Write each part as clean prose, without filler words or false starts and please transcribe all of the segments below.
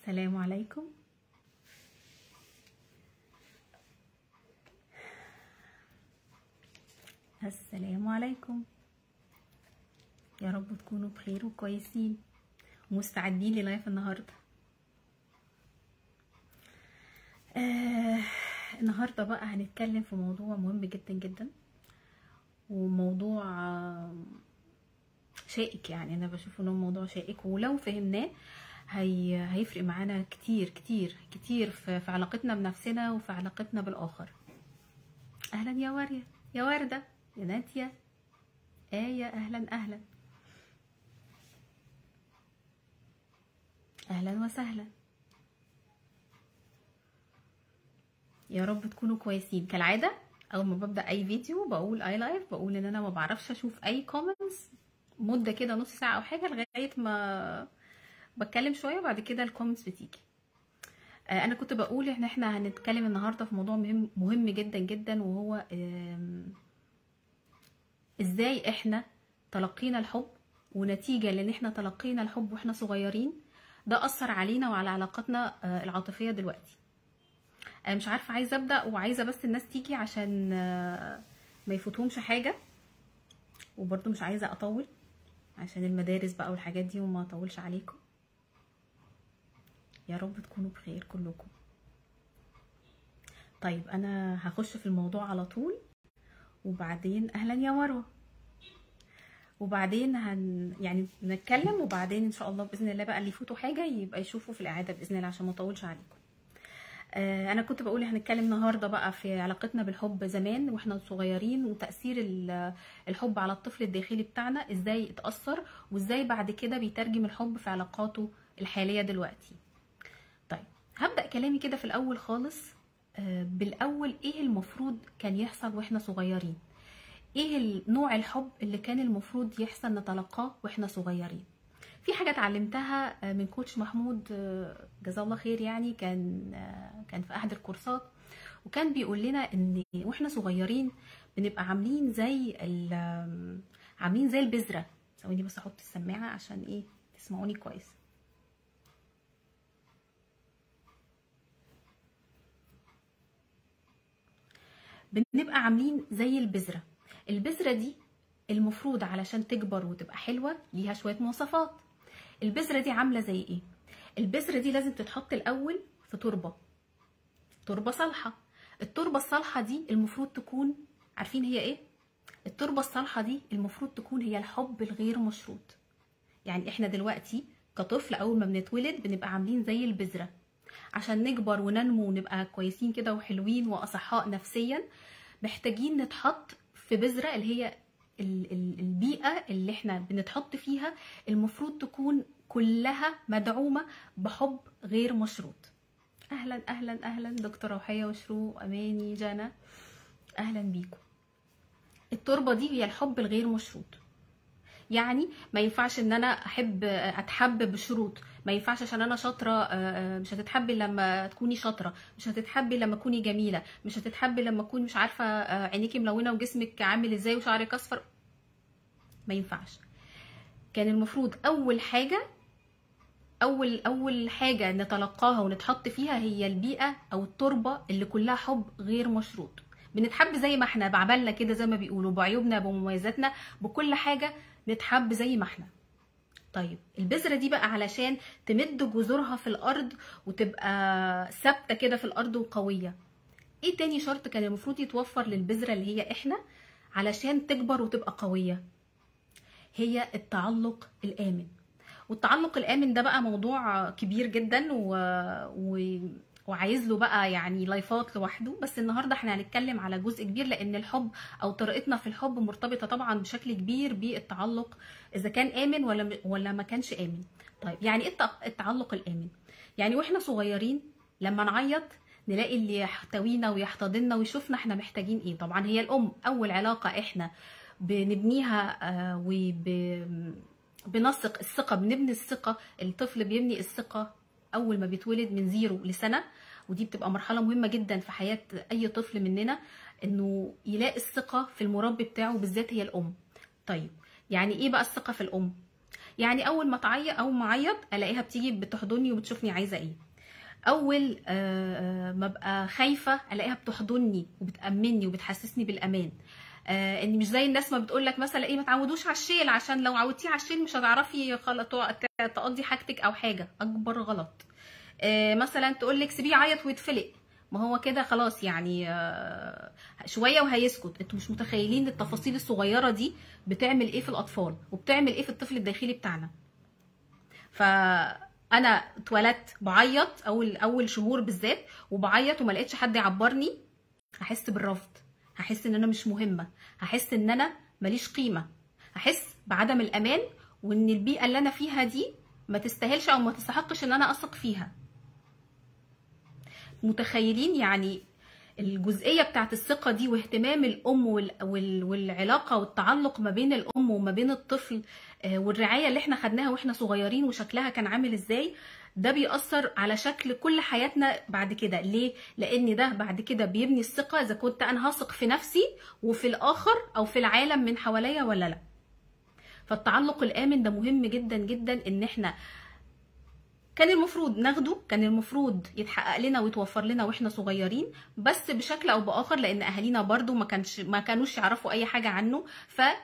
السلام عليكم. السلام عليكم، يا رب تكونوا بخير وكويسين ومستعدين للايف النهارده. النهارده بقى هنتكلم في موضوع مهم جدا جدا، وموضوع شائك. يعني انا بشوف انه موضوع شائك، ولو فهمناه هيفرق معانا كتير كتير كتير في علاقتنا بنفسنا وفي علاقتنا بالاخر. اهلا يا وريا، يا ورده، يا ناتيه، آية، اهلا اهلا اهلا وسهلا. يا رب تكونوا كويسين. كالعاده اول ما ببدا اي فيديو بقول اي لايف، بقول ان انا ما بعرفش اشوف اي كومنتس مده كده نص ساعه او حاجه، لغايه ما بتكلم شويه وبعد كده الكومنتس بتيجي. انا كنت بقول ان احنا هنتكلم النهارده في موضوع مهم جدا جدا، وهو ازاي احنا تلقينا الحب، ونتيجه لان احنا تلقينا الحب واحنا صغيرين ده اثر علينا وعلى علاقتنا العاطفيه دلوقتي. مش عارفه، عايزه ابدا وعايزه بس الناس تيجي عشان ما يفوتهمش حاجه، وبرده مش عايزه اطول عشان المدارس بقى والحاجات دي وما اطولش عليكم. يا رب تكونوا بخير كلكم. طيب انا هخش في الموضوع على طول، وبعدين اهلا يا مروه، وبعدين يعني نتكلم، وبعدين ان شاء الله باذن الله بقى اللي يفوتوا حاجه يبقى يشوفوا في الاعاده باذن الله عشان ما اطولش عليكم. انا كنت بقول هنتكلم النهارده بقى في علاقتنا بالحب زمان واحنا صغيرين، وتاثير الحب على الطفل الداخلي بتاعنا، ازاي اتاثر وازاي بعد كده بيترجم الحب في علاقاته الحاليه دلوقتي. طيب هبدا كلامي كده في الاول خالص. بالاول ايه المفروض كان يحصل واحنا صغيرين؟ ايه نوع الحب اللي كان المفروض يحصل نتلقاه واحنا صغيرين؟ في حاجه اتعلمتها من كوتش محمود جزاه الله خير، يعني كان في احد الكورسات، وكان بيقول لنا ان واحنا صغيرين بنبقى عاملين زي البذره. ثواني بس احط السماعه عشان ايه تسمعوني كويس. بنبقى عاملين زي البذره. البذره دي المفروض علشان تكبر وتبقى حلوه ليها شويه مواصفات. البذره دي عامله زي ايه؟ البذره دي لازم تتحط الاول في تربه صالحه. التربه الصالحه دي المفروض تكون، عارفين هي ايه؟ التربه الصالحه دي المفروض تكون هي الحب الغير مشروط. يعني احنا دلوقتي كطفل اول ما بنتولد بنبقى عاملين زي البذره، عشان نكبر وننمو ونبقى كويسين كده وحلوين واصحاء نفسيا، محتاجين نتحط في بذره اللي هي البيئه اللي احنا بنتحط فيها المفروض تكون كلها مدعومه بحب غير مشروط. اهلا اهلا اهلا دكتوره روحيه وشروق، اماني، جنى، اهلا بيكم. التربه دي هي الحب الغير مشروط. يعني ما ينفعش ان انا اتحب بشروط. ما ينفعش عشان انا شاطره مش هتتحبي لما تكوني شاطره، مش هتتحبي لما تكوني جميله، مش هتتحبي لما تكوني مش عارفه عينيكي ملونه وجسمك عامل ازاي وشعرك اصفر. ما ينفعش. كان المفروض اول حاجه نتلقاها ونتحط فيها هي البيئه او التربه اللي كلها حب غير مشروط. بنتحب زي ما احنا بعملنا كده، زي ما بيقولوا، بعيوبنا بمميزاتنا بكل حاجه نتحب زي ما احنا. طيب البذره دي بقى علشان تمد جذورها في الارض وتبقى ثابته كده في الارض وقويه، ايه تاني شرط كان المفروض يتوفر للبذره اللي هي احنا علشان تكبر وتبقى قويه؟ هي التعلق الآمن. والتعلق الآمن ده بقى موضوع كبير جدا وعايز له بقى يعني لايفات لوحده، بس النهارده احنا هنتكلم على جزء كبير، لان الحب او طريقتنا في الحب مرتبطه طبعا بشكل كبير بالتعلق، اذا كان آمن ولا ما كانش آمن. طيب يعني ايه التعلق الآمن؟ يعني واحنا صغيرين لما نعيط نلاقي اللي يحتوينا ويحتضننا ويشوفنا احنا محتاجين ايه. طبعا هي الام اول علاقه احنا بنبنيها بنثق الثقه، بنبني الثقه. الطفل بيبني الثقه اول ما بيتولد من 0 لسنه، ودي بتبقى مرحله مهمه جدا في حياه اي طفل مننا، انه يلاقي الثقه في المربي بتاعه، بالذات هي الام. طيب يعني ايه بقى الثقه في الام؟ يعني اول ما تعيط او معيط الاقيها بتيجي بتحضني وبتشوفني عايزه ايه. اول ما ابقى خايفه الاقيها بتحضني وبتامني وبتحسسني بالامان. ان مش زي الناس ما بتقول لك مثلا ايه، ما تعودوش على الشيل، عشان لو عودتيه على الشيل مش هتعرفي تقضي حاجتك او حاجه. اكبر غلط. مثلا تقول لك سيبيه يعيط ويتفلق، ما هو كده خلاص يعني شويه وهيسكت. انتوا مش متخيلين التفاصيل الصغيره دي بتعمل ايه في الاطفال وبتعمل ايه في الطفل الداخلي بتاعنا. فانا اتولدت بعيط اول شهور بالذات، وبعيط وما لقيتش حد يعبرني، هحس بالرفض، هحس ان انا مش مهمه، هحس ان انا ماليش قيمه، هحس بعدم الامان، وان البيئه اللي انا فيها دي ما تستاهلش او ما تستحقش ان انا اثق فيها. متخيلين يعني الجزئيه بتاعت الثقه دي واهتمام الام والعلاقه والتعلق ما بين الام وما بين الطفل، والرعايه اللي احنا خدناها واحنا صغيرين وشكلها كان عامل ازاي، ده بيأثر على شكل كل حياتنا بعد كده. ليه؟ لان ده بعد كده بيبني الثقه، اذا كنت انا هثق في نفسي وفي الاخر او في العالم من حواليا ولا لا. فالتعلق الامن ده مهم جدا جدا، ان احنا كان المفروض ناخده، كان المفروض يتحقق لنا ويتوفر لنا واحنا صغيرين، بس بشكل او باخر، لان اهالينا برضو ما كانوش يعرفوا اي حاجه عنه.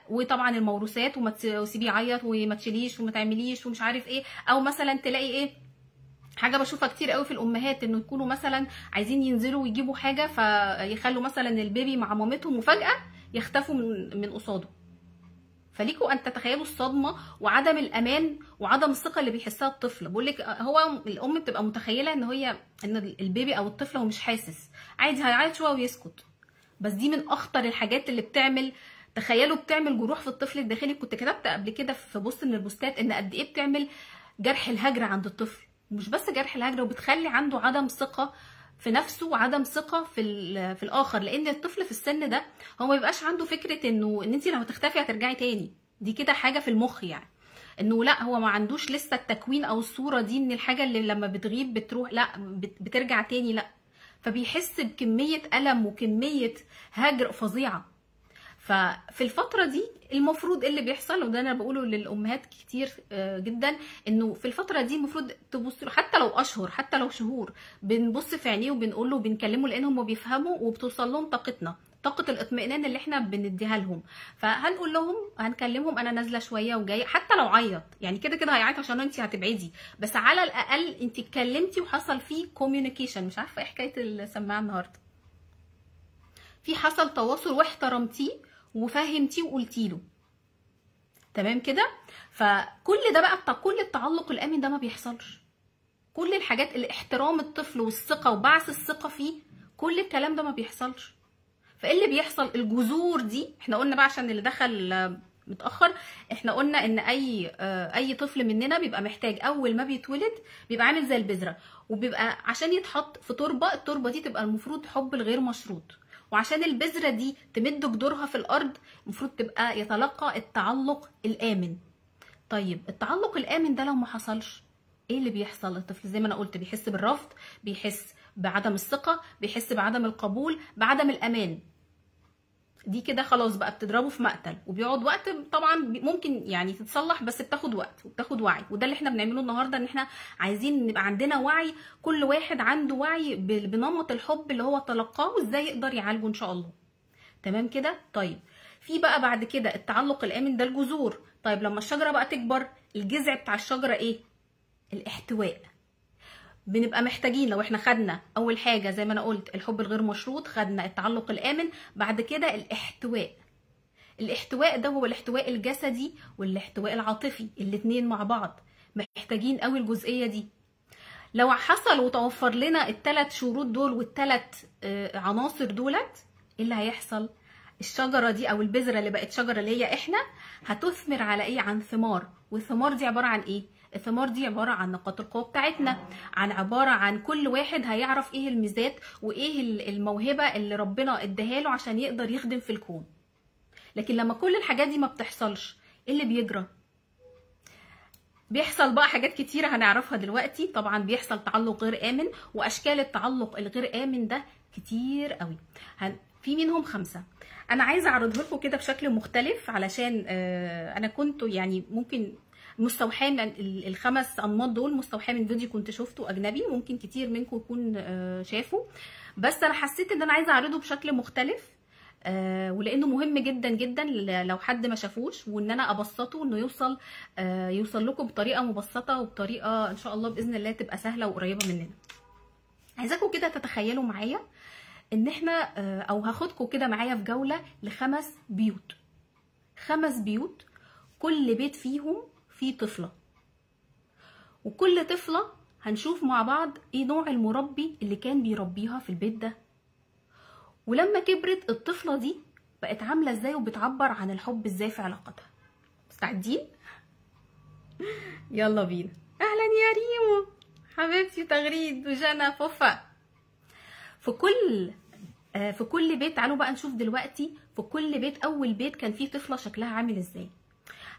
وطبعا الموروثات، وسيبيه يعيط وما تشيليش وما تعمليش ومش عارف ايه. او مثلا تلاقي ايه، حاجه بشوفها كتير قوي في الامهات، انه يكونوا مثلا عايزين ينزلوا ويجيبوا حاجه، فيخلوا مثلا البيبي مع مامتهم وفجاه يختفوا من قصاده. فليكوا ان تتخيلوا الصدمه وعدم الامان وعدم الثقه اللي بيحسها الطفل. بقول لك هو الام بتبقى متخيله ان البيبي او الطفل هو مش حاسس، عادي هيعيط شويه ويسكت. بس دي من اخطر الحاجات اللي بتعمل، تخيلوا، بتعمل جروح في الطفل الداخلي. كنت كتبت قبل كده في بوست من البوستات ان قد ايه بتعمل جرح الهجر عند الطفل. مش بس جرح الهجر، وبتخلي عنده عدم ثقه في نفسه وعدم ثقه في الاخر. لان الطفل في السن ده هو ما بيبقاش عنده فكره ان انت لو هتختفي هترجعي تاني، دي كده حاجه في المخ يعني. انه لا، هو ما عندوش لسه التكوين او الصوره دي من الحاجه اللي لما بتغيب بتروح، لا بترجع تاني، لا. فبيحس بكميه الم وكميه هجر فظيعه. ففي الفتره دي المفروض اللي بيحصل، وده انا بقوله للامهات كتير جدا، انه في الفتره دي المفروض تبص له، حتى لو اشهر، حتى لو شهور، بنبص في عينيه وبنقول له وبنكلمه، لان هم بيفهموا وبتوصل لهم طاقتنا، طاقه الاطمئنان اللي احنا بنديها لهم. فهنقول لهم، هنكلمهم، انا نازله شويه وجايه، حتى لو عيط يعني كده كده هيعيط عشان انت هتبعدي، بس على الاقل انت اتكلمتي وحصل فيه كوميونيكيشن. مش عارفه ايه حكايه السماعه النهارده، في حصل تواصل واحترمتيه وفهمتيه وقلتي له، تمام كده. فكل ده بقى، كل التعلق الامن ده ما بيحصلش. كل الحاجات اللي احترام الطفل والثقه وبعث الثقه فيه، كل الكلام ده ما بيحصلش. فايه اللي بيحصل؟ الجذور دي، احنا قلنا بقى عشان اللي دخل متاخر، احنا قلنا ان اي طفل مننا بيبقى محتاج اول ما بيتولد بيبقى عامل زي البذره، وبيبقى عشان يتحط في تربه، التربه دي تبقى المفروض حب الغير مشروط، وعشان البذره دي تمد جذورها في الارض المفروض تبقى يتلقى التعلق الامن. طيب التعلق الامن ده لو ما حصلش، ايه اللي بيحصل؟ الطفل زي ما انا قلت بيحس بالرفض، بيحس بعدم الثقه، بيحس بعدم القبول، بعدم الامان. دي كده خلاص بقى بتضربه في مقتل، وبيقعد وقت طبعا ممكن يعني تتصلح، بس بتاخد وقت وبتاخد وعي. وده اللي احنا بنعمله النهارده، ان احنا عايزين نبقى عندنا وعي، كل واحد عنده وعي بنمط الحب اللي هو تلقاه وازاي يقدر يعالجه ان شاء الله. تمام كده؟ طيب في بقى بعد كده التعلق الامن ده الجذور. طيب لما الشجره بقى تكبر، الجذع بتاع الشجره ايه؟ الاحتواء. بنبقى محتاجين، لو احنا خدنا اول حاجه زي ما انا قلت الحب الغير مشروط، خدنا التعلق الامن، بعد كده الاحتواء. الاحتواء ده هو الاحتواء الجسدي والاحتواء العاطفي، الاتنين مع بعض محتاجين قوي الجزئيه دي. لو حصل وتوفر لنا الثلاث شروط دول والثلاث عناصر دولت، ايه اللي هيحصل؟ الشجره دي او البذره اللي بقت شجره اللي هي احنا، هتثمر على ايه؟ عن ثمار. والثمار دي عباره عن ايه؟ الثمار دي عباره عن نقاط القوه بتاعتنا، عباره عن كل واحد هيعرف ايه الميزات وايه الموهبه اللي ربنا اداها له عشان يقدر يخدم في الكون. لكن لما كل الحاجات دي ما بتحصلش، ايه اللي بيجرى؟ بيحصل بقى حاجات كتيره هنعرفها دلوقتي. طبعا بيحصل تعلق غير امن، واشكال التعلق الغير امن ده كتير قوي، في منهم 5. انا عايزه اعرضه لكم كده بشكل مختلف، علشان انا كنت يعني ممكن مستوحاه من الخمس انماط دول، مستوحاه من فيديو كنت شفته اجنبي، ممكن كتير منكم يكون شافه، بس انا حسيت ان انا عايزه اعرضه بشكل مختلف، ولانه مهم جدا جدا لو حد ما شافوش، وان انا ابسطه انه يوصل لكم بطريقه مبسطه، وبطريقه ان شاء الله باذن الله تبقى سهله وقريبه مننا. عايزاكم كده تتخيلوا معايا ان احنا او هاخدكم كده معايا في جوله لخمس بيوت، 5 بيوت، كل بيت فيهم فيه طفله، وكل طفله هنشوف مع بعض ايه نوع المربي اللي كان بيربيها في البيت ده، ولما كبرت الطفله دي بقت عامله ازاي وبتعبر عن الحب ازاي في علاقتها. مستعدين؟ يلا بينا. اهلا يا ريمو حبيبتي، تغريد وجنى فوفا. في كل بيت، تعالوا بقى نشوف دلوقتي في كل بيت، اول بيت كان فيه طفله شكلها عامل ازاي.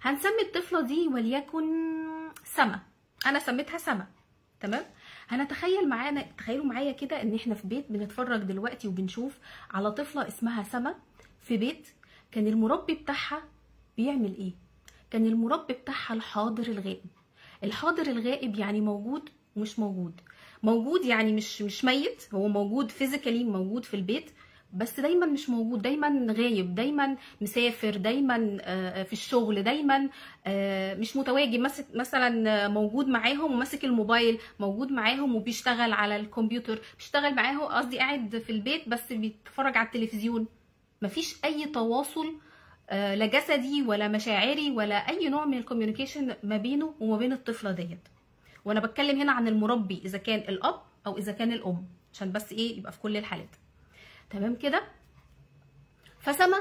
هنسمي الطفله دي وليكن سما، انا سميتها سما، تمام. تخيلوا معايا كده ان احنا في بيت بنتفرج دلوقتي وبنشوف على طفله اسمها سما في بيت كان المربي بتاعها بيعمل ايه. كان المربي بتاعها الحاضر الغائب. الحاضر الغائب يعني موجود ومش موجود. موجود يعني مش ميت، هو موجود فيزيكالي، موجود في البيت، بس دايما مش موجود، دايما غايب، دايما مسافر، دايما في الشغل، دايما مش متواجد. مثلا موجود معاهم وماسك الموبايل، موجود معاهم وبيشتغل على الكمبيوتر، بيشتغل معاهم، قصدي قاعد في البيت بس بيتفرج على التلفزيون. مفيش اي تواصل لا جسدي ولا مشاعري ولا اي نوع من الكوميونيكيشن ما بينه وما بين الطفله ديت. وانا بتكلم هنا عن المربي اذا كان الاب او اذا كان الام، عشان بس ايه يبقى في كل الحالات، تمام كده. فسما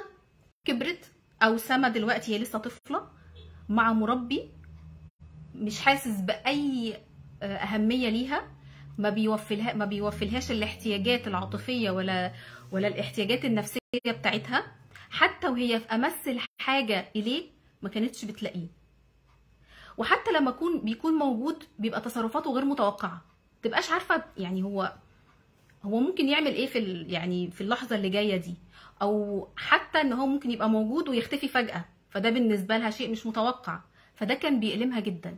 كبرت، او سما دلوقتي هي لسه طفله مع مربي مش حاسس باي اهميه ليها، ما بيوفلهاش الاحتياجات العاطفيه ولا الاحتياجات النفسيه بتاعتها، حتى وهي في امس الحاجه اليه ما كانتش بتلاقيه. وحتى لما بيكون موجود بيبقى تصرفاته غير متوقعه، متبقاش عارفه يعني هو ممكن يعمل ايه يعني في اللحظه اللي جايه دي، او حتى ان هو ممكن يبقى موجود ويختفي فجاه، فده بالنسبه لها شيء مش متوقع، فده كان بيألمها جدا.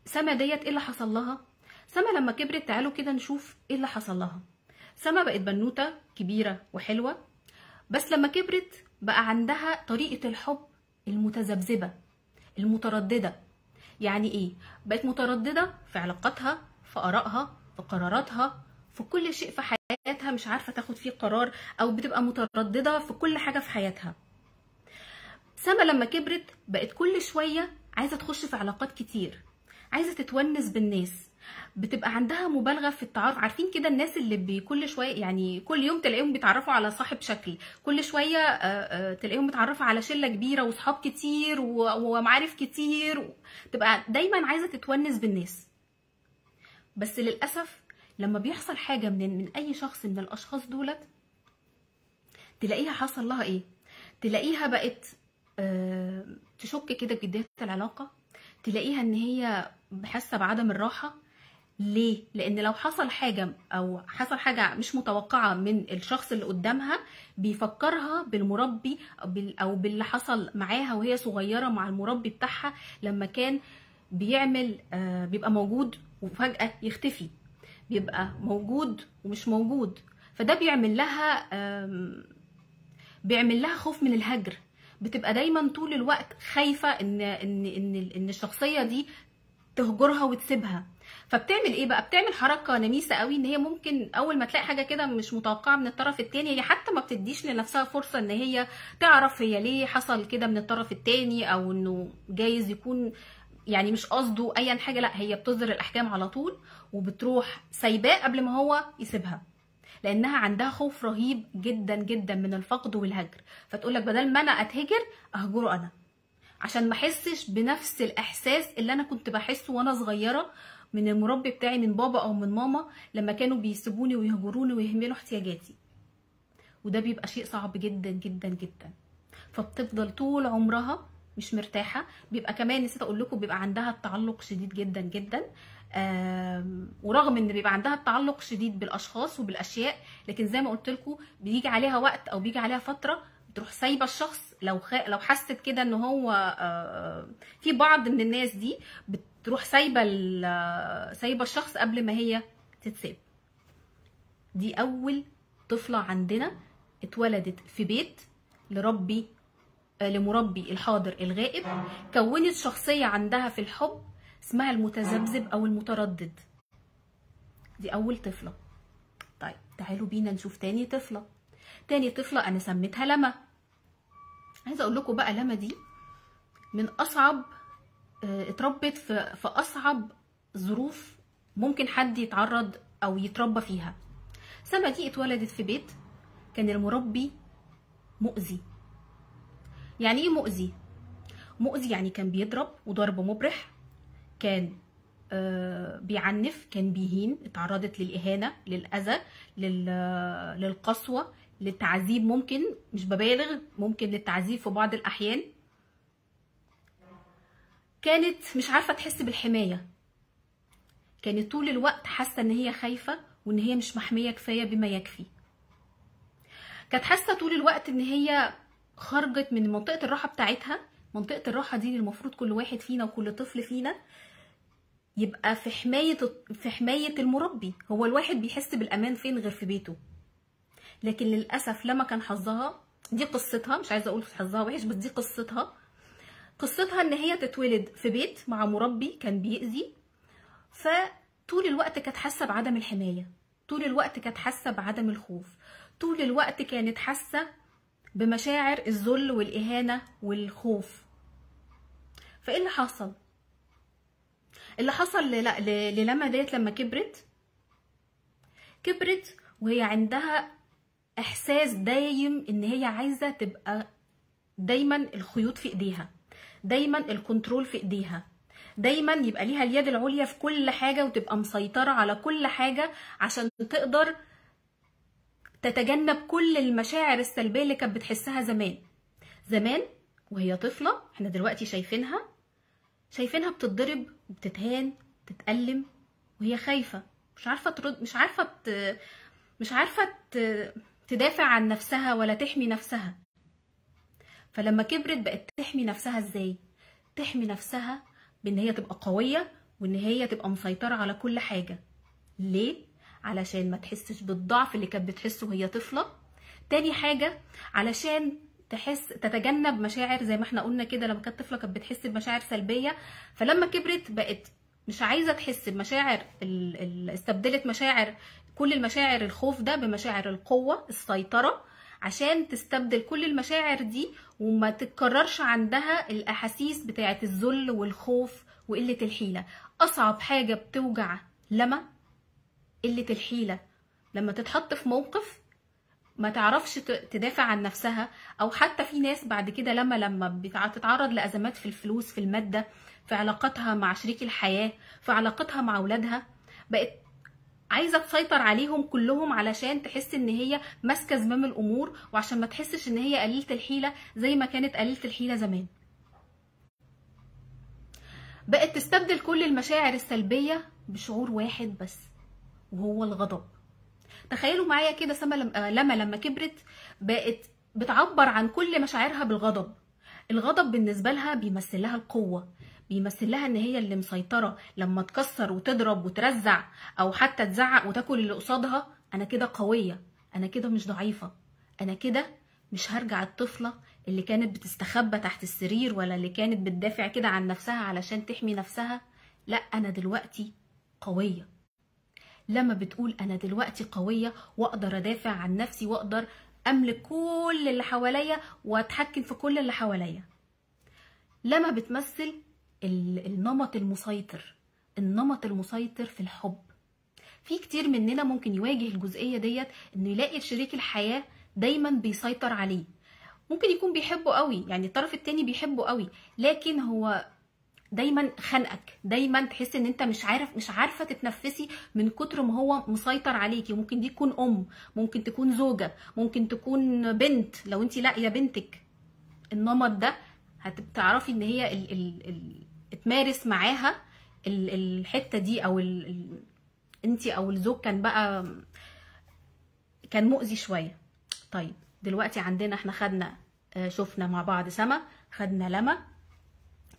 سما ديت ايه اللي حصل لها؟ سما لما كبرت، تعالوا كده نشوف ايه اللي حصل لها. سما بقت بنوته كبيره وحلوه، بس لما كبرت بقى عندها طريقه الحب المتذبذبه المتردده. يعني ايه؟ بقت متردده في علاقاتها، في ارائها، في قراراتها، في كل شيء في حياتها مش عارفه تاخد فيه قرار، او بتبقى متردده في كل حاجه في حياتها. سما لما كبرت بقت كل شويه عايزه تخش في علاقات كتير، عايزه تتونس بالناس، بتبقى عندها مبالغه في التعارف. عارفين كده الناس اللي كل شويه، يعني كل يوم تلاقيهم بيتعرفوا على صاحب شكل، كل شويه تلاقيهم بيتعرفوا على شله كبيره وصحاب كتير ومعارف كتير، تبقى دايما عايزه تتونس بالناس. بس للاسف لما بيحصل حاجه من اي شخص من الاشخاص دولت، تلاقيها حصل لها ايه؟ تلاقيها بقت تشك كده في جديه العلاقه، تلاقيها ان هي حاسه بعدم الراحه. ليه؟ لان لو حصل حاجه او حصل حاجه مش متوقعه من الشخص اللي قدامها، بيفكرها بالمربي او باللي حصل معاها وهي صغيره مع المربي بتاعها، لما كان بيبقى موجود وفجاه يختفي، بيبقى موجود ومش موجود، فده بيعمل لها خوف من الهجر. بتبقى دايما طول الوقت خايفه ان الشخصيه دي تهجرها وتسيبها. فبتعمل ايه بقى؟ بتعمل حركه نميسه قوي، ان هي ممكن اول ما تلاقي حاجه كده مش متوقعه من الطرف التاني، هي حتى ما بتديش لنفسها فرصه ان هي تعرف هي ليه حصل كده من الطرف التاني، او انه جايز يكون يعني مش قصده ايا حاجه، لا هي بتصدر الاحكام على طول وبتروح سايباه قبل ما هو يسيبها، لانها عندها خوف رهيب جدا جدا من الفقد والهجر. فتقول لك بدل ما انا اتهجر اهجره انا، عشان ما احسش بنفس الاحساس اللي انا كنت بحسه وانا صغيره من المربي بتاعي، من بابا او من ماما، لما كانوا بيسيبوني ويهجروني ويهملوا احتياجاتي. وده بيبقى شيء صعب جدا جدا جدا. فبتفضل طول عمرها مش مرتاحه. بيبقى كمان نسيت اقول لكم بيبقى عندها التعلق شديد جدا جدا، ورغم ان بيبقى عندها التعلق شديد بالاشخاص وبالاشياء، لكن زي ما قلت لكم بيجي عليها وقت او بيجي عليها فتره بتروح سايبه الشخص. لو حست كده ان هو في بعض من الناس دي بتروح سايبه الشخص قبل ما هي تتساب. دي اول طفله عندنا اتولدت في بيت لمربي الحاضر الغائب، كونت شخصيه عندها في الحب اسمها المتذبذب او المتردد. دي اول طفله. طيب تعالوا بينا نشوف تاني طفله. تاني طفله انا سميتها لما. عايزه اقول لكم بقى لما دي من اصعب، اتربت في اصعب ظروف ممكن حد يتعرض او يتربى فيها. سما دي اتولدت في بيت كان المربي مؤذي. يعني ايه مؤذي؟ مؤذي يعني كان بيضرب وضرب مبرح، كان بيعنف، كان بيهين، اتعرضت للإهانة، للأذى، للقسوة، للتعذيب، ممكن مش ببالغ، ممكن للتعذيب في بعض الأحيان. كانت مش عارفة تحس بالحماية، كانت طول الوقت حاسة ان هي خايفة وان هي مش محمية كفاية بما يكفي. كانت حاسة طول الوقت ان هي خرجت من منطقة الراحة بتاعتها. منطقة الراحة دي المفروض كل واحد فينا وكل طفل فينا يبقى في حماية المربي. هو الواحد بيحس بالأمان فين غير في بيته؟ لكن للأسف لما كان حظها، دي قصتها، مش عايزة أقول حظها وحش بس دي قصتها إن هي تتولد في بيت مع مربي كان بيأذي، فطول الوقت كانت حاسة بعدم الحماية، طول الوقت كانت حاسة بعدم الخوف، طول الوقت كانت حاسة بمشاعر الذل والإهانة والخوف. فإيه اللي حصل؟ اللي حصل للما ديت لما كبرت وهي عندها احساس دايم ان هي عايزه تبقى دايما الخيوط في ايديها، دايما الكنترول في ايديها، دايما يبقى ليها اليد العليا في كل حاجه وتبقى مسيطره على كل حاجه عشان تقدر تتجنب كل المشاعر السلبيه اللي كانت بتحسها زمان وهي طفله. احنا دلوقتي شايفينها بتتضرب وبتتهان، بتتألم وهي خايفة، مش عارفة ترد، مش عارفة تدافع عن نفسها ولا تحمي نفسها. فلما كبرت بقت تحمي نفسها ازاي؟ تحمي نفسها بان هي تبقى قوية وان هي تبقى مسيطرة على كل حاجة. ليه؟ علشان ما تحسش بالضعف اللي كانت بتحسه وهي طفلة. تاني حاجة علشان تتجنب مشاعر زي ما احنا قلنا كده، لما كانت طفله كانت بتحس بمشاعر سلبيه، فلما كبرت بقت مش عايزه تحس بمشاعر، استبدلت كل المشاعر الخوف ده بمشاعر القوه، السيطره، عشان تستبدل كل المشاعر دي وما تتكررش عندها الاحاسيس بتاعه الذل والخوف وقله الحيله. اصعب حاجه بتوجع لما قله الحيله، لما تتحط في موقف ما تعرفش تدافع عن نفسها، او حتى في ناس بعد كده لما بتتعرض لازمات في الفلوس، في الماده، في علاقتها مع شريك الحياه، في علاقتها مع اولادها، بقت عايزه تسيطر عليهم كلهم علشان تحس ان هي ماسكه زمام الامور، وعشان ما تحسش ان هي قليله الحيله زي ما كانت قليله الحيله زمان. بقت تستبدل كل المشاعر السلبيه بشعور واحد بس وهو الغضب. تخيلوا معايا كده سما لما كبرت بقت بتعبر عن كل مشاعرها بالغضب. الغضب بالنسبه لها بيمثل لها القوه، بيمثل لها ان هي اللي مسيطره. لما تكسر وتضرب وترزع او حتى تزعق وتاكل اللي قصادها، انا كده قويه، انا كده مش ضعيفه، انا كده مش هرجع الطفله اللي كانت بتستخبى تحت السرير ولا اللي كانت بتدافع كده عن نفسها علشان تحمي نفسها. لا، انا دلوقتي قويه. لما بتقول انا دلوقتي قويه واقدر ادافع عن نفسي واقدر املك كل اللي حواليا واتحكم في كل اللي حواليا. لما بتمثل النمط المسيطر في الحب. في كتير مننا ممكن يواجه الجزئيه ديت، انه يلاقي شريك الحياه دايما بيسيطر عليه. ممكن يكون بيحبه قوي، يعني الطرف التاني بيحبه قوي، لكن هو دايما خانقك، دايما تحس ان انت مش عارفه تتنفسي من كتر ما هو مسيطر عليكي. ممكن دي تكون ام، ممكن تكون زوجه، ممكن تكون بنت. لو انت لاقيه بنتك النمط ده هتعرفي ان هي تمارس معاها الحته دي، او انت او الزوج كان مؤذي شويه. طيب دلوقتي عندنا احنا خدنا شفنا مع بعض سما، خدنا لما،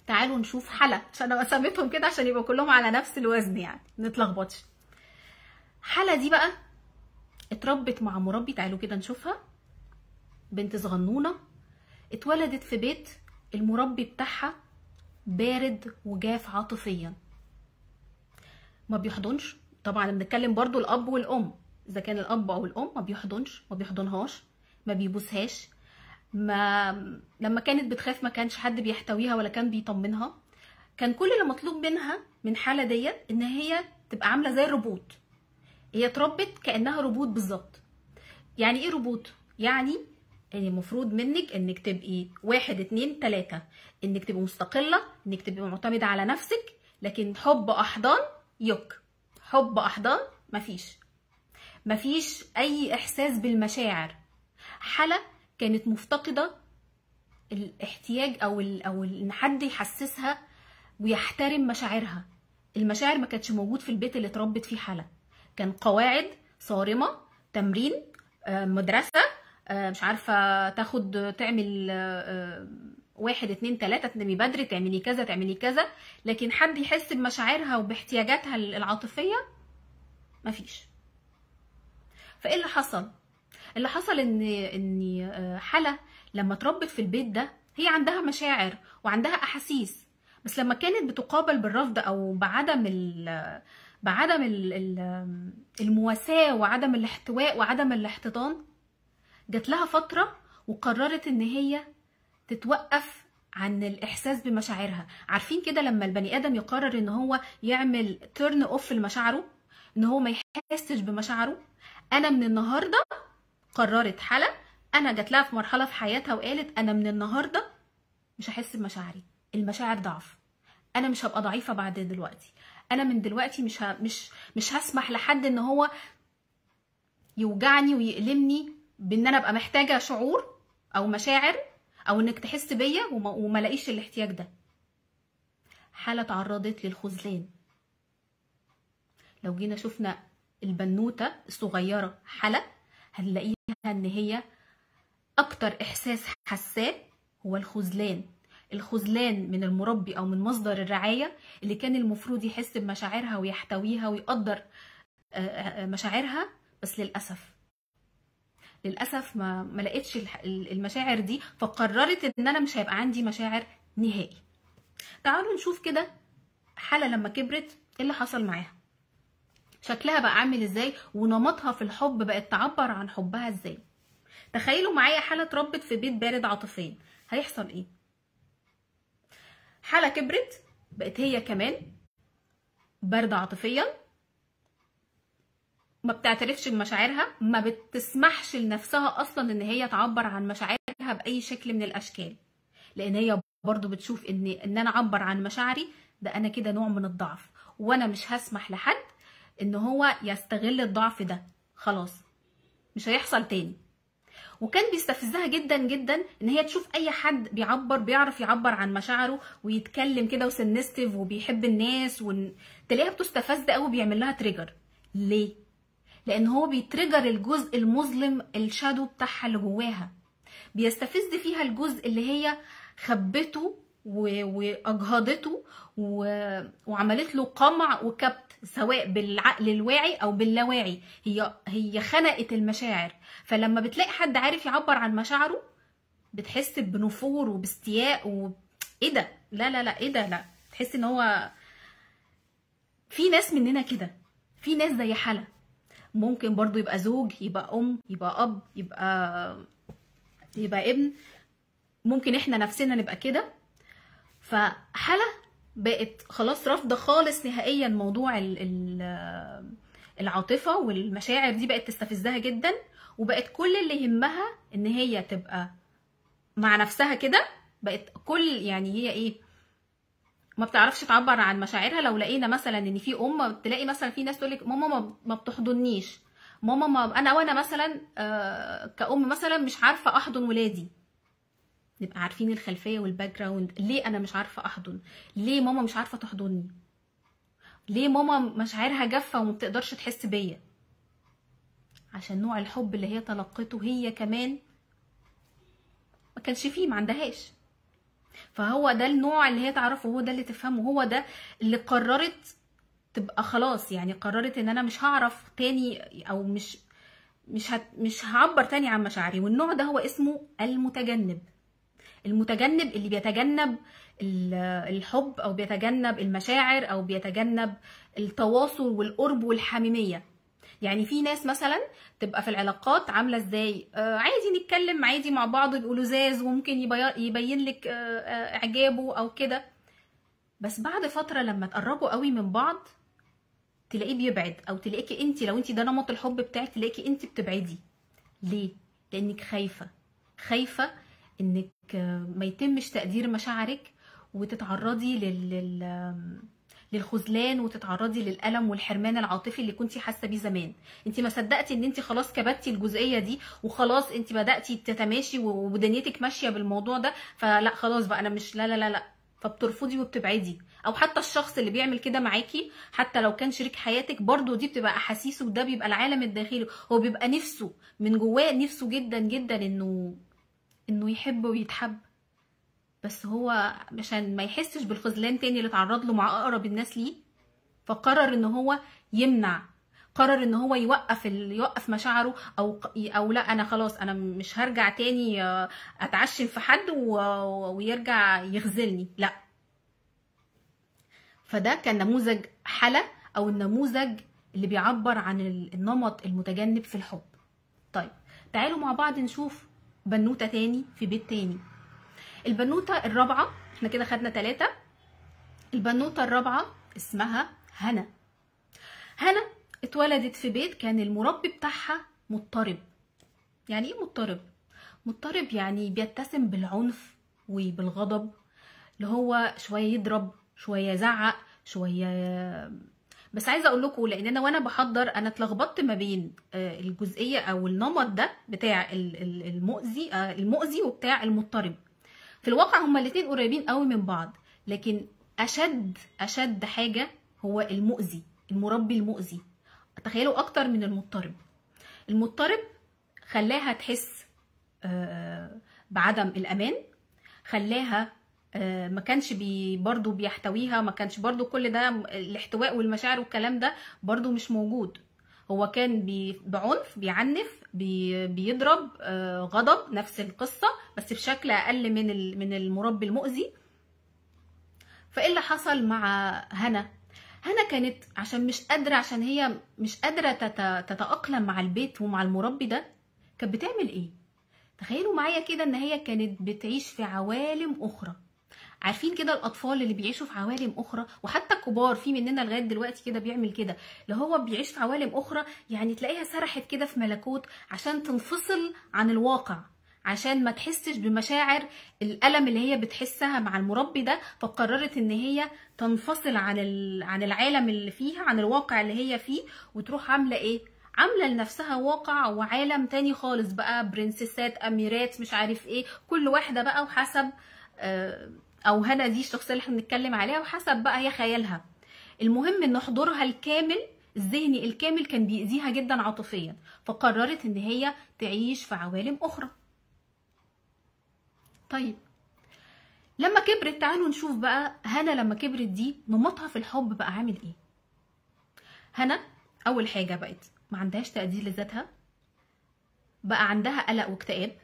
تعالوا نشوف حلا، عشان انا سميتهم كده عشان يبقوا كلهم على نفس الوزن يعني منتلخبطش. حلا دي بقى اتربت مع مربي، تعالوا كده نشوفها. بنت صغنونه اتولدت في بيت المربي بتاعها بارد وجاف عاطفيا، ما بيحضنش. طبعا بنتكلم برضو الاب والام، اذا كان الاب او الام ما بيحضنش، ما بيحضنهاش، ما بيبوسهاش، لما كانت بتخاف ما كانش حد بيحتويها ولا كان بيطمنها. كان كل اللي مطلوب منها من حالة ديت ان هي تبقى عامله زي الروبوت. هي اتربت كانها روبوت بالظبط. يعني ايه روبوت؟ يعني المفروض منك انك تبقي 1 2 3، انك تبقي مستقله، انك تبقي معتمده على نفسك. لكن حب احضان حب احضان مفيش اي احساس بالمشاعر. حلا كانت مفتقده الاحتياج او ان حد يحسسها ويحترم مشاعرها. المشاعر ما كانتش موجود في البيت اللي اتربت فيه حلا. كان قواعد صارمه، تمرين، مدرسه، مش عارفه تاخد تعمل 1 2 3، تنامي بدري، تعملي كذا تعملي كذا. لكن حد يحس بمشاعرها وباحتياجاتها العاطفيه مفيش. فايه اللي حصل؟ اللي حصل ان حلا لما اتربت في البيت ده هي عندها مشاعر وعندها احاسيس، بس لما كانت بتقابل بالرفض او بعدم المواساة وعدم الاحتواء وعدم الاحتضان، جات لها فترة وقررت ان هي تتوقف عن الاحساس بمشاعرها. عارفين كده لما البني ادم يقرر ان هو يعمل تيرن اوف لمشاعره، ان هو ما يحسش بمشاعره. انا من النهارده قررت حلا، انا جات لها في مرحله في حياتها وقالت انا من النهارده مش هحس بمشاعري، المشاعر ضعف، انا مش هبقى ضعيفه بعد دلوقتي، انا من دلوقتي مش هسمح لحد ان هو يوجعني ويألمني بان انا ابقى محتاجه شعور او مشاعر او انك تحس بيا وما لاقيش الاحتياج ده. حالة تعرضت للخذلان. لو جينا شفنا البنوته الصغيره حلا هنلاقيها ان هي اكتر احساس حساه هو الخذلان. الخذلان من المربي او من مصدر الرعايه اللي كان المفروض يحس بمشاعرها ويحتويها ويقدر مشاعرها، بس للاسف ما لقيتش المشاعر دي، فقررت ان انا مش هيبقى عندي مشاعر نهائي. تعالوا نشوف كده حلا لما كبرت ايه اللي حصل معاها، شكلها بقى عامل ازاي، ونمطها في الحب بقت تعبر عن حبها ازاي. تخيلوا معايا حلا اتربت في بيت بارد عاطفيا، هيحصل ايه؟ حلا كبرت بقت هي كمان باردة عاطفيا، ما بتعترفش بمشاعرها، ما بتسمحش لنفسها اصلا ان هي تعبر عن مشاعرها باي شكل من الاشكال، لان هي برضو بتشوف ان انا اعبر عن مشاعري ده انا كده نوع من الضعف، وانا مش هسمح لحد ان هو يستغل الضعف ده، خلاص مش هيحصل تاني. وكان بيستفزها جدا جدا ان هي تشوف اي حد بيعرف يعبر عن مشاعره ويتكلم كده وسنستيف وبيحب الناس، تلاقيها بتستفز قوي، بيعمل لها تريجر. ليه؟ لان هو بيتريجر الجزء المظلم، الشادو بتاعها اللي جواها، بيستفز فيها الجزء اللي هي خبته واجهضته وعملت له قمع وكبت، سواء بالعقل الواعي او باللاواعي. هي خنقت المشاعر، فلما بتلاقي حد عارف يعبر عن مشاعره بتحس بنفور وباستياء ايه ده، لا لا لا ايه ده، لا، تحس ان هو في ناس مننا كده، في ناس زي حلا ممكن برضو يبقى زوج، يبقى ام، يبقى اب، يبقى ابن، ممكن احنا نفسنا نبقى كده. فحلا بقت خلاص رافضه خالص نهائيا موضوع العاطفه والمشاعر دي، بقت تستفزها جدا، وبقت كل اللي يهمها ان هي تبقى مع نفسها كده. بقت يعني هي ايه، ما بتعرفش تعبر عن مشاعرها. لو لقينا مثلا ان في تلاقي مثلا في ناس تقول لك ماما ما بتحضنيش، ماما ما وانا مثلا كأم مثلا مش عارفه احضن ولادي. نبقى عارفين الخلفيه والباك جراوند، ليه انا مش عارفه احضن، ليه ماما مش عارفه تحضني، ليه ماما مشاعرها جافه وما بتقدرش تحس بيا، عشان نوع الحب اللي هي تلقته هي كمان ما كانش فيه، ما عندهاش. فهو ده النوع اللي هي تعرفه، هو ده اللي تفهمه، هو ده اللي قررت تبقى خلاص، يعني قررت ان انا مش هعرف تاني، او مش هعبر تاني عن مشاعري. والنوع ده هو اسمه المتجنب. المتجنب اللي بيتجنب الحب، او بيتجنب المشاعر، او بيتجنب التواصل والقرب والحميمية. يعني في ناس مثلا تبقى في العلاقات عامله ازاي، عادي نتكلم عادي مع بعض، يبقوا لذاذ، وممكن يبين لك اعجابه او كده، بس بعد فتره لما تقربوا قوي من بعض تلاقيه بيبعد، او تلاقيكي انت لو انت ده نمط الحب بتاعك تلاقيكي انت بتبعدي. ليه؟ لانك خايفه انك ما يتمش تقدير مشاعرك، وتتعرضي للخذلان، وتتعرضي للألم والحرمان العاطفي اللي كنتي حاسه بيه زمان. انت ما صدقتي ان انت خلاص كبتي الجزئيه دي، وخلاص انت بداتي تتماشي ودنيتك ماشيه بالموضوع ده، فلا خلاص بقى انا مش، لا لا لا لا، فبترفضي وبتبعدي. او حتى الشخص اللي بيعمل كده معاكي، حتى لو كان شريك حياتك، برضو دي بتبقى احاسيسه، وده بيبقى العالم الداخلي، هو بيبقى نفسه من جواه، نفسه جدا جدا انه يحب ويتحب، بس هو عشان ما يحسش بالخذلان تاني اللي اتعرض له مع اقرب الناس ليه، فقرر ان هو يمنع، قرر ان هو يوقف مشاعره، او لا انا خلاص انا مش هرجع تاني اتعشم في حد ويرجع يخذلني، لا. فده كان نموذج حالة، او النموذج اللي بيعبر عن النمط المتجنب في الحب. طيب تعالوا مع بعض نشوف بنوتة تاني في بيت تاني. البنوتة الرابعة، احنا كده خدنا 3. البنوتة الرابعة اسمها هنا. هنا اتولدت في بيت كان المربي بتاعها مضطرب. يعني ايه مضطرب؟ مضطرب يعني بيتسم بالعنف وبالغضب، اللي هو شوية يضرب، شوية يزعق، شوية. بس عايزه اقول لكم، لان انا وانا بحضر انا اتلخبطت ما بين الجزئيه او النمط ده بتاع المؤذي وبتاع المضطرب. في الواقع هما الاتنين قريبين قوي من بعض، لكن اشد حاجه هو المؤذي، المربي المؤذي. تخيلوا اكتر من المضطرب. المضطرب خلاها تحس بعدم الامان، خلاها ما كانش برضو بيحتويها، ما كانش برضو كل ده الاحتواء والمشاعر والكلام ده برضو مش موجود. هو كان بعنف، بيعنف، بيضرب، غضب، نفس القصة بس بشكل أقل من المربي المؤذي. فإيه اللي حصل مع هنا؟ هنا كانت عشان هي مش قادرة تتأقلم مع البيت ومع المربي ده، كانت بتعمل إيه؟ تخيلوا معايا كده إن هي كانت بتعيش في عوالم أخرى. عارفين كده الاطفال اللي بيعيشوا في عوالم اخرى، وحتى الكبار في مننا لغايه دلوقتي كده بيعمل كده، اللي هو بيعيش في عوالم اخرى، يعني تلاقيها سرحت كده في ملكوت عشان تنفصل عن الواقع، عشان ما تحسش بمشاعر الالم اللي هي بتحسها مع المربي ده، فقررت ان هي تنفصل عن العالم اللي فيها، عن الواقع اللي هي فيه، وتروح عامله ايه؟ عامله لنفسها واقع وعالم تاني خالص بقى، برنسيسات، اميرات، مش عارف ايه، كل واحده بقى وحسب او هنا دي الشخصيه اللي احنا بنتكلم عليها، وحسب بقى هي خيالها. المهم ان حضورها الكامل، الذهني الكامل، كان بيأذيها جدا عاطفيا، فقررت ان هي تعيش في عوالم اخرى. طيب لما كبرت، تعالوا نشوف بقى هنا لما كبرت دي نمطها في الحب بقى عامل ايه. هنا اول حاجه بقت ما عندهاش تقدير لذاتها، بقى عندها قلق واكتئاب،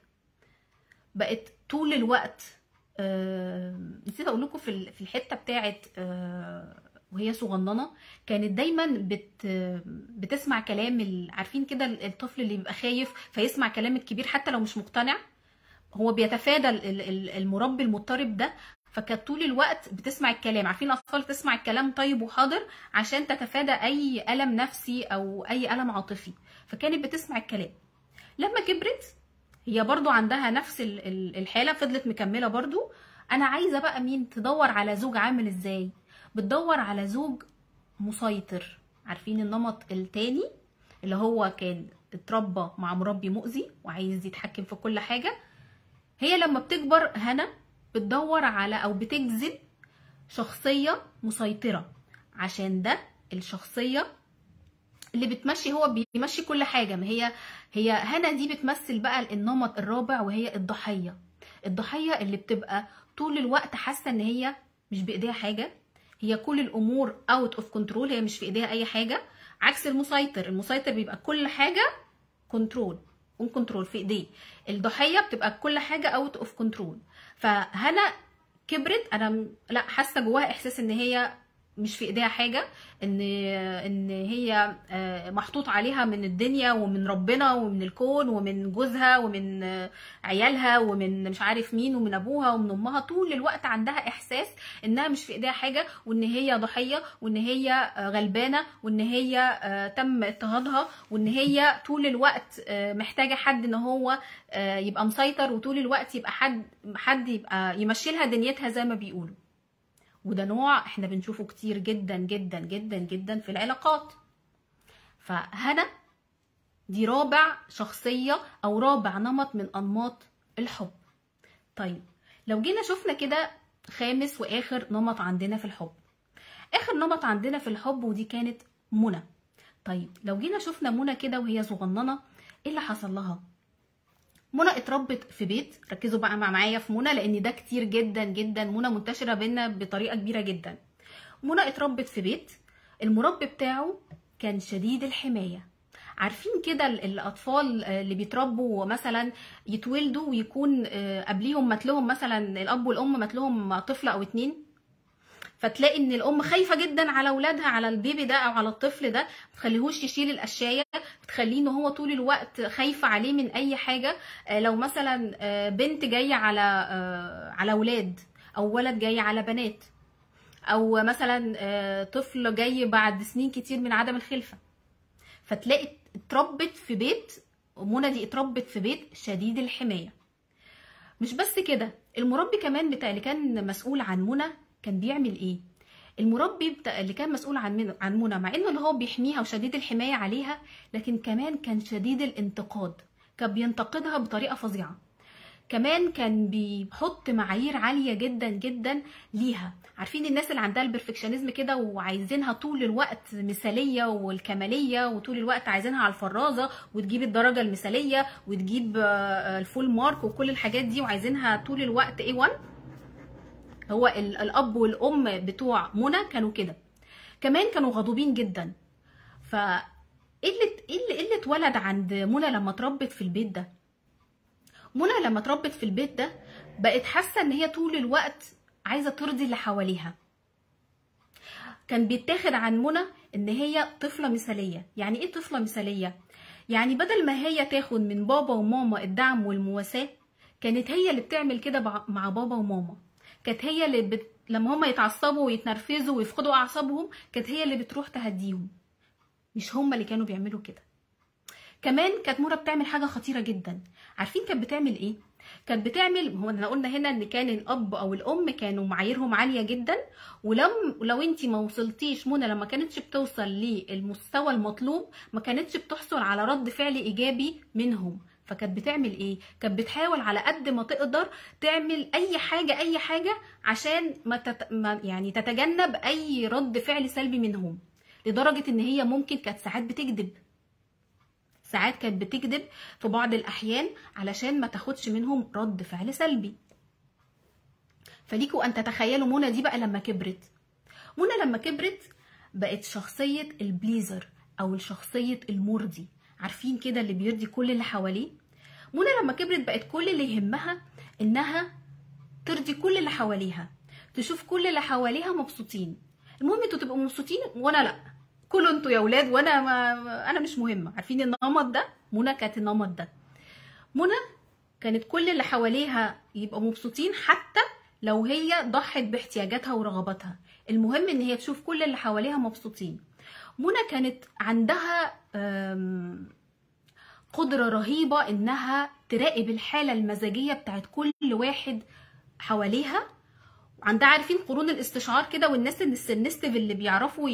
بقت طول الوقت نسيت اقول لكم في الحته بتاعت وهي صغننه كانت دايما بتسمع كلام عارفين كده الطفل اللي بيبقى خايف فيسمع كلام الكبير حتى لو مش مقتنع، هو بيتفادى المربي المضطرب ده، فكانت طول الوقت بتسمع الكلام. عارفين الاطفال تسمع الكلام طيب وحاضر عشان تتفادى اي الم نفسي او اي الم عاطفي، فكانت بتسمع الكلام. لما كبرت هي برضو عندها نفس الحالة، فضلت مكملة برضو. انا عايزة بقى مين؟ تدور على زوج عامل ازاي؟ بتدور على زوج مسيطر. عارفين النمط التاني اللي هو كان اتربى مع مربي مؤذي وعايز يتحكم في كل حاجة؟ هي لما بتكبر هنا بتدور على او بتجذب شخصية مسيطرة، عشان ده الشخصية اللي بتمشي، هو بيمشي كل حاجة. ما هي هنا دي بتمثل بقى النمط الرابع، وهي الضحية. الضحيه اللي بتبقى طول الوقت حاسه ان هي مش بايديها حاجه، هي كل الامور اوت اوف كنترول، هي مش في ايديها اي حاجه. عكس المسيطر، المسيطر بيبقى كل حاجه كنترول، اون كنترول في ايديه. الضحيه بتبقى كل حاجه اوت اوف كنترول. فهنا كبرت، انا لا حاسه جواها احساس ان هي مش في ايديها حاجه، ان هي محطوط عليها من الدنيا ومن ربنا ومن الكون ومن جوزها ومن عيالها ومن مش عارف مين ومن ابوها ومن امها. طول الوقت عندها احساس انها مش في ايديها حاجه، وان هي ضحيه، وان هي غلبانه، وان هي تم اضطهادها، وان هي طول الوقت محتاجه حد ان هو يبقى مسيطر، وطول الوقت يبقى حد يبقى يمشي لها دنيتها زي ما بيقولوا. وده نوع احنا بنشوفه كتير جدا جدا جدا جدا في العلاقات. فهنا دي رابع شخصية او رابع نمط من انماط الحب. طيب لو جينا شفنا كده خامس واخر نمط عندنا في الحب. اخر نمط عندنا في الحب ودي كانت منى. طيب لو جينا شفنا منى كده وهي صغننة، ايه اللي حصل لها؟ منى اتربت في بيت، ركزوا بقى معايا في منى لان ده كتير جدا جدا، منى منتشره بينا بطريقه كبيره جدا. منى اتربت في بيت المربي بتاعه كان شديد الحمايه. عارفين كده الاطفال اللي بيتربوا مثلا يتولدوا ويكون قبليهم ماتلهم مثلا الاب والام ماتلهم طفل او اتنين، فتلاقي ان الام خايفه جدا على اولادها، على البيبي ده او على الطفل ده، ما تخليهوش يشيل الاشياء، بتخليه ان هو طول الوقت خايفه عليه من اي حاجه. لو مثلا بنت جايه على اولاد، او ولد جاي على بنات، او مثلا طفل جاي بعد سنين كتير من عدم الخلفه، فتلاقي اتربت في بيت، منى دي اتربت في بيت شديد الحمايه. مش بس كده، المربي كمان بتاع اللي كان مسؤول عن منى كان بيعمل ايه؟ المربي بتاع اللي كان مسؤول عن منى، مع انه اللي هو بيحميها وشديد الحمايه عليها، لكن كمان كان شديد الانتقاد، كان بينتقدها بطريقه فظيعه. كمان كان بيحط معايير عاليه جدا جدا ليها. عارفين الناس اللي عندها البرفكشنزم كده وعايزينها طول الوقت مثاليه والكماليه، وطول الوقت عايزينها على الفرازه وتجيب الدرجه المثاليه وتجيب الفول مارك وكل الحاجات دي، وعايزينها طول الوقت A1. هو الاب والام بتوع منى كانوا كده. كمان كانوا غضوبين جدا. ف ايه اللي اتولد عند منى لما اتربت في البيت ده؟ منى لما اتربت في البيت ده بقت حاسه ان هي طول الوقت عايزه ترضي اللي حواليها. كان بيتاخد عن منى ان هي طفله مثاليه. يعني ايه طفله مثاليه؟ يعني بدل ما هي تاخد من بابا وماما الدعم والمواساه، كانت هي اللي بتعمل كده مع بابا وماما. كانت هي اللي لما هما يتعصبوا ويتنرفزوا ويفقدوا اعصابهم، كانت هي اللي بتروح تهديهم، مش هما اللي كانوا بيعملوا كده. كمان كانت منى بتعمل حاجه خطيره جدا. عارفين كانت بتعمل ايه؟ كانت بتعمل، هو احنا قلنا هنا ان كان الاب او الام كانوا معاييرهم عاليه جدا، ولو انت ما وصلتيش، منى لما كانتش بتوصل للمستوى المطلوب ما كانتش بتحصل على رد فعل ايجابي منهم. فكانت بتعمل ايه؟ كانت بتحاول على قد ما تقدر تعمل اي حاجه عشان ما يعني تتجنب اي رد فعل سلبي منهم، لدرجه ان هي ممكن كانت ساعات بتكذب. ساعات كانت بتكذب في بعض الاحيان علشان ما تاخدش منهم رد فعل سلبي. فليكوا ان تتخيلوا منى دي بقى لما كبرت. منى لما كبرت بقت شخصيه البليزر او الشخصيه المرضي. عارفين كده اللي بيرضي كل اللي حواليه. منى لما كبرت بقت كل اللي يهمها انها ترضي كل اللي حواليها، تشوف كل اللي حواليها مبسوطين. المهم انتوا تبقوا مبسوطين وانا لا، كلوا انتوا يا ولاد وانا انا مش مهمه. عارفين النمط ده؟ منى كانت النمط ده. منى كانت كل اللي حواليها يبقوا مبسوطين حتى لو هي ضحت باحتياجاتها ورغباتها، المهم ان هي تشوف كل اللي حواليها مبسوطين. منى كانت عندها قدرة رهيبة انها تراقب الحالة المزاجية بتاعت كل واحد حواليها. عندها، عارفين قرون الاستشعار كده، والناس السنستيف اللي بيعرفوا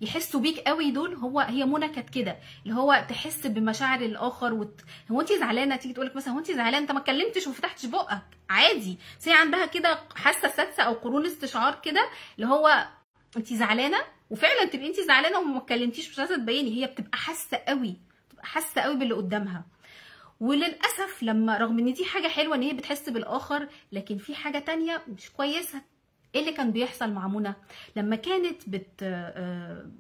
يحسوا بيك قوي دول، هي منى كانت كده، اللي هو تحس بمشاعر الاخر. هو انت زعلانه، تيجي تقولك مثلا هو انت زعلانه، انت ما اتكلمتش وما فتحتش بقك عادي، بس هي عندها كده حاسه سادسه او قرون استشعار كده، اللي هو انت زعلانه وفعلا تبقي انت زعلانه وما اتكلمتيش، مش عايزه تبيني، هي بتبقى حاسه قوي، بتبقى حاسه قوي باللي قدامها. وللاسف لما رغم ان دي حاجه حلوه ان هي بتحس بالاخر، لكن في حاجه تانية مش كويسه. ايه اللي كان بيحصل مع منى؟ لما كانت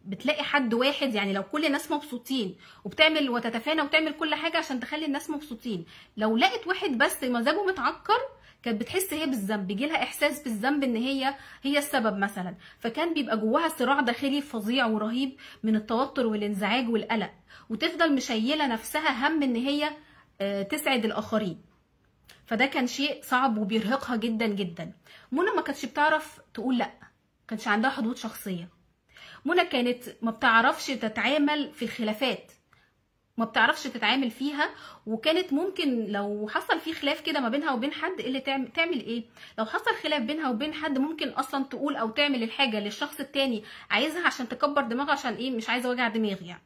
بتلاقي حد واحد، يعني لو كل الناس مبسوطين وبتعمل وتتفانى وتعمل كل حاجه عشان تخلي الناس مبسوطين، لو لقت واحد بس مزاجه متعكر كانت بتحس هي بالذنب، بيجيلها احساس بالذنب ان هي السبب مثلا. فكان بيبقى جواها صراع داخلي فظيع ورهيب من التوتر والانزعاج والقلق، وتفضل مشيله نفسها هم ان هي تسعد الاخرين. فده كان شيء صعب وبيرهقها جدا جدا. منى ما كانتش بتعرف تقول لا، ما كانش عندها حدود شخصيه. منى كانت ما بتعرفش تتعامل في الخلافات، ما بتعرفش تتعامل فيها. وكانت ممكن لو حصل في خلاف كده ما بينها وبين حد، اللي تعمل ايه؟ لو حصل خلاف بينها وبين حد ممكن اصلا تقول او تعمل الحاجه اللي الشخص التاني عايزها عشان تكبر دماغه، عشان ايه؟ مش عايزه وجع دماغي يعني.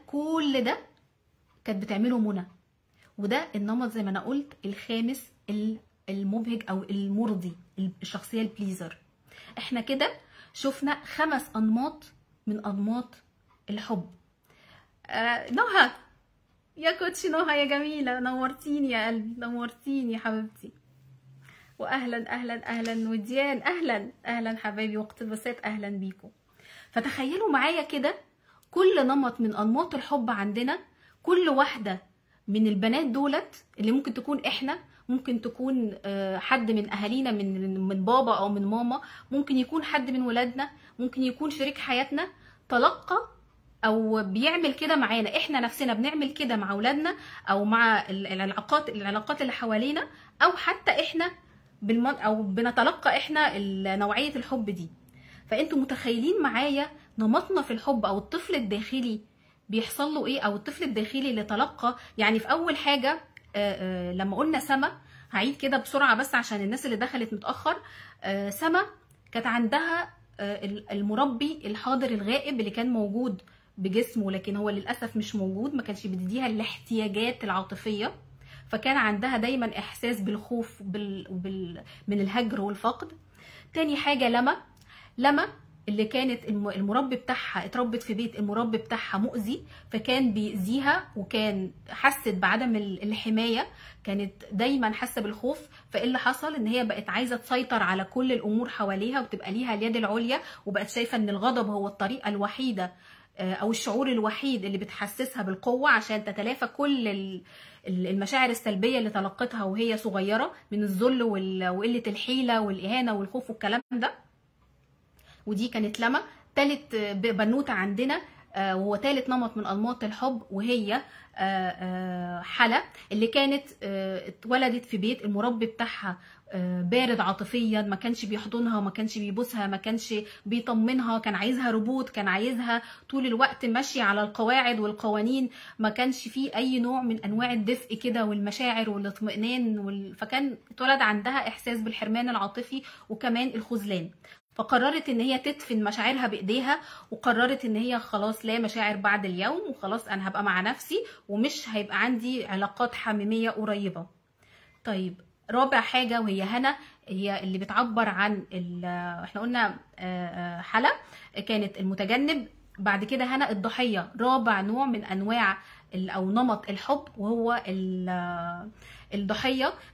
كل ده كانت بتعمله منى. وده النمط زي ما انا قلت الخامس المبهج او المرضي، الشخصيه البليزر. احنا كده شفنا 5 انماط من انماط الحب. نهى يا كوتش، نهى يا جميله، نورتيني يا قلبي، نورتيني يا حبيبتي. واهلا اهلا اهلا وديان، اهلا اهلا حبايبي واقتباسات، اهلا بيكم. فتخيلوا معايا كده كل نمط من انماط الحب عندنا، كل واحده من البنات دولت اللي ممكن تكون احنا، ممكن تكون حد من اهالينا، من بابا او من ماما، ممكن يكون حد من ولادنا، ممكن يكون شريك حياتنا تلقى او بيعمل كده معانا. احنا نفسنا بنعمل كده مع اولادنا او مع العلاقات اللي حوالينا، او حتى احنا او بنتلقى احنا نوعيه الحب دي. فانتوا متخيلين معايا نمطنا في الحب او الطفل الداخلي بيحصل له ايه، او الطفل الداخلي اللي تلقى. يعني في اول حاجه لما قلنا سما، هعيد كده بسرعه بس عشان الناس اللي دخلت متاخر. سما كانت عندها المربي الحاضر الغائب اللي كان موجود بجسمه، لكن هو للاسف مش موجود، ما كانش بيديها الاحتياجات العاطفيه. فكان عندها دايما احساس بالخوف من الهجر والفقد. تاني حاجه لما اللي كانت المربي بتاعها اتربت في بيت المربي بتاعها مؤذي، فكان بيأذيها وكان حست بعدم الحمايه، كانت دايما حاسه بالخوف. فايه اللي حصل؟ ان هي بقت عايزه تسيطر على كل الامور حواليها وتبقى ليها اليد العليا، وبقت شايفه ان الغضب هو الطريقه الوحيده او الشعور الوحيد اللي بتحسسها بالقوه عشان تتلافى كل المشاعر السلبيه اللي تلقتها وهي صغيره من الذل وقله الحيله والاهانه والخوف والكلام ده. ودي كانت لما. تالت بنوته عندنا وهو تالت نمط من انماط الحب، وهي حلا، اللي كانت اتولدت في بيت المربي بتاعها بارد عاطفيا، ما كانش بيحضنها، ما كانش بيبوسها، ما كانش بيطمنها، كان عايزها روبوت، كان عايزها طول الوقت ماشيه على القواعد والقوانين، ما كانش فيه اي نوع من انواع الدفء كده والمشاعر والاطمئنان فكان اتولد عندها احساس بالحرمان العاطفي وكمان الخذلان. فقررت ان هي تدفن مشاعرها بايديها، وقررت ان هي خلاص لا مشاعر بعد اليوم، وخلاص انا هبقى مع نفسي ومش هيبقى عندي علاقات حميميه قريبه. طيب رابع حاجه وهي هنا، هي اللي بتعبر عن احنا قلنا حلا كانت المتجنب، بعد كده هنا الضحيه، رابع نوع من انواع او نمط الحب وهو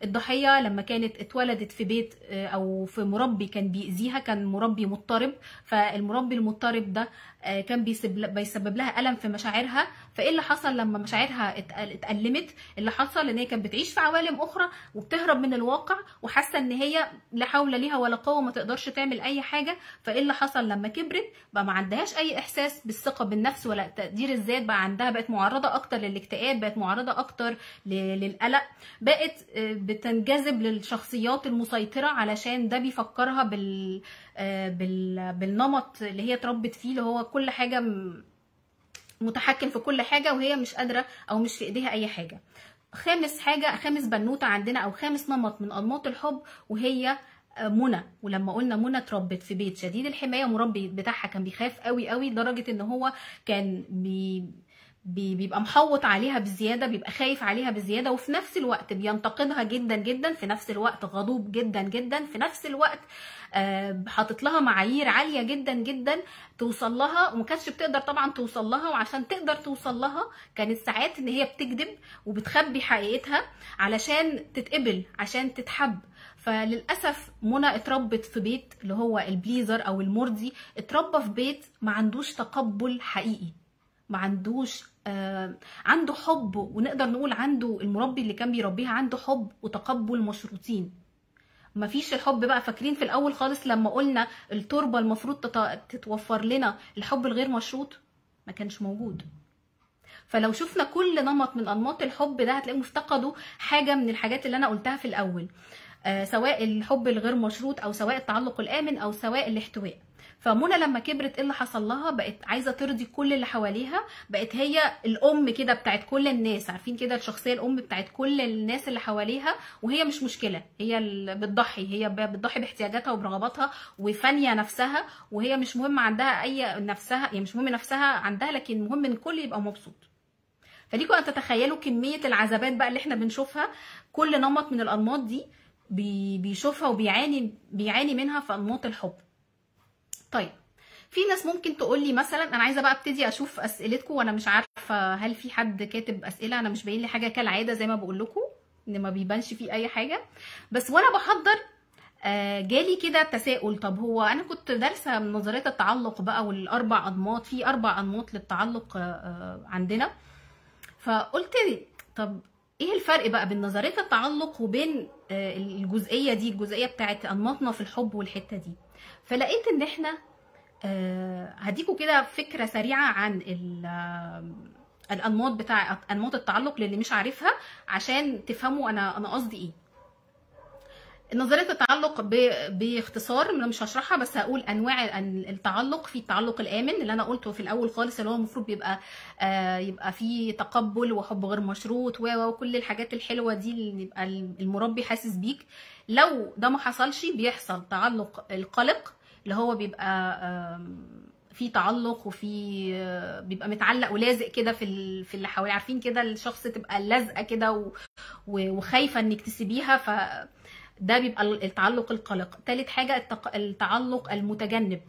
الضحيه لما كانت اتولدت في بيت او في مربي كان بيأذيها، كان مربي مضطرب، فالمربي المضطرب ده كان بيسبب لها ألم في مشاعرها. فايه اللي حصل لما مشاعرها اتألمت؟ اللي حصل ان هي كانت بتعيش في عوالم اخرى وبتهرب من الواقع، وحاسه ان هي لا حول ليها ولا قوه، ما تقدرش تعمل اي حاجه. فايه اللي حصل لما كبرت؟ بقى ما عندهاش اي احساس بالثقه بالنفس ولا تقدير الذات، بقت معرضه اكتر للاكتئاب، بقت معرضه اكتر للقلق، بقت بتنجذب للشخصيات المسيطره علشان ده بيفكرها بالنمط اللي هي اتربت فيه، اللي هو كل حاجه متحكم في كل حاجه وهي مش قادره او مش في ايديها اي حاجه. خامس بنوته عندنا او خامس نمط من انماط الحب وهي منى. ولما قلنا منى اتربت في بيت شديد الحمايه، مربي بتاعها كان بيخاف قوي قوي لدرجه ان هو كان بيبقى محوط عليها بزياده، بيبقى خايف عليها بزياده، وفي نفس الوقت بينتقدها جدا جدا، في نفس الوقت غضوب جدا جدا، في نفس الوقت حاطط لها معايير عاليه جدا جدا توصل لها، وما كانتش بتقدر طبعا توصل لها، وعشان تقدر توصل لها كانت ساعات ان هي بتكذب وبتخبي حقيقتها علشان تتقبل، عشان تتحب. فللاسف منى اتربت في بيت اللي هو البليزر او المرضي، اتربى في بيت ما عندوش تقبل حقيقي، ما عندوش عنده حب، ونقدر نقول عنده المربي اللي كان بيربيها عنده حب وتقبل مشروطين. ما فيش الحب بقى، فاكرين في الاول خالص لما قلنا التربه المفروض تتوفر لنا الحب الغير مشروط؟ ما كانش موجود. فلو شفنا كل نمط من انماط الحب ده هتلاقيهم افتقدوا حاجه من الحاجات اللي انا قلتها في الاول، سواء الحب الغير مشروط او سواء التعلق الامن او سواء الاحتواء. فمنى لما كبرت ايه اللي حصل لها؟ بقت عايزه ترضي كل اللي حواليها، بقت هي الام كده بتاعت كل الناس، عارفين كده الشخصيه الام بتاعت كل الناس اللي حواليها، وهي مش مشكله، هي اللي بتضحي، هي بتضحي باحتياجاتها وبرغباتها وفانيه نفسها، وهي مش مهم عندها اي نفسها، يعني مش مهم نفسها عندها، لكن المهم ان الكل يبقى مبسوط. فليكوا ان تتخيلوا كميه العذابات بقى اللي احنا بنشوفها، كل نمط من الانماط دي بيشوفها وبيعاني منها في انماط الحب. طيب في ناس ممكن تقول لي مثلا، انا عايزه بقى ابتدي اشوف اسئلتكم، وانا مش عارفه هل في حد كاتب اسئله، انا مش باين لي حاجه كالعاده زي ما بقول لكم ان ما بيبانش فيه اي حاجه، بس وانا بحضر جالي كده تساؤل. طب هو انا كنت دارسه نظريه التعلق بقى والاربع انماط، في 4 انماط للتعلق عندنا، فقلت طب ايه الفرق بقى بين نظريه التعلق وبين الجزئيه دي، الجزئيه بتاعت انماطنا في الحب والحته دي؟ فلقيت ان احنا هديكوا كده فكره سريعه عن الانماط بتاع انماط التعلق للي مش عارفها، عشان تفهموا انا قصدي ايه. نظريه التعلق باختصار، انا مش هشرحها بس هقول انواع التعلق. في التعلق الامن اللي انا قلته في الاول خالص، اللي هو المفروض يبقى فيه تقبل وحب غير مشروط وكل الحاجات الحلوه دي اللي يبقى المربي حاسس بيك. لو ده ما حصلش بيحصل تعلق القلق، اللي هو بيبقى في تعلق وفي بيبقى متعلق ولازق كده في اللي حواليه، عارفين كده الشخص تبقى لازقه كده وخايفه انك تسيبيها، ف ده بيبقى التعلق القلق. تالت حاجه التعلق المتجنب.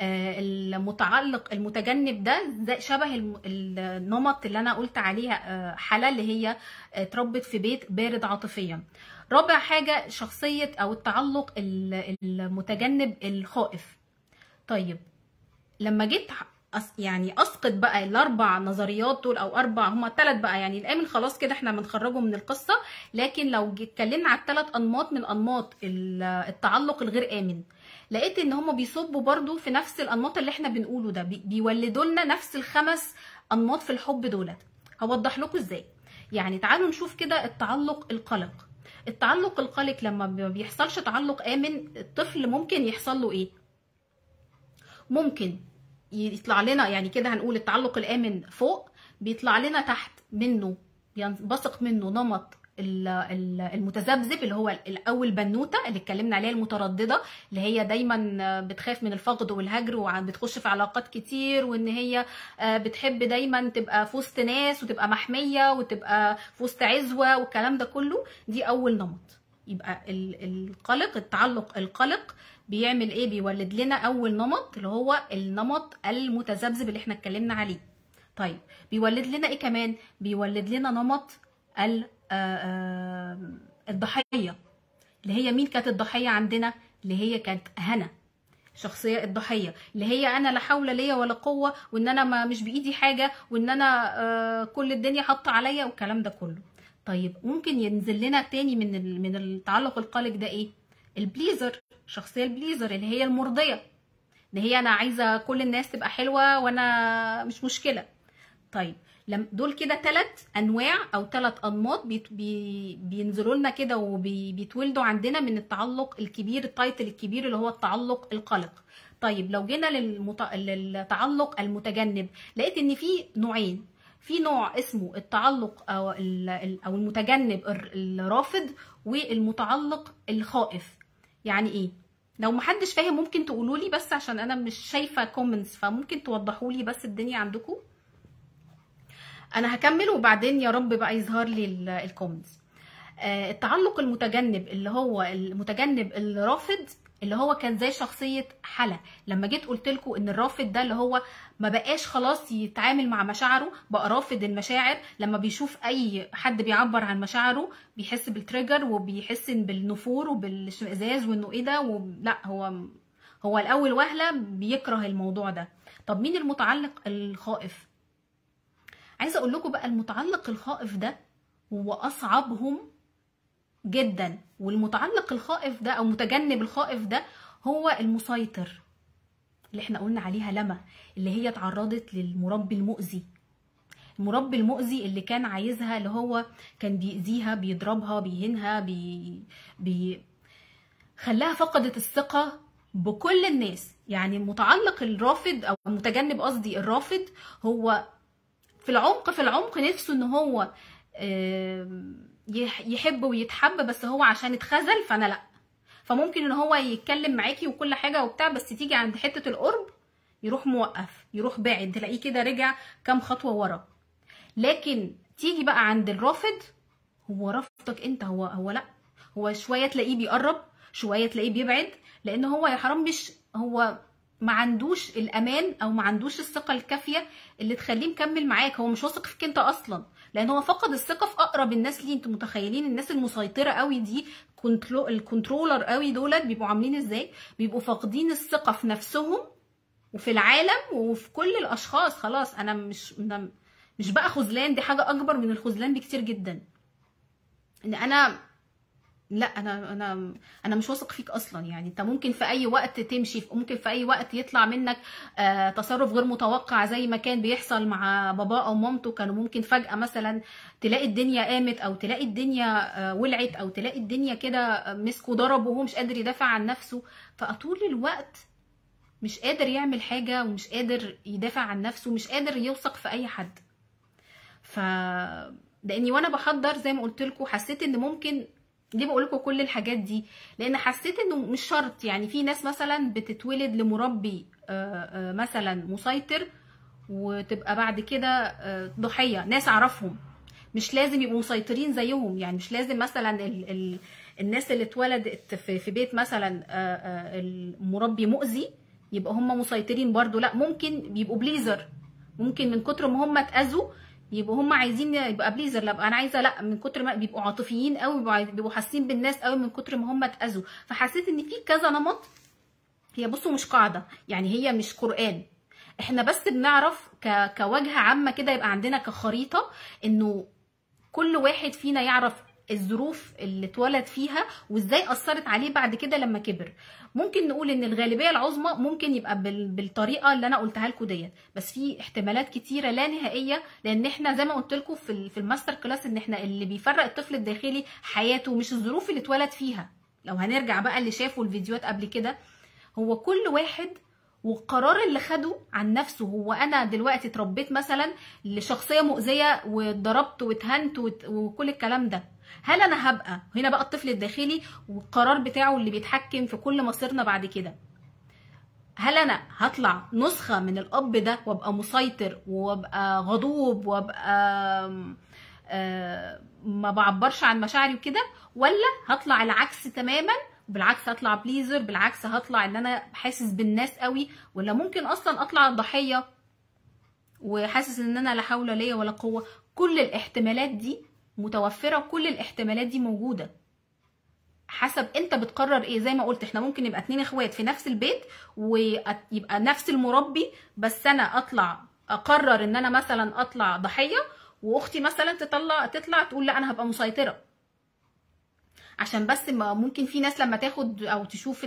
المتعلق المتجنب ده شبه النمط اللي انا قلت عليها حاله، اللي هي اتربت في بيت بارد عاطفيا. رابع حاجه شخصيه او التعلق المتجنب الخائف. طيب لما جيت يعني اسقط بقى الاربع نظريات دول، او هما 3 بقى، يعني الامن خلاص كده احنا بنخرجه من القصه، لكن لو اتكلمنا على ال3 انماط من انماط التعلق الغير امن، لقيت ان هما بيصبوا برضو في نفس الانماط اللي احنا بنقوله ده، بيولدوا لنا نفس ال5 انماط في الحب دولت. هوضح لكم ازاي. يعني تعالوا نشوف كده التعلق القلق. التعلق القلق لما ما بيحصلش تعلق امن، الطفل ممكن يحصل له ايه؟ ممكن يطلع لنا، يعني كده هنقول التعلق الامن فوق، بيطلع لنا تحت منه، ينبثق منه نمط المتذبذب، اللي هو الاول بنوته اللي اتكلمنا عليها، المتردده، اللي هي دايما بتخاف من الفقد والهجر وبتخش في علاقات كتير، وان هي بتحب دايما تبقى في وسط ناس وتبقى محميه وتبقى في وسط عزوه والكلام ده كله. دي اول نمط. يبقى القلق، التعلق القلق بيعمل ايه؟ بيولد لنا اول نمط اللي هو النمط المتذبذب اللي احنا اتكلمنا عليه. طيب بيولد لنا ايه كمان؟ بيولد لنا نمط الضحيه، اللي هي مين كانت الضحيه عندنا؟ اللي هي كانت هنا، شخصيه الضحيه، اللي هي انا لا حول ليا ولا قوه، وان انا مش بايدي حاجه، وان انا كل الدنيا حاطه عليا والكلام ده كله. طيب ممكن ينزل لنا تاني من التعلق القلق ده ايه؟ البليزر، شخصيه البليزر اللي هي المرضيه، اللي هي انا عايزه كل الناس تبقى حلوه وانا مش مشكله. طيب دول كده 3 انواع او 3 انماط بينزلوا لنا كده وبيتولدوا عندنا من التعلق الكبير، التايتل الكبير اللي هو التعلق القلق. طيب لو جينا للتعلق المتجنب، لقيت ان في نوعين. في نوع اسمه التعلق او المتجنب الرافض، والمتعلق الخائف. يعني ايه؟ لو محدش فاهم ممكن تقولوا لي، بس عشان انا مش شايفه كومنتس، فممكن توضحوا لي بس الدنيا عندكم. انا هكمل وبعدين يا رب بقى يظهر لي الكومنتس. التعلق المتجنب اللي هو المتجنب الرافض، اللي هو كان زي شخصية حلا. لما جيت قلت لكم ان الرافض ده اللي هو ما بقاش خلاص يتعامل مع مشاعره، بقى رافض المشاعر. لما بيشوف اي حد بيعبر عن مشاعره بيحس بالتريجر وبيحس بالنفور وبالاشمئزاز وانه ايه ده لا، هو الاول وهله بيكره الموضوع ده. طب مين المتعلق الخائف؟ عايزه اقول لكم بقى المتعلق الخائف ده هو اصعبهم جدا. والمتعلق الخائف ده او متجنب الخائف ده هو المسيطر اللي احنا قلنا عليها لما، اللي هي اتعرضت للمربي المؤذي. المربي المؤذي اللي كان عايزها، اللي هو كان بيأذيها، بيضربها، بيهينها، خلاها فقدت الثقة بكل الناس. يعني المتعلق الرافض او المتجنب قصدي الرافض، هو في العمق نفسه ان هو يحب ويتحب، بس هو عشان اتخذل فانا لا. فممكن ان هو يتكلم معاكي وكل حاجه وبتاع، بس تيجي عند حته القرب يروح موقف، يروح باعد، تلاقيه كده رجع كام خطوه ورا. لكن تيجي بقى عند الرافض، هو رافضك انت، هو لا، هو شويه تلاقيه بيقرب، شويه تلاقيه بيبعد، لان هو يا حرام مش هو ما عندوش الامان او ما عندوش الثقه الكافيه اللي تخليه مكمل معاك. هو مش واثق فيك انت اصلا، لان هو فقد الثقه في اقرب الناس ليه. انتوا متخيلين الناس المسيطره قوي دي، الكنترولر قوي دولت بيبقوا عاملين ازاي؟ بيبقوا فاقدين الثقه في نفسهم وفي العالم وفي كل الاشخاص. خلاص انا مش بقى خذلان، دي حاجه اكبر من الخذلان بكتير جدا. ان انا لا، انا مش واثق فيك اصلا. يعني انت ممكن في اي وقت تمشي، ممكن في اي وقت يطلع منك تصرف غير متوقع، زي ما كان بيحصل مع باباه او مامته. كانوا ممكن فجأة مثلا تلاقي الدنيا قامت، او تلاقي الدنيا ولعت، او تلاقي الدنيا كده مسكوا ضربه وهو مش قادر يدافع عن نفسه. فطول الوقت مش قادر يعمل حاجة، ومش قادر يدافع عن نفسه، مش قادر يوثق في اي حد. لاني وانا بحضر زي ما قلت لكم حسيت ان ممكن، ليه بقول لكم كل الحاجات دي؟ لان حسيت انه مش شرط. يعني في ناس مثلا بتتولد لمربي مثلا مسيطر، وتبقى بعد كده ضحيه. ناس اعرفهم مش لازم يبقوا مسيطرين زيهم. يعني مش لازم مثلا الناس اللي اتولدت في بيت مثلا المربي مؤذي يبقى هم مسيطرين برضو. لا، ممكن بيبقوا بليزر. ممكن من كتر ما هم اتأذوا يبقوا هم عايزين يبقى بليزر. لا انا عايزه، لا، من كتر ما بيبقوا عاطفيين قوي، بيبقوا حاسين بالناس قوي من كتر ما هم اتأذوا. فحسيت ان في كذا نمط. هي بصوا مش قاعده، يعني هي مش قرآن، احنا بس بنعرف كوجهه عامه كده، يبقى عندنا كخريطه انه كل واحد فينا يعرف الظروف اللي اتولد فيها وازاي اثرت عليه بعد كده لما كبر. ممكن نقول ان الغالبيه العظمى ممكن يبقى بالطريقه اللي انا قلتها لكم ديت، بس في احتمالات كتيره لا نهائيه. لان احنا زي ما قلت لكم في الماستر كلاس ان احنا اللي بيفرق الطفل الداخلي حياته، مش الظروف اللي اتولد فيها. لو هنرجع بقى اللي شافوا الفيديوهات قبل كده، هو كل واحد والقرار اللي خده عن نفسه. هو انا دلوقتي اتربيت مثلا لشخصيه مؤذيه واتضربت واتهنت وكل الكلام ده، هل انا هبقى هنا بقى الطفل الداخلي والقرار بتاعه اللي بيتحكم في كل مصيرنا بعد كده؟ هل انا هطلع نسخه من الاب ده وابقى مسيطر وابقى غضوب وابقى ما بعبرش عن مشاعري وكده، ولا هطلع العكس تماما؟ بالعكس هطلع بليزر، بالعكس هطلع ان انا حاسس بالناس قوي، ولا ممكن اصلا اطلع ضحيه وحاسس ان انا لا حول ليا ولا قوه. كل الاحتمالات دي متوفره، وكل الاحتمالات دي موجوده. حسب انت بتقرر ايه. زي ما قلت احنا ممكن نبقى 2 اخوات في نفس البيت ويبقى نفس المربي، بس انا اقرر ان انا مثلا اطلع ضحيه، واختي مثلا تطلع تقول لا انا هبقى مسيطره. عشان بس ممكن في ناس لما تاخد او تشوف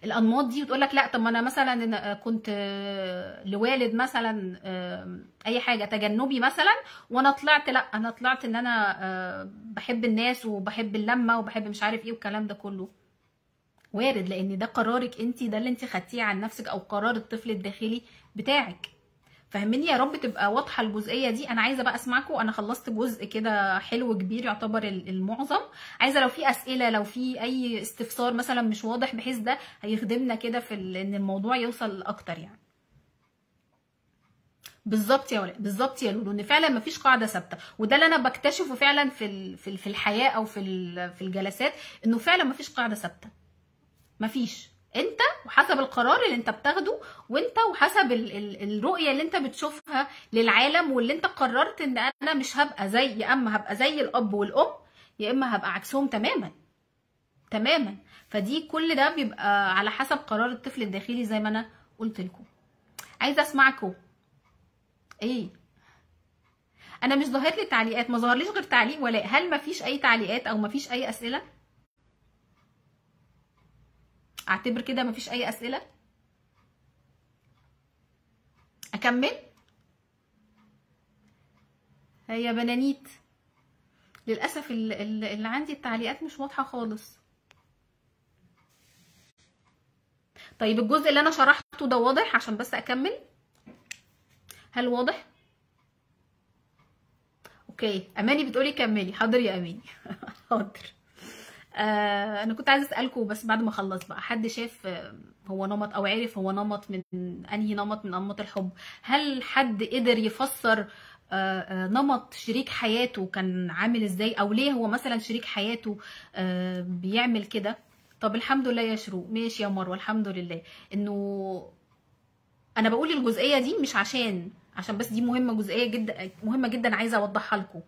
الانماط دي وتقول لك لا، طب ما انا مثلا كنت لوالد مثلا اي حاجه تجنبي مثلا، وانا طلعت لا، انا طلعت ان انا بحب الناس وبحب اللمه وبحب مش عارف ايه والكلام ده كله. وارد، لان ده قرارك انت، ده اللي انت خدتيه عن نفسك، او قرار الطفل الداخلي بتاعك. فهمني يا رب تبقى واضحه الجزئيه دي. انا عايزه بقى اسمعكم. انا خلصت جزء كده حلو كبير يعتبر المعظم. عايزه لو في اسئله، لو في اي استفسار مثلا مش واضح، بحيث ده هيخدمنا كده في ان الموضوع يوصل اكتر يعني. بالظبط يا ولاء، بالظبط يا لولو، ان فعلا مفيش قاعده ثابته، وده اللي انا بكتشفه فعلا في الحياه او في الجلسات، انه فعلا مفيش قاعده ثابته. مفيش. انت وحسب القرار اللي انت بتاخده، وانت وحسب الرؤيه اللي انت بتشوفها للعالم، واللي انت قررت ان انا مش هبقى زي، يا اما هبقى زي الاب والام، يا اما هبقى عكسهم تماما تماما. فدي كل ده بيبقى على حسب قرار الطفل الداخلي زي ما انا قلت لكم. عايزه اسمعكم. ايه؟ انا مش ظاهر لي تعليقات، ما ظهرليش غير تعليق ولاء. هل مفيش اي تعليقات او مفيش اي اسئله؟ اعتبر كده مفيش اي اسئله. اكمل. هيا بنانيت، للاسف اللي عندي التعليقات مش واضحه خالص. طيب الجزء اللي انا شرحته ده واضح عشان بس اكمل؟ هل واضح؟ اوكي. اماني بتقولي كملي. حاضر يا اماني. حاضر. انا كنت عايزه اسالكم بس بعد ما اخلص بقى، حد شاف هو نمط او عرف هو نمط من انهي نمط من انماط الحب؟ هل حد قدر يفسر نمط شريك حياته كان عامل ازاي، او ليه هو مثلا شريك حياته بيعمل كده؟ طب الحمد لله يا شروق. ماشي يا مروه، الحمد لله. انه انا بقول الجزئيه دي مش عشان بس دي مهمه، جزئيه جدا مهمه جدا عايزه اوضحها لكم.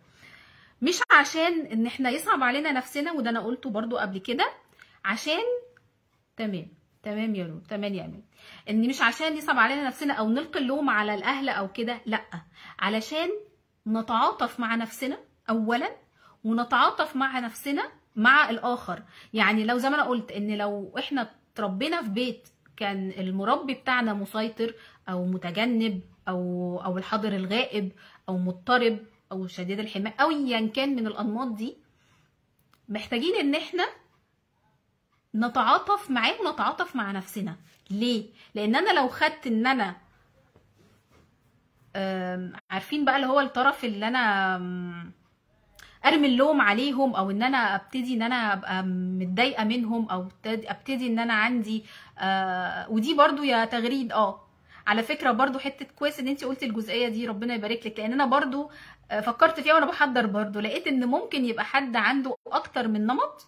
مش عشان ان احنا يصعب علينا نفسنا، وده انا قلته برضو قبل كده، عشان تمام يا لو، تمام يا امين، ان مش عشان يصعب علينا نفسنا او نلقي اللوم على الاهل او كده، لا، علشان نتعاطف مع نفسنا اولا، ونتعاطف مع نفسنا مع الاخر. يعني لو زي ما انا قلت، ان لو احنا اتربينا في بيت كان المربي بتاعنا مسيطر او متجنب او الحاضر الغائب او مضطرب او شديد الحماية او ايا كان من الانماط دي، محتاجين ان احنا نتعاطف معاه ونتعاطف مع نفسنا. ليه؟ لان انا لو خدت ان انا عارفين بقى اللي هو الطرف اللي انا ارمي اللوم عليهم، او ان انا ابتدي ان انا ابقى متضايقه منهم، او ابتدي ان انا عندي ودي برضو يا تغريد على فكره برضو حته كويس ان انت قلتي الجزئيه دي، ربنا يبارك لك، لان انا برضو فكرت فيها وانا بحضر، برضو لقيت ان ممكن يبقى حد عنده اكتر من نمط،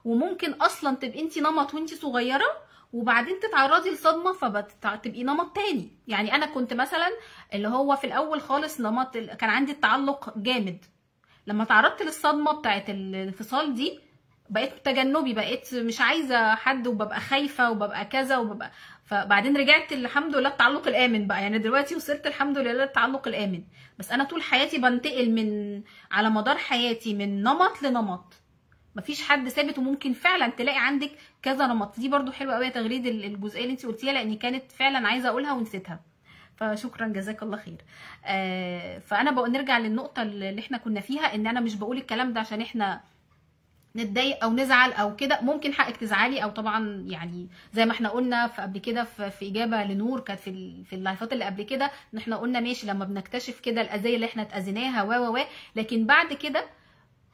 وممكن اصلا تبقي انت نمط وانت صغيره، وبعدين تتعرضي لصدمه فتبقي نمط تاني. يعني انا كنت مثلا اللي هو في الاول خالص نمط كان عندي التعلق جامد، لما تعرضت للصدمه بتاعت الانفصال دي بقيت تجنبي، بقيت مش عايزه حد، وببقى خايفه وببقى كذا وببقى، فبعدين رجعت الحمد لله التعلق الامن بقى. يعني دلوقتي وصلت الحمد لله التعلق الامن، بس انا طول حياتي بنتقل من على مدار حياتي من نمط لنمط، مفيش حد ثابت، وممكن فعلا تلاقي عندك كذا نمط. دي برضو حلوه قوي يا تغريد الجزئيه اللي انت قلتيها، لاني كانت فعلا عايزه اقولها ونسيتها، فشكرا جزاك الله خير. فانا بقى نرجع للنقطه اللي احنا كنا فيها، ان انا مش بقول الكلام ده عشان احنا نتضايق او نزعل او كده. ممكن حقك تزعلي، او طبعا يعني زي ما احنا قلنا في قبل كده في اجابه لنور كانت في اللايفات اللي قبل كده، ان احنا قلنا ماشي لما بنكتشف كده الاذيه اللي احنا اتاذيناها و لكن بعد كده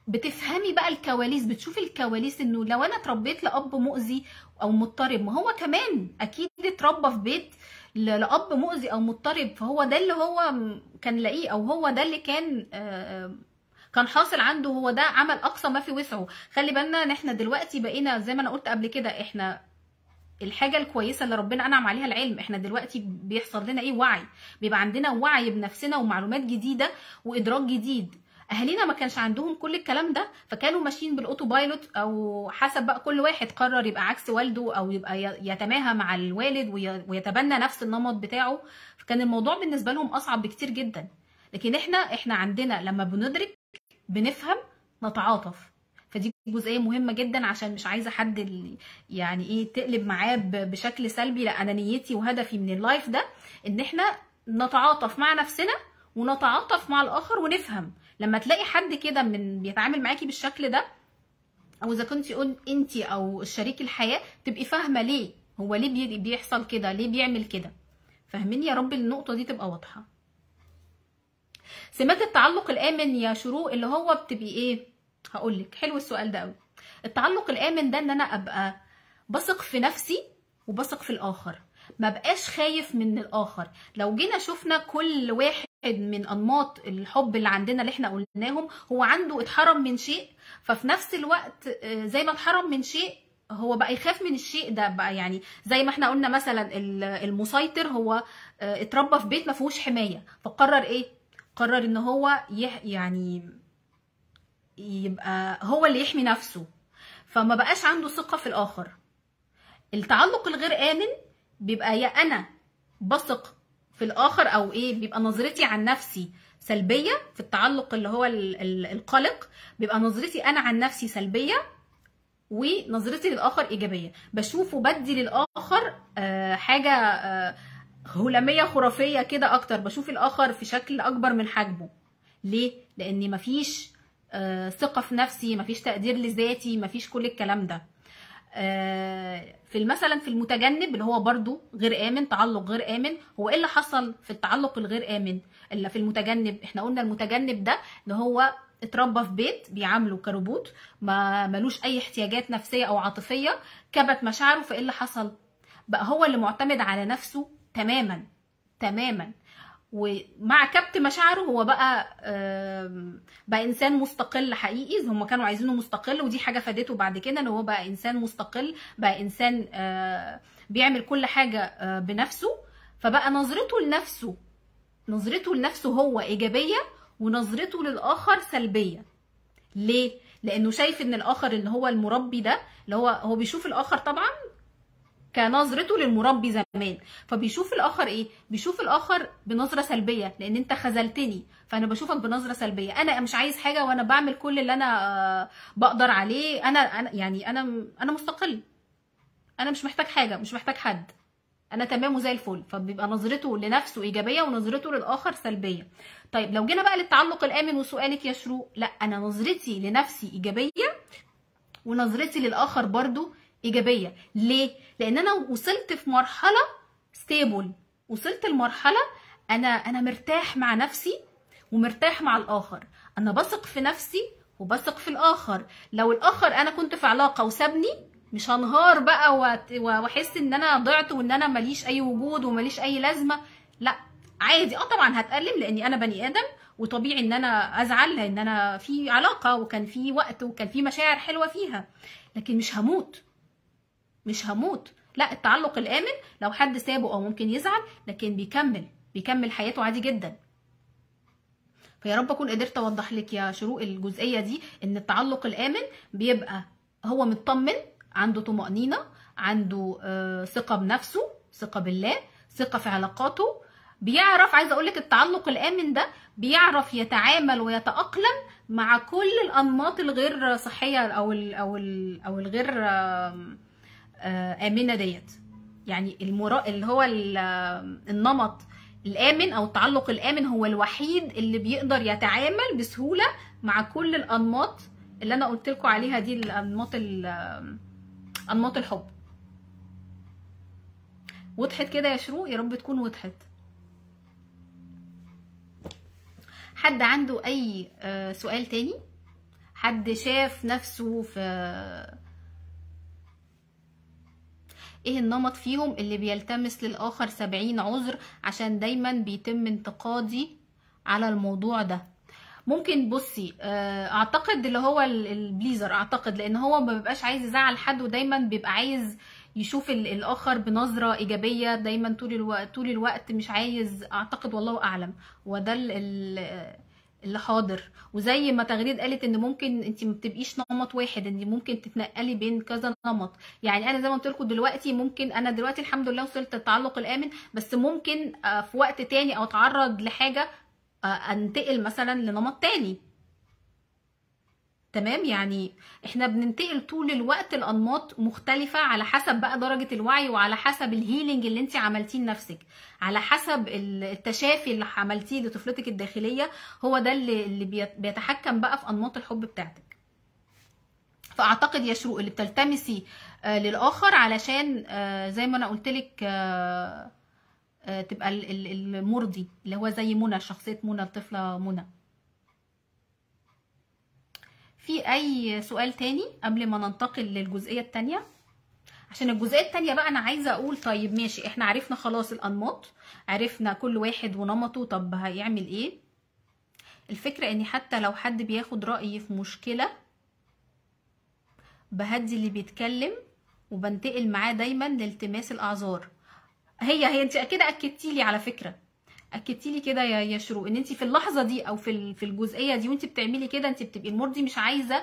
بتفهمي بقى الكواليس، بتشوفي الكواليس، انه لو انا اتربيت لاب مؤذي او مضطرب، ما هو كمان اكيد اتربى في بيت لاب مؤذي او مضطرب، فهو ده اللي هو كان لاقيه، او هو ده اللي كان حاصل عنده، هو ده عمل اقصى ما في وسعه. خلي بالنا ان احنا دلوقتي بقينا زي ما انا قلت قبل كده، احنا الحاجه الكويسه اللي ربنا انعم عليها العلم، احنا دلوقتي بيحصل لنا ايه؟ وعي، بيبقى عندنا وعي بنفسنا ومعلومات جديده وادراك جديد. اهالينا ما كانش عندهم كل الكلام ده، فكانوا ماشيين بالاوتو بايلوت، او حسب بقى كل واحد قرر يبقى عكس والده، او يبقى يتماهى مع الوالد ويتبنى نفس النمط بتاعه، فكان الموضوع بالنسبه لهم اصعب بكتير جدا. لكن احنا عندنا لما بندرك بنفهم نتعاطف، فدي جزئيه مهمه جدا، عشان مش عايزه حد يعني ايه تقلب معاه بشكل سلبي. لا، انا نيتي وهدفي من اللايف ده ان احنا نتعاطف مع نفسنا ونتعاطف مع الاخر ونفهم. لما تلاقي حد كده من بيتعامل معاكي بالشكل ده، او اذا كنتي انت او شريك الحياه، تبقي فاهمه ليه هو ليه بيحصل كده، ليه بيعمل كده. فاهميني يا رب؟ النقطه دي تبقى واضحه. سمات التعلق الامن يا شروق اللي هو بتبقي ايه؟ هقولك، حلو السؤال ده قوي. التعلق الامن ده ان انا ابقى بثق في نفسي وبثق في الاخر. ما بقاش خايف من الاخر. لو جينا شفنا كل واحد من انماط الحب اللي عندنا اللي احنا قلناهم، هو عنده اتحرم من شيء، ففي نفس الوقت زي ما اتحرم من شيء هو بقى يخاف من الشيء ده بقى. يعني زي ما احنا قلنا مثلا المسيطر هو اتربى في بيت ما فيهوش حمايه، فقرر ايه؟ قرر ان هو يعني يبقى هو اللي يحمي نفسه، فما بقاش عنده ثقه في الاخر. التعلق الغير آمن بيبقى يا أنا بثق في الآخر أو إيه، بيبقى نظرتي عن نفسي سلبية. في التعلق اللي هو القلق بيبقى نظرتي أنا عن نفسي سلبية ونظرتي للآخر إيجابية. بشوف وبدي للآخر حاجة هلامية خرافية كده أكتر، بشوف الآخر في شكل أكبر من حجمه. ليه؟ لأن مفيش ثقة في نفسي، مفيش تقدير لذاتي، مفيش كل الكلام ده. في مثلا في المتجنب اللي هو برضو غير آمن، تعلق غير آمن. هو ايه اللي حصل في التعلق الغير آمن اللي في المتجنب؟ احنا قلنا المتجنب ده ان هو اتربى في بيت بيعامله كروبوت، ما ملوش اي احتياجات نفسية او عاطفية، كبت مشاعره. فايه اللي حصل؟ بقى هو اللي معتمد على نفسه تماما تماما، ومع كبت مشاعره هو بقى انسان مستقل حقيقي. هم كانوا عايزينه مستقل، ودي حاجه فادته بعد كده ان هو بقى انسان مستقل، بقى انسان بيعمل كل حاجه بنفسه. فبقى نظرته لنفسه هو ايجابيه، ونظرته للاخر سلبيه. ليه؟ لانه شايف ان الاخر اللي هو المربي ده، اللي هو بيشوف الاخر طبعا كنظرته للمربي زمان، فبيشوف الاخر ايه؟ بيشوف الاخر بنظره سلبيه، لان انت خذلتني فانا بشوفك بنظره سلبيه. انا مش عايز حاجه وانا بعمل كل اللي انا بقدر عليه. انا يعني انا مستقل، انا مش محتاج حاجه، مش محتاج حد، انا تمام وزي الفل. فبيبقى نظرته لنفسه ايجابيه ونظرته للاخر سلبيه. طيب لو جينا بقى للتعلق الامن وسؤالك يا شروق، لا، انا نظرتي لنفسي ايجابيه ونظرتي للاخر برضو ايجابيه. ليه؟ لان انا وصلت في مرحله ستيبل، وصلت لمرحله انا مرتاح مع نفسي ومرتاح مع الاخر. انا بثق في نفسي وبثق في الاخر. لو الاخر انا كنت في علاقه وسابني، مش هنهار بقى واحس ان انا ضعت وان انا ماليش اي وجود وماليش اي لازمه. لا، عادي. طبعا هتألم لاني انا بني ادم، وطبيعي ان انا ازعل لان انا في علاقه وكان في وقت وكان في مشاعر حلوه فيها، لكن مش هموت. لا، التعلق الآمن لو حد سابه او ممكن يزعل، لكن بيكمل حياته عادي جدا. فيا رب اكون قدرت اوضح لك يا شروق الجزئيه دي، ان التعلق الآمن بيبقى هو مطمن، عنده طمأنينة، عنده ثقة بنفسه، ثقة بالله، ثقة في علاقاته. بيعرف، عايزه اقول لك التعلق الآمن ده بيعرف يتعامل ويتأقلم مع كل الأنماط الغير صحية او الغير آمنة ديت. يعني اللي هو النمط الآمن أو التعلق الآمن هو الوحيد اللي بيقدر يتعامل بسهولة مع كل الأنماط اللي أنا قلت لكم عليها دي، أنماط الحب. وضحت كده يا شروق؟ يا رب تكون وضحت. حد عنده أي سؤال تاني؟ حد شاف نفسه في ايه النمط فيهم اللي بيلتمس للآخر 70 عذر عشان دايما بيتم انتقادي على الموضوع ده؟ ممكن بصي، اعتقد اللي هو البليزر، اعتقد لان هو ما بيبقاش عايز يزعل حد، ودايما بيبقى عايز يشوف الاخر بنظرة ايجابية دايما طول الوقت، مش عايز، اعتقد والله اعلم. وده اللي حاضر. وزي ما تغريد قالت ان ممكن انت ما بتبقيش نمط واحد، انت ممكن تتنقلي بين كذا نمط. يعني انا زي ما قلت لكم دلوقتي، ممكن انا دلوقتي الحمد لله وصلت للتعلق الامن، بس ممكن في وقت تاني او اتعرض لحاجه انتقل مثلا لنمط تاني. تمام؟ يعني احنا بننتقل طول الوقت لانماط مختلفه على حسب بقى درجه الوعي، وعلى حسب الهيلينج اللي انت عملتيه لنفسك، على حسب التشافي اللي عملتيه لطفلتك الداخليه. هو ده اللي بيتحكم بقى في انماط الحب بتاعتك. فاعتقد يا شروق اللي بتلتمسي للاخر علشان زي ما انا قلت لك تبقى المرضي، اللي هو زي منى، شخصيه منى، الطفله منى. في اي سؤال تاني قبل ما ننتقل للجزئيه التانيه؟ عشان الجزئيه التانيه بقى انا عايزه اقول طيب ماشي، احنا عرفنا خلاص الانماط، عرفنا كل واحد ونمطه، طب هيعمل ايه؟ الفكره اني حتى لو حد بياخد رايي في مشكله بهدي اللي بيتكلم وبنتقل معاه دايما لالتماس الاعذار. هي انت كده اكدتي لي على فكره، اكدتي لي كده يا شروق ان انت في اللحظه دي او في الجزئيه دي وانت بتعملي كده انت بتبقي المرضي مش عايزه،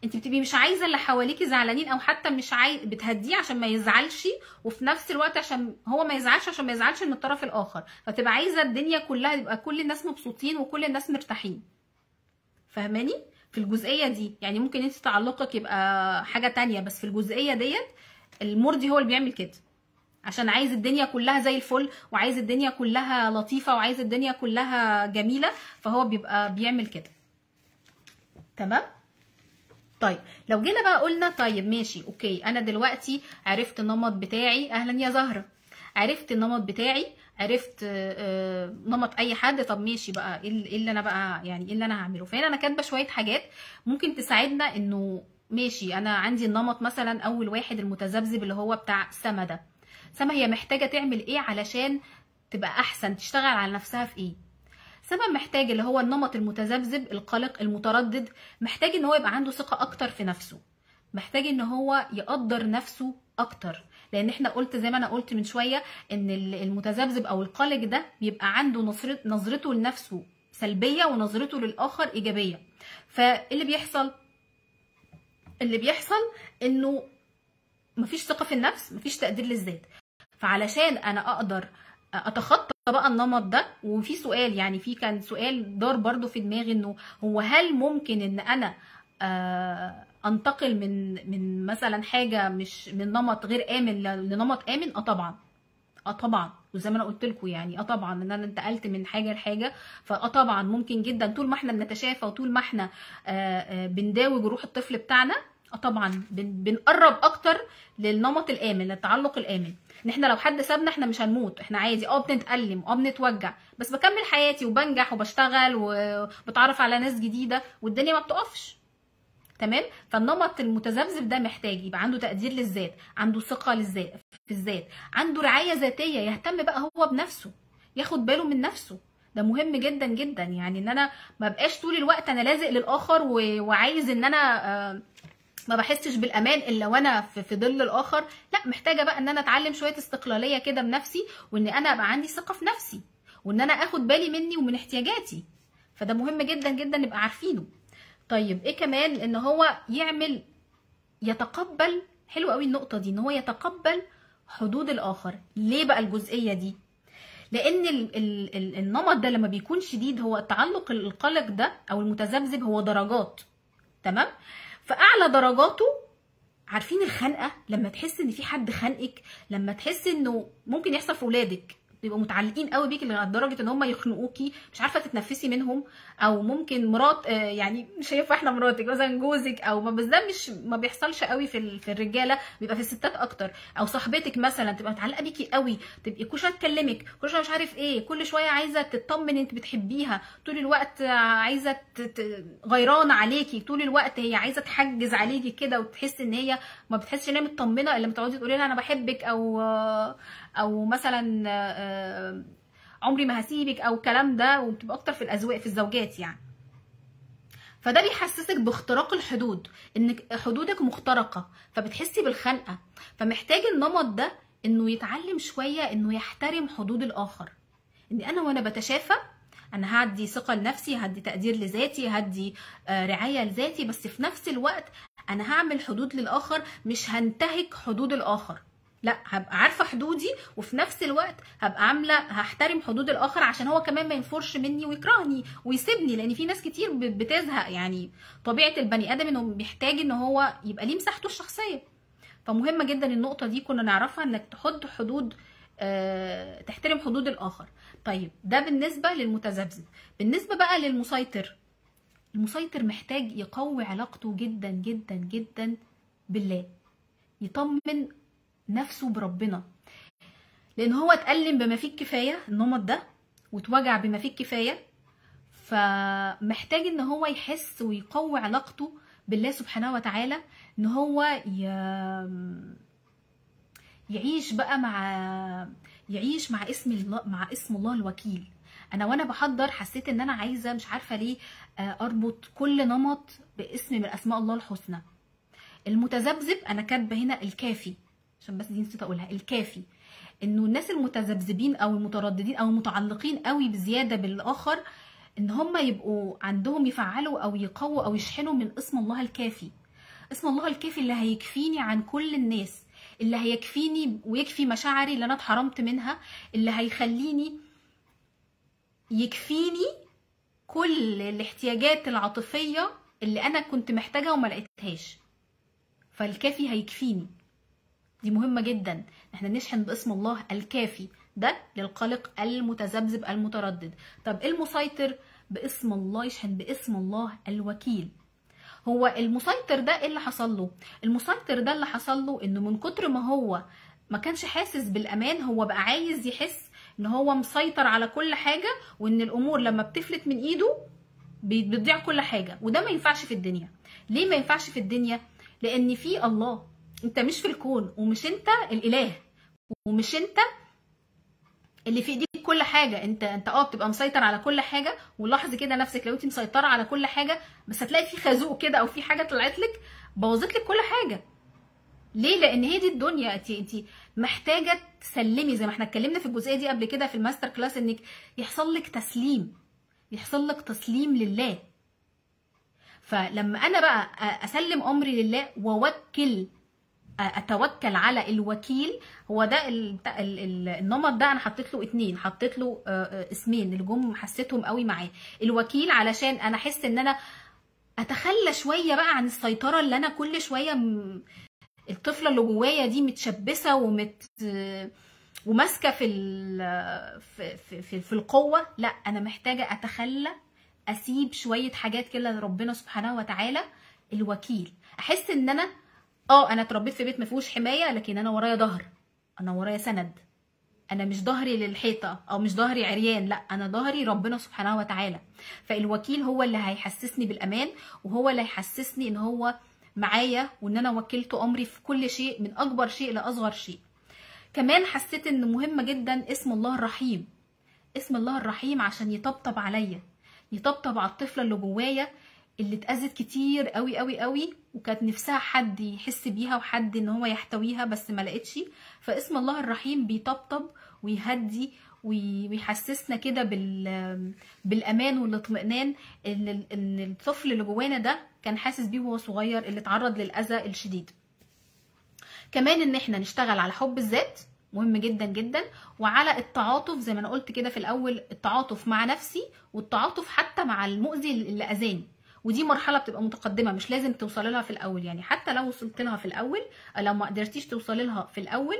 انت بتبقي مش عايزه اللي حواليكي زعلانين، او حتى مش بتهديه عشان ما يزعلش، وفي نفس الوقت عشان هو ما يزعلش، عشان ما يزعلش من الطرف الاخر، فتبقى عايزه الدنيا كلها يبقى كل الناس مبسوطين وكل الناس مرتاحين. فاهماني؟ في الجزئيه دي يعني ممكن انت تعلقك يبقى حاجه تانية، بس في الجزئيه ديت المرضي هو اللي بيعمل كده، عشان عايز الدنيا كلها زي الفل، وعايز الدنيا كلها لطيفه، وعايز الدنيا كلها جميله، فهو بيبقى بيعمل كده. تمام؟ طيب لو جينا بقى قلنا طيب ماشي اوكي، انا دلوقتي عرفت النمط بتاعي، اهلا يا زهره، عرفت النمط بتاعي، عرفت نمط اي حد، طب ماشي بقى ايه اللي انا بقى يعني ايه اللي انا هعمله؟ فهنا انا كاتبه شويه حاجات ممكن تساعدنا انه ماشي. انا عندي النمط مثلا اول واحد المتذبذب اللي هو بتاع سما ده. سما هي محتاجه تعمل ايه علشان تبقى احسن، تشتغل على نفسها في ايه؟ سما محتاج اللي هو النمط المتذبذب القلق المتردد، محتاج ان هو يبقى عنده ثقه اكتر في نفسه، محتاج ان هو يقدر نفسه اكتر، لان احنا قلت زي ما انا قلت من شويه ان المتذبذب او القلق ده بيبقى عنده نظرته لنفسه سلبيه ونظرته للاخر ايجابيه. فاللي بيحصل انه مفيش ثقه في النفس، مفيش تقدير للذات. فعلشان انا اقدر اتخطى بقى النمط ده، وفي سؤال يعني كان سؤال دار برضو في دماغي، انه هو هل ممكن ان انا انتقل من مثلا حاجه مش من نمط غير امن لنمط امن؟ طبعا، طبعا، وزي ما انا قلت لكم يعني طبعا ان انا انتقلت من حاجه لحاجه، طبعا ممكن جدا طول ما احنا بنتشافى وطول ما احنا بنداوي جروح الطفل بتاعنا، طبعا بنقرب اكتر للنمط الامن، للتعلق الامن. ان احنا لو حد سابنا احنا مش هنموت، احنا عادي بنتألم بنتوجع، بس بكمل حياتي وبنجح وبشتغل وبتعرف على ناس جديده والدنيا ما بتقفش. تمام؟ فالنمط المتذبذب ده محتاج يبقى عنده تقدير للذات، عنده ثقه في الذات، عنده رعايه ذاتيه، يهتم بقى هو بنفسه، ياخد باله من نفسه. ده مهم جدا جدا، يعني ان انا ما بقاش طول الوقت انا لازق للاخر وعايز ان انا ما بحسش بالامان الا وانا في ظل الاخر. لا، محتاجه بقى ان انا اتعلم شويه استقلاليه كده بنفسي، وان انا ابقى عندي ثقه في نفسي، وان انا اخد بالي مني ومن احتياجاتي. فده مهم جدا جدا نبقى عارفينه. طيب ايه كمان؟ ان هو يتقبل. حلو قوي النقطه دي، ان هو يتقبل حدود الاخر. ليه بقى الجزئيه دي؟ لان النمط ده لما بيكون شديد، هو التعلق القلق ده او المتذبذب هو درجات. تمام؟ فاعلى درجاته، عارفين الخنقه؟ لما تحس ان في حد خانقك، لما تحس انه ممكن يحصل في ولادك يبقوا متعلقين قوي بيكي لدرجه ان هم يخنقوكي، مش عارفه تتنفسي منهم، او ممكن مرات يعني مش هينفع احنا مراتك مثلا جوزك، او بس ده مش ما بيحصلش قوي في الرجاله، بيبقى في الستات اكتر، او صاحبتك مثلا تبقى متعلقه بيكي قوي، تبقي كل شويه تكلمك، كل شويه مش عارف ايه، كل شويه عايزه تطمن انت بتحبيها، طول الوقت عايزه غيرانه عليكي، طول الوقت هي عايزه تحجز عليكي كده، وتحس ان هي ما بتحسش ان هي مطمنه الا لما تقعدي تقولي لها انا بحبك، او مثلا عمري ما هسيبك، او الكلام ده، وبتبقى اكتر في الازواج في الزوجات يعني. فده بيحسسك باختراق الحدود، انك حدودك مخترقه، فبتحسي بالخنقه. فمحتاج النمط ده انه يتعلم شويه انه يحترم حدود الاخر، ان انا وانا بتشافى انا هدي ثقه لنفسي، هدي تقدير لذاتي، هدي رعايه لذاتي، بس في نفس الوقت انا هعمل حدود للاخر، مش هنتهك حدود الاخر، لا، هبقى عارفه حدودي، وفي نفس الوقت هحترم حدود الاخر، عشان هو كمان ما ينفرش مني ويكرهني ويسيبني، لان في ناس كتير بتزهق. يعني طبيعه البني ادم انه بيحتاج ان هو يبقى ليه مساحته الشخصيه. فمهمه جدا النقطه دي كنا نعرفها، انك تحط حدود، تحترم حدود الاخر. طيب ده بالنسبه للمتذبذب. بالنسبه بقى للمسيطر، المسيطر محتاج يقوي علاقته جدا جدا جدا بالله، يطمن نفسه بربنا، لان هو اتألم بما فيه الكفايه النمط ده، واتوجع بما فيه الكفايه، فمحتاج ان هو يحس ويقوي علاقته بالله سبحانه وتعالى، ان هو يعيش بقى يعيش مع اسم الله الوكيل. انا وانا بحضر حسيت ان انا عايزه مش عارفه ليه اربط كل نمط باسم من اسماء الله الحسنى. المتذبذب انا كاتبه هنا الكافي، عشان بس دي نسيت اقولها، الكافي. انه الناس المتذبذبين او المترددين او المتعلقين قوي بزياده بالاخر، ان هم يبقوا عندهم يفعلوا او يقووا او يشحنوا من اسم الله الكافي. اسم الله الكافي اللي هيكفيني عن كل الناس، اللي هيكفيني ويكفي مشاعري اللي انا اتحرمت منها، اللي هيخليني يكفيني كل الاحتياجات العاطفيه اللي انا كنت محتاجها وما لقيتهاش. فالكافي هيكفيني، دي مهمه جدا. احنا نشحن باسم الله الكافي، ده للقلق المتذبذب المتردد. طب المسيطر باسم الله، يشحن باسم الله الوكيل. هو المسيطر ده ايه اللي حصل له؟ المسيطر ده اللي حصل له انه من كتر ما هو ما كانش حاسس بالامان، هو بقى عايز يحس ان هو مسيطر على كل حاجه، وان الامور لما بتفلت من ايده بتضيع كل حاجه. وده ما ينفعش في الدنيا. ليه ما ينفعش في الدنيا؟ لان في الله، انت مش في الكون، ومش انت الاله، ومش انت اللي في ايديك كل حاجه. انت بتبقى مسيطر على كل حاجه، ولاحظي كده نفسك لو انت مسيطره على كل حاجه بس هتلاقي في خازوق كده او في حاجه طلعت لك بوظت لك كل حاجه. ليه؟ لان هي دي الدنيا. انت محتاجه تسلمي، زي ما احنا اتكلمنا في الجزئيه دي قبل كده في الماستر كلاس، انك يحصل لك تسليم، يحصل لك تسليم لله. فلما انا بقى اسلم امري لله واوكل، اتوكل على الوكيل، هو ده النمط ده. انا حطيت له 2، حطيت له اسمين اللي جم حسيتهم قوي معاه. الوكيل علشان انا احس ان انا اتخلى شويه بقى عن السيطره اللي انا كل شويه الطفله اللي جوايا دي متشبثه وماسكه في القوه. لا، انا محتاجه اتخلى، اسيب شويه حاجات كده لربنا سبحانه وتعالى. الوكيل، احس ان انا اتربيت في بيت ما فيهوش حمايه، لكن انا ورايا ظهر، انا ورايا سند. انا مش ظهري للحيطه او مش ظهري عريان، لا، انا ظهري ربنا سبحانه وتعالى. فالوكيل هو اللي هيحسسني بالامان، وهو اللي هيحسسني ان هو معايا، وان انا وكلت امري في كل شيء من اكبر شيء لاصغر شيء. كمان حسيت ان مهمه جدا اسم الله الرحيم. اسم الله الرحيم عشان يطبطب عليا، يطبطب على الطفله اللي جوايا اللي اتأذت كتير قوي قوي قوي، وكانت نفسها حد يحس بيها وحد ان هو يحتويها بس ما لقيتش. فاسم الله الرحيم بيطبطب ويهدي ويحسسنا كده بالامان والاطمئنان اللي الطفل اللي جوانا ده كان حاسس بيه وهو صغير، اللي اتعرض للاذى الشديد. كمان ان احنا نشتغل على حب الذات، مهم جدا جدا، وعلى التعاطف زي ما انا قلت كده في الاول، التعاطف مع نفسي والتعاطف حتى مع المؤذي اللي اذاني. ودي مرحله بتبقى متقدمه، مش لازم توصلي لها في الاول. يعني حتى لو وصلت لها في الاول، لو ما قدرتيش توصلي لها في الاول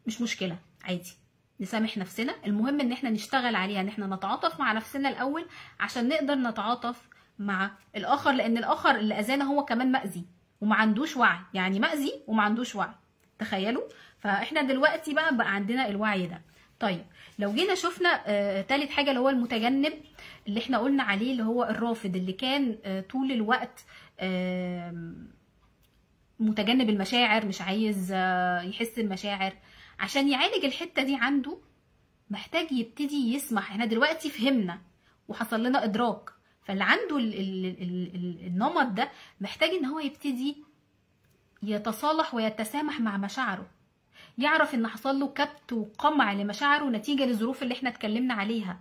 مش مشكله، عادي، نسامح نفسنا. المهم ان احنا نشتغل عليها، ان احنا نتعاطف مع نفسنا الاول عشان نقدر نتعاطف مع الاخر، لان الاخر اللي اذانا هو كمان مأذي وما عندوش وعي. يعني مأذي وما عندوش وعي، تخيلوا. فاحنا دلوقتي بقى عندنا الوعي ده. طيب لو جينا شفنا تالت حاجه اللي هو المتجنب، اللي احنا قلنا عليه اللي هو الرافض، اللي كان طول الوقت متجنب المشاعر، مش عايز يحس المشاعر. عشان يعالج الحته دي عنده محتاج يبتدي يسمح. احنا دلوقتي فهمنا وحصل لنا ادراك، فاللي عنده النمط ده محتاج ان هو يبتدي يتصالح ويتسامح مع مشاعره، يعرف ان حصل له كبت وقمع لمشاعره نتيجه للظروف اللي احنا اتكلمنا عليها.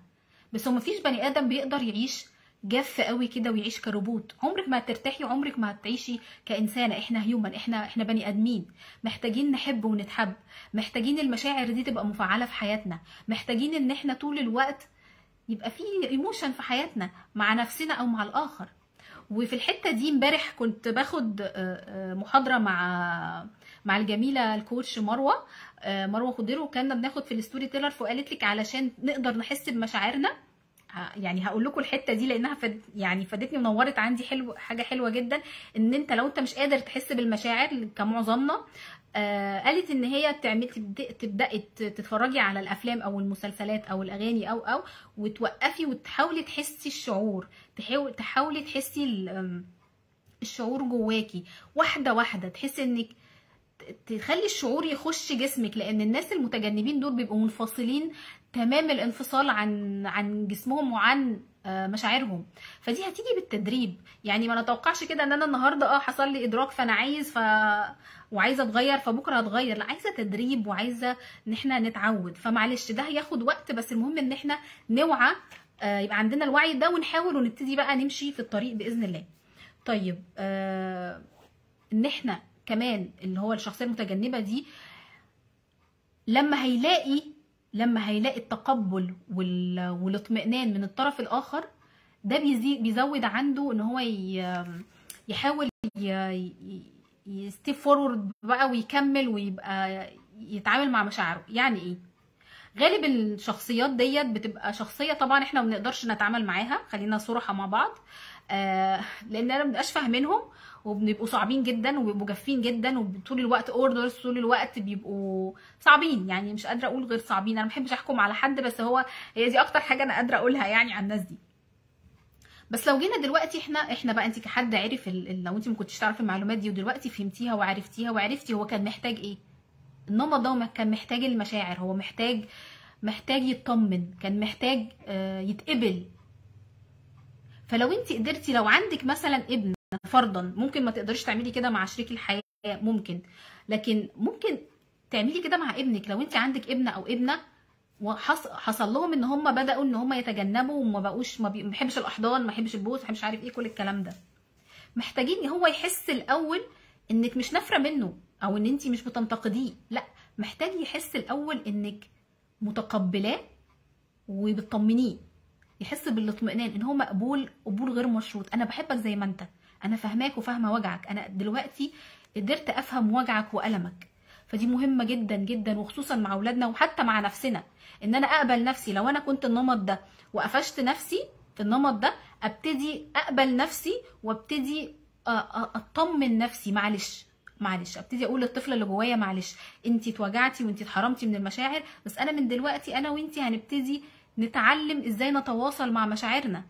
بس هو مفيش بني ادم بيقدر يعيش جاف قوي كده ويعيش كروبوت. عمرك ما هترتاحي وعمرك ما هتعيشي كانسانه. احنا هيومن، احنا بني ادمين، محتاجين نحب ونتحب، محتاجين المشاعر دي تبقى مفعله في حياتنا، محتاجين ان احنا طول الوقت يبقى في ايموشن في حياتنا مع نفسنا او مع الاخر. وفي الحته دي امبارح كنت باخد محاضره مع الجميله الكوتش مروه خضير، وكنا بناخد في الستوري تيلر. فقالت لك علشان نقدر نحس بمشاعرنا، يعني هقول لكم الحته دي لانها يعني فادتني ونورت عندي حاجه حلوه جدا. ان انت لو انت مش قادر تحس بالمشاعر كمعظمنا، قالت ان هي تبداي تتفرجي على الافلام او المسلسلات او الاغاني او وتوقفي وتحاولي تحسي الشعور، تحاولي تحسي الشعور جواكي واحده واحده، تحسي انك تخلي الشعور يخش جسمك، لان الناس المتجنبين دول بيبقوا منفصلين تمام الانفصال عن جسمهم وعن مشاعرهم. فدي هتيجي بالتدريب، يعني ما نتوقعش كده ان انا النهارده حصل لي ادراك فانا وعايزه اتغير فبكره هتغير، لا، عايزه تدريب وعايزه ان احنا نتعود. فمعلش ده هياخد وقت، بس المهم ان احنا نوعى، يبقى عندنا الوعي ده، ونحاول ونبتدي بقى نمشي في الطريق باذن الله. طيب ان احنا كمان اللي هو الشخصيه المتجنبه دي لما هيلاقي التقبل والاطمئنان من الطرف الاخر، ده بيزود عنده ان هو يحاول يستيب فورورد بقى ويكمل ويبقى يتعامل مع مشاعره. يعني ايه؟ غالب الشخصيات ديت بتبقى شخصيه طبعا احنا ما بنقدرش نتعامل معاها، خلينا صراحه مع بعض، لاننا ما بنبقاش فاهمينهم، وبنبقوا صعبين جدا وبيبقوا جافين جدا، وطول الوقت اوردرز، طول الوقت بيبقوا صعبين. يعني مش قادره اقول غير صعبين، انا ما بحبش احكم على حد، بس هي دي اكتر حاجه انا قادره اقولها يعني عن الناس دي. بس لو جينا دلوقتي احنا بقى، انت كحد عارف لو انت ما كنتش تعرفي المعلومات دي ودلوقتي فهمتيها وعرفتي هو كان محتاج ايه. النمط ده كان محتاج المشاعر، هو محتاج يطمن، كان محتاج يتقبل. فلو انت قدرتي، لو عندك مثلا ابن فرضا، ممكن ما تقدريش تعملي كده مع شريك الحياه ممكن، لكن ممكن تعملي كده مع ابنك. لو انت عندك ابن او ابنه وحصل لهم ان هم بداوا ان هم يتجنبوا وما بقوش، ما بيحبش الاحضان، ما بيحبش البوس، ما بيحبش عارف ايه، كل الكلام ده، محتاجين هو يحس الاول انك مش نافره منه او ان انت مش بتنتقديه، لا، محتاج يحس الاول انك متقبلاه وبتطمنيه، يحس بالاطمئنان ان هو مقبول قبول غير مشروط. انا بحبك زي ما انت، انا فاهماك وفاهمه وجعك، انا دلوقتي قدرت افهم وجعك والمك. فدي مهمه جدا جدا، وخصوصا مع اولادنا وحتى مع نفسنا، ان انا اقبل نفسي. لو انا كنت النمط ده وقفشت نفسي في النمط ده، ابتدي اقبل نفسي وابتدي اطمن نفسي. معلش ابتدي اقول للطفله اللي جوايا معلش، انت اتوجعتي وانت اتحرمتي من المشاعر، بس انا من دلوقتي انا وانت هنبتدي نتعلم ازاي نتواصل مع مشاعرنا،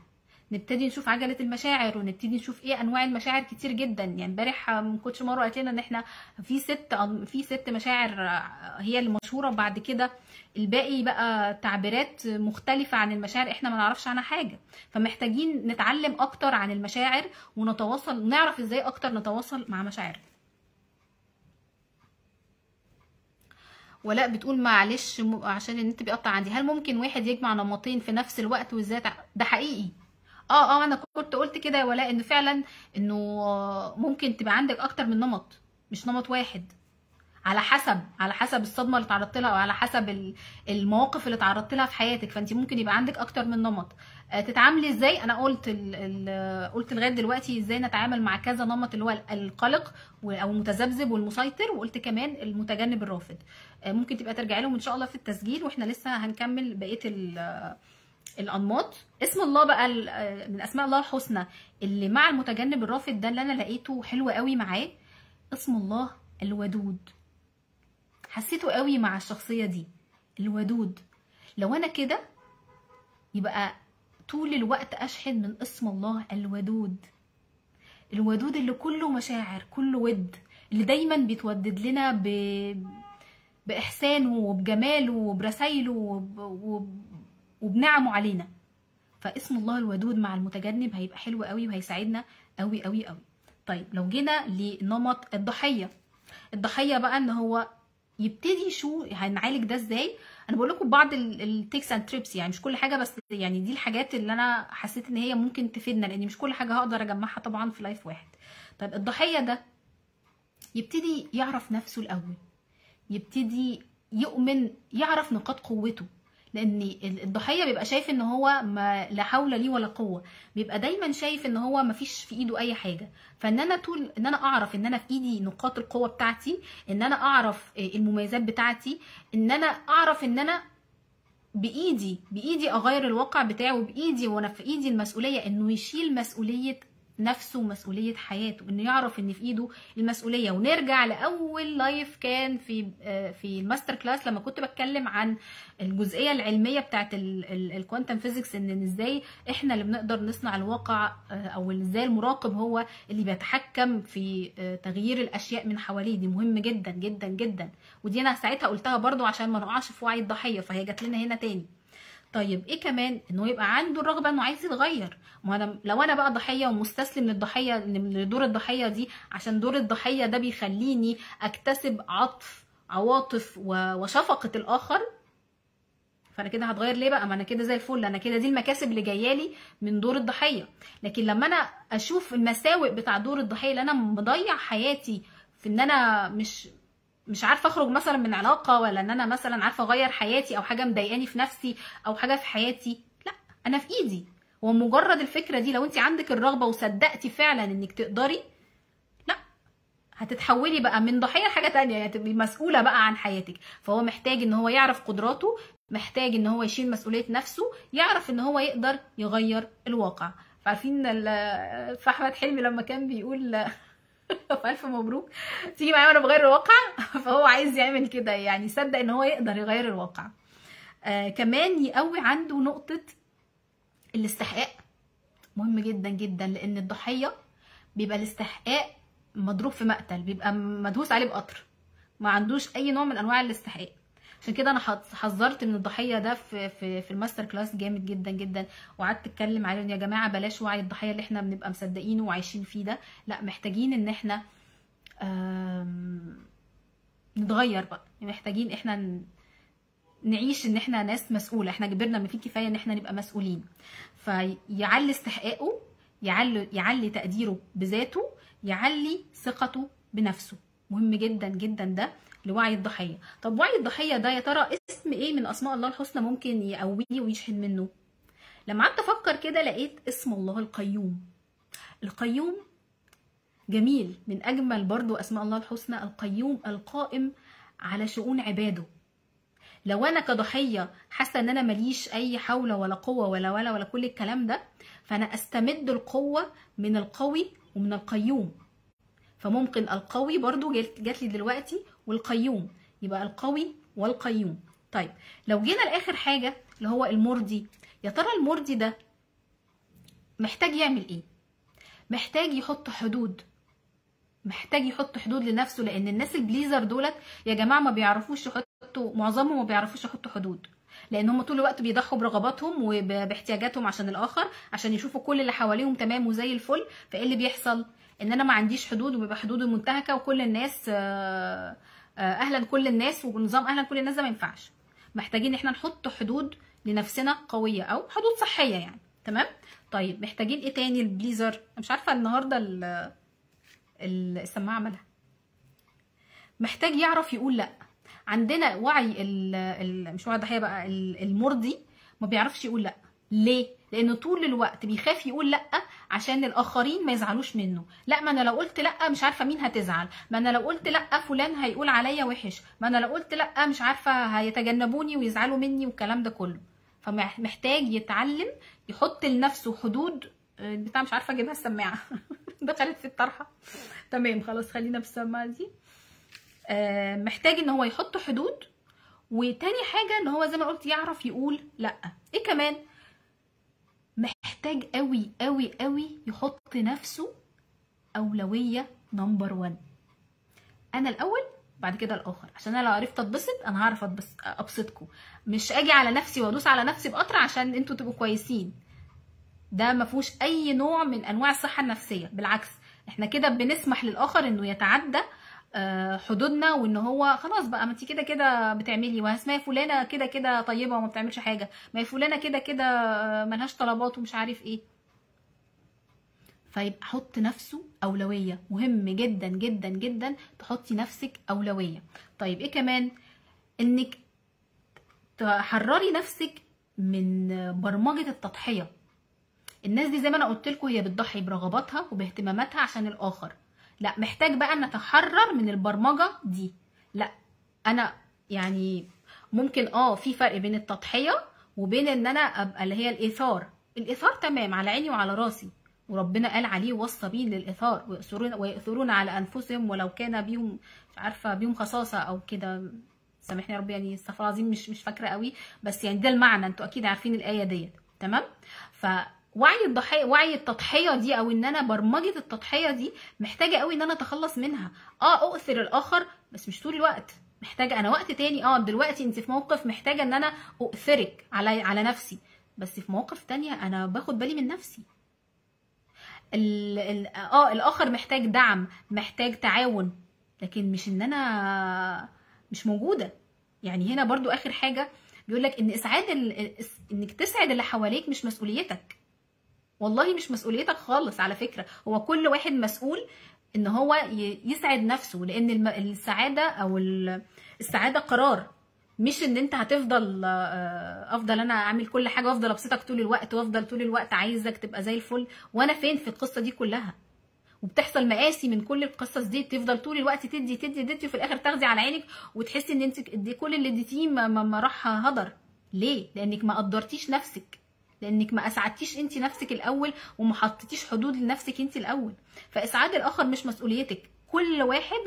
نبتدي نشوف عجله المشاعر، ونبتدي نشوف ايه انواع المشاعر كتير جدا. يعني امبارح من كوتش مروه قالت لنا ان احنا في ست مشاعر هي المشهوره، بعد كده الباقي بقى تعبيرات مختلفه عن المشاعر احنا ما نعرفش عنها حاجه. فمحتاجين نتعلم اكتر عن المشاعر ونتواصل، نعرف ازاي اكتر نتواصل مع مشاعرنا. ولاء بتقول معلش عشان النت بيقطع عندي، هل ممكن واحد يجمع نمطين في نفس الوقت وازاي ده حقيقي؟ انا كنت قلت كده يا ولاء، ان فعلا انه ممكن تبقى عندك اكتر من نمط، مش نمط واحد، على حسب الصدمه اللي تعرضت لها، او على حسب المواقف اللي تعرضت لها في حياتك. فانت ممكن يبقى عندك اكتر من نمط. تتعاملي ازاي؟ انا قلت لغايه دلوقتي ازاي نتعامل مع كذا نمط، اللي هو القلق او المتذبذب والمسيطر، وقلت كمان المتجنب الرافض. ممكن تبقى ترجعي لهم ان شاء الله في التسجيل، واحنا لسه هنكمل بقيه الانماط. اسم الله بقى من اسماء الله الحسنى اللي مع المتجنب الرافض ده، اللي انا لقيته حلو قوي معاه، اسم الله الودود. حسيته قوي مع الشخصيه دي، الودود. لو انا كده يبقى طول الوقت اشحن من اسم الله الودود، الودود اللي كله مشاعر، كله ود، اللي دايما بيتودد لنا باحسانه وبجماله وبرسايله وبنعمه علينا. فاسم الله الودود مع المتجنب هيبقى حلو قوي وهيساعدنا قوي قوي قوي. طيب لو جينا لنمط الضحيه بقى، ان هو يبتدي هنعالج ده ازاي؟ انا بقول لكم بعض التيكس اند تريبس، يعني مش كل حاجه، بس يعني دي الحاجات اللي انا حسيت ان هي ممكن تفيدنا، لان مش كل حاجه هقدر اجمعها طبعا في لايف واحد. طيب الضحيه ده يبتدي يعرف نفسه الاول، يبتدي يعرف نقاط قوته، لان الضحيه بيبقى شايف ان هو لا حول لي ولا قوه، بيبقى دايما شايف ان هو ما فيش في ايده اي حاجه. فان انا اعرف ان انا في ايدي نقاط القوه بتاعتي، ان انا اعرف المميزات بتاعتي، ان انا اعرف ان انا بايدي اغير الواقع بتاعي، وبايدي وانا في ايدي المسؤوليه انه يشيل مسؤوليه نفسه ومسؤوليه حياته، انه يعرف ان في ايده المسؤوليه. ونرجع لاول لايف كان في الماستر كلاس لما كنت بتكلم عن الجزئيه العلميه بتاعه الكوانتم فيزيكس، ان ازاي احنا اللي بنقدر نصنع الواقع، او ازاي المراقب هو اللي بيتحكم في تغيير الاشياء من حواليه. دي مهم جدا جدا جدا، ودي انا ساعتها قلتها برضو عشان ما نقعش في وعي الضحيه، فهي جات لنا هنا تاني. طيب ايه كمان؟ انه يبقى عنده الرغبه انه عايز يتغير. ما انا لو انا بقى ضحيه ومستسلم للضحيه، لدور الضحيه دي، عشان دور الضحيه ده بيخليني اكتسب عواطف وشفقه الاخر، فانا كده هتغير ليه بقى؟ ما انا كده زي الفل، انا كده دي المكاسب اللي جايه لي من دور الضحيه. لكن لما انا اشوف المساوئ بتاع دور الضحيه، اللي انا مضيع حياتي في ان انا مش عارفه اخرج مثلا من علاقه، ولا ان انا مثلا عارفه اغير حياتي، او حاجه مضايقاني في نفسي، او حاجه في حياتي، لا، انا في ايدي. ومجرد الفكره دي لو انت عندك الرغبه وصدقتي فعلا انك تقدري، لا، هتتحولي بقى من ضحيه لحاجه تانية، يعني تبقي مسؤوله بقى عن حياتك. فهو محتاج ان هو يعرف قدراته، محتاج ان هو يشيل مسؤوليه نفسه، يعرف ان هو يقدر يغير الواقع. فعارفين في احمد حلمي لما كان بيقول ألف مبروك، تيجي معايا وانا بغير الواقع. فهو عايز يعمل كده، يعني يصدق ان هو يقدر يغير الواقع. كمان يقوي عنده نقطة الاستحقاق، مهم جدا جدا، لان الضحية بيبقى الاستحقاق مضروب في مقتل، بيبقى مدهوس عليه بقطر، ما عندوش اي نوع من انواع الاستحقاق. عشان كده انا حذرت من الضحيه ده في الماستر كلاس جامد جدا جدا، وقعدت اتكلم عليه يا جماعه بلاش وعي الضحيه اللي احنا بنبقى مصدقينه وعايشين فيه ده، لا، محتاجين ان احنا نتغير بقى، محتاجين احنا نعيش ان احنا ناس مسؤوله، احنا كبرنا ما فيه كفايه ان احنا نبقى مسؤولين. فيعلي استحقاقه، يعلي تقديره بذاته، يعلي ثقته بنفسه، مهم جدا جدا ده لوعي الضحيه. طب وعي الضحيه ده يا ترى اسم ايه من اسماء الله الحسنى ممكن يقويه ويشحن منه؟ لما قعدت افكر كده لقيت اسم الله القيوم. القيوم جميل، من اجمل برضو اسماء الله الحسنى القيوم، القائم على شؤون عباده. لو انا كضحيه حاسه ان انا ماليش اي حول ولا قوه ولا كل الكلام ده، فانا استمد القوه من القوي ومن القيوم. فممكن القوي برضو جات لي دلوقتي، والقيوم، يبقى القوي والقيوم. طيب لو جينا لاخر حاجه اللي هو المرضي، يا ترى المرضي ده محتاج يعمل ايه؟ محتاج يحط حدود، محتاج يحط حدود لنفسه، لان الناس البليزر دولت يا جماعه ما بيعرفوش يحطوا، معظمهم ما بيعرفوش يحطوا حدود، لان هم طول الوقت بيضحوا برغباتهم وباحتياجاتهم عشان الاخر، عشان يشوفوا كل اللي حواليهم تمام وزي الفل. فايه اللي بيحصل؟ ان انا ما عنديش حدود، وبيبقى حدود المنتهكه، وكل الناس اهلا كل الناس، ونظام اهلا كل الناس ده ما ينفعش. محتاجين احنا نحط حدود لنفسنا قويه، او حدود صحيه يعني. تمام. طيب محتاجين ايه تاني البليزر؟ مش عارفه النهارده السماعه عملها. محتاج يعرف يقول لا. عندنا وعي مش وعي الضحيه بقى، المرضي ما بيعرفش يقول لا. ليه؟ لانه طول الوقت بيخاف يقول لا عشان الاخرين ما يزعلوش منه. لا، ما انا لو قلت لا مش عارفه مين هتزعل، ما انا لو قلت لا فلان هيقول عليا وحش، ما انا لو قلت لا مش عارفه هيتجنبوني ويزعلوا مني والكلام ده كله. فمحتاج يتعلم يحط لنفسه حدود. بتاع مش عارفه اجيبها السماعه دخلت في الطرحه. تمام خلاص، خلينا بالسماعه دي. محتاج ان هو يحط حدود. وتاني حاجه ان هو زي ما قلت يعرف يقول لا. ايه كمان؟ محتاج قوي قوي قوي يحط نفسه اولويه نمبر 1. انا الاول بعد كده الاخر، عشان انا لو عرفت اتبسط انا هعرف ابسطكم، مش اجي على نفسي وادوس على نفسي بقطر عشان انتوا تبقوا كويسين. ده ما فيهوش اي نوع من انواع الصحه النفسيه، بالعكس احنا كده بنسمح للاخر انه يتعدى حدودنا، وان هو خلاص بقى ما انت كده كده بتعملي، واسمها فلانه كده كده طيبه وما بتعملش حاجه، ما هي فلانه كده كده ملهاش طلبات ومش عارف ايه. فيبقى حط نفسه اولويه، مهم جدا جدا جدا تحطي نفسك اولويه. طيب ايه كمان؟ انك تحرري نفسك من برمجه التضحيه. الناس دي زي ما انا قلت لكم هي بتضحي برغباتها وباهتماماتها عشان الاخر. لا، محتاج بقى ان اتحرر من البرمجه دي. لا، انا يعني ممكن في فرق بين التضحيه وبين ان انا ابقى اللي هي الايثار. الايثار تمام على عيني وعلى راسي، وربنا قال عليه وصى بيه للاثار، ويؤثرون على انفسهم ولو كان بيهم مش عارفه بيهم خصاصه او كده، سامحني يا رب يعني استغفر الله العظيم مش فاكره قوي، بس يعني ده المعنى، انتوا اكيد عارفين الايه ديت. تمام. فوعي الضحيه، وعي التضحيه دي، او ان انا برمجه التضحيه دي محتاجه قوي ان انا اتخلص منها. اؤثر الاخر بس مش طول الوقت، محتاجه انا وقت تاني. دلوقتي انت في موقف محتاجه ان انا اؤثرك على نفسي، بس في مواقف تانية انا باخد بالي من نفسي. الاخر محتاج دعم، محتاج تعاون، لكن مش ان انا مش موجوده. يعني هنا برضو اخر حاجه بيقول لك ان انك تسعد اللي حواليك مش مسؤوليتك. والله مش مسؤوليتك خالص على فكره، هو كل واحد مسؤول ان هو يسعد نفسه، لان السعاده او السعاده قرار، مش ان انت هتفضل افضل انا اعمل كل حاجه وافضل ابسطك طول الوقت وافضل طول الوقت عايزك تبقى زي الفل، وانا فين في القصه دي كلها؟ وبتحصل مقاسي من كل القصص دي، تفضل طول الوقت تدي تدي تدي وفي الاخر تاخدي على عينك وتحسي ان انت دي كل اللي اديتيه ما راح هدر. ليه؟ لانك ما قدرتيش نفسك، لانك ما اسعدتيش انت نفسك الاول وما حطيتيش حدود لنفسك انت الاول. فاسعاد الاخر مش مسؤوليتك. كل واحد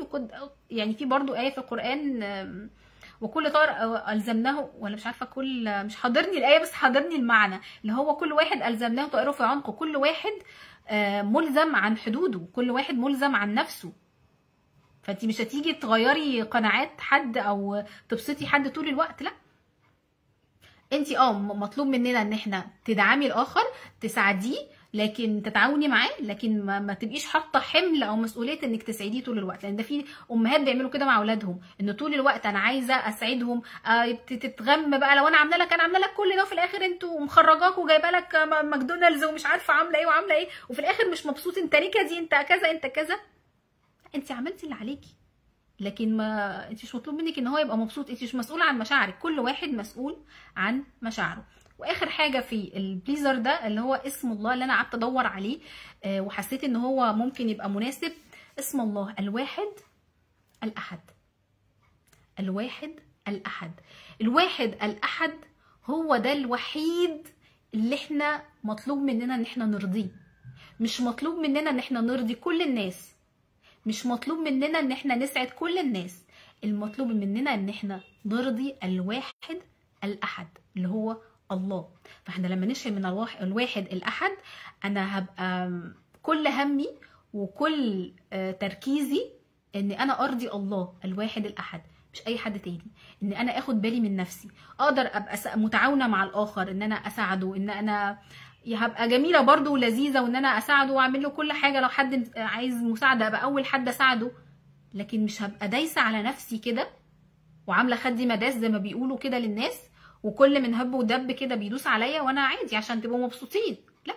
يعني في برضو ايه في القران وكل طائر الزمناه، ولا مش عارفه مش حاضرني الايه بس حاضرني المعنى، اللي هو كل واحد الزمناه طائره في عنقه. كل واحد ملزم عن حدوده، كل واحد ملزم عن نفسه. فانت مش هتيجي تغيري قناعات حد او تبسطي حد طول الوقت، لا. انت مطلوب مننا ان احنا تدعمي الاخر، تساعديه، لكن تتعاوني معاه، لكن ما تبقيش حاطه حمل او مسؤوليه انك تسعديه طول الوقت. لان ده في امهات بيعملوا كده مع اولادهم، ان طول الوقت انا عايزه اسعدهم، تتغم بقى لو انا عامله لك كل ده وفي الاخر انتوا مخرجاك وجايبه لك ماكدونالدز ومش عارفه عامله ايه وعامله ايه، وفي الاخر مش مبسوط، انت نكدي، انت كذا انت كذا. انت عملتي اللي عليكي، لكن ما انت مش مطلوب منك ان هو يبقى مبسوط، انت مش مسؤوله عن مشاعرك، كل واحد مسؤول عن مشاعره. واخر حاجه في البليزر ده اللي هو اسم الله اللي انا قعدت ادور عليه وحسيت ان هو ممكن يبقى مناسب. اسم الله الواحد الاحد. الواحد الاحد. الواحد الاحد هو ده الوحيد اللي احنا مطلوب مننا ان احنا نرضيه. مش مطلوب مننا ان احنا نرضي كل الناس، مش مطلوب مننا ان احنا نسعد كل الناس، المطلوب مننا ان احنا نرضي الواحد الاحد اللي هو الله. فاحنا لما نشهد من الواحد الاحد، انا هبقى كل همي وكل تركيزي ان انا ارضي الله الواحد الاحد، مش اي حد تاني. ان انا اخد بالي من نفسي، اقدر ابقى متعاونه مع الاخر، ان انا اساعده، ان انا هبقى جميله برضو ولذيذه، وان انا اساعده واعمل له كل حاجه. لو حد عايز مساعده ابقى اول حد اساعده، لكن مش هبقى دايسه على نفسي كده وعامله خدي مداس زي ما بيقولوا كده للناس، وكل من هب ودب كده بيدوس عليا وانا عادي عشان تبقوا مبسوطين. لا،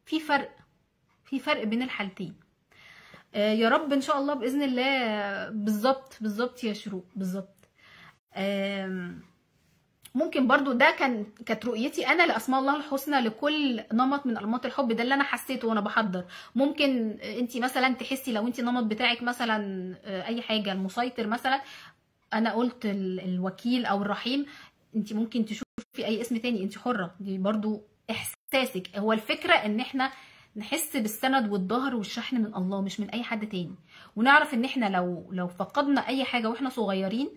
في فرق بين الحالتين. يا رب ان شاء الله باذن الله. بالظبط يا شروق، بالظبط. ممكن برضو ده كانت رؤيتي انا لاسماء الله الحسنى لكل نمط من انماط الحب. ده اللي انا حسيته وانا بحضر. ممكن انت مثلا تحسي لو انت النمط بتاعك مثلا اي حاجه، المسيطر مثلا، انا قلت الوكيل او الرحيم، انت ممكن تشوفي اي اسم تاني، انت حره، دي برضو احساسك. هو الفكره ان احنا نحس بالسند والظهر والشحن من الله، مش من اي حد تاني. ونعرف ان احنا لو فقدنا اي حاجه واحنا صغيرين،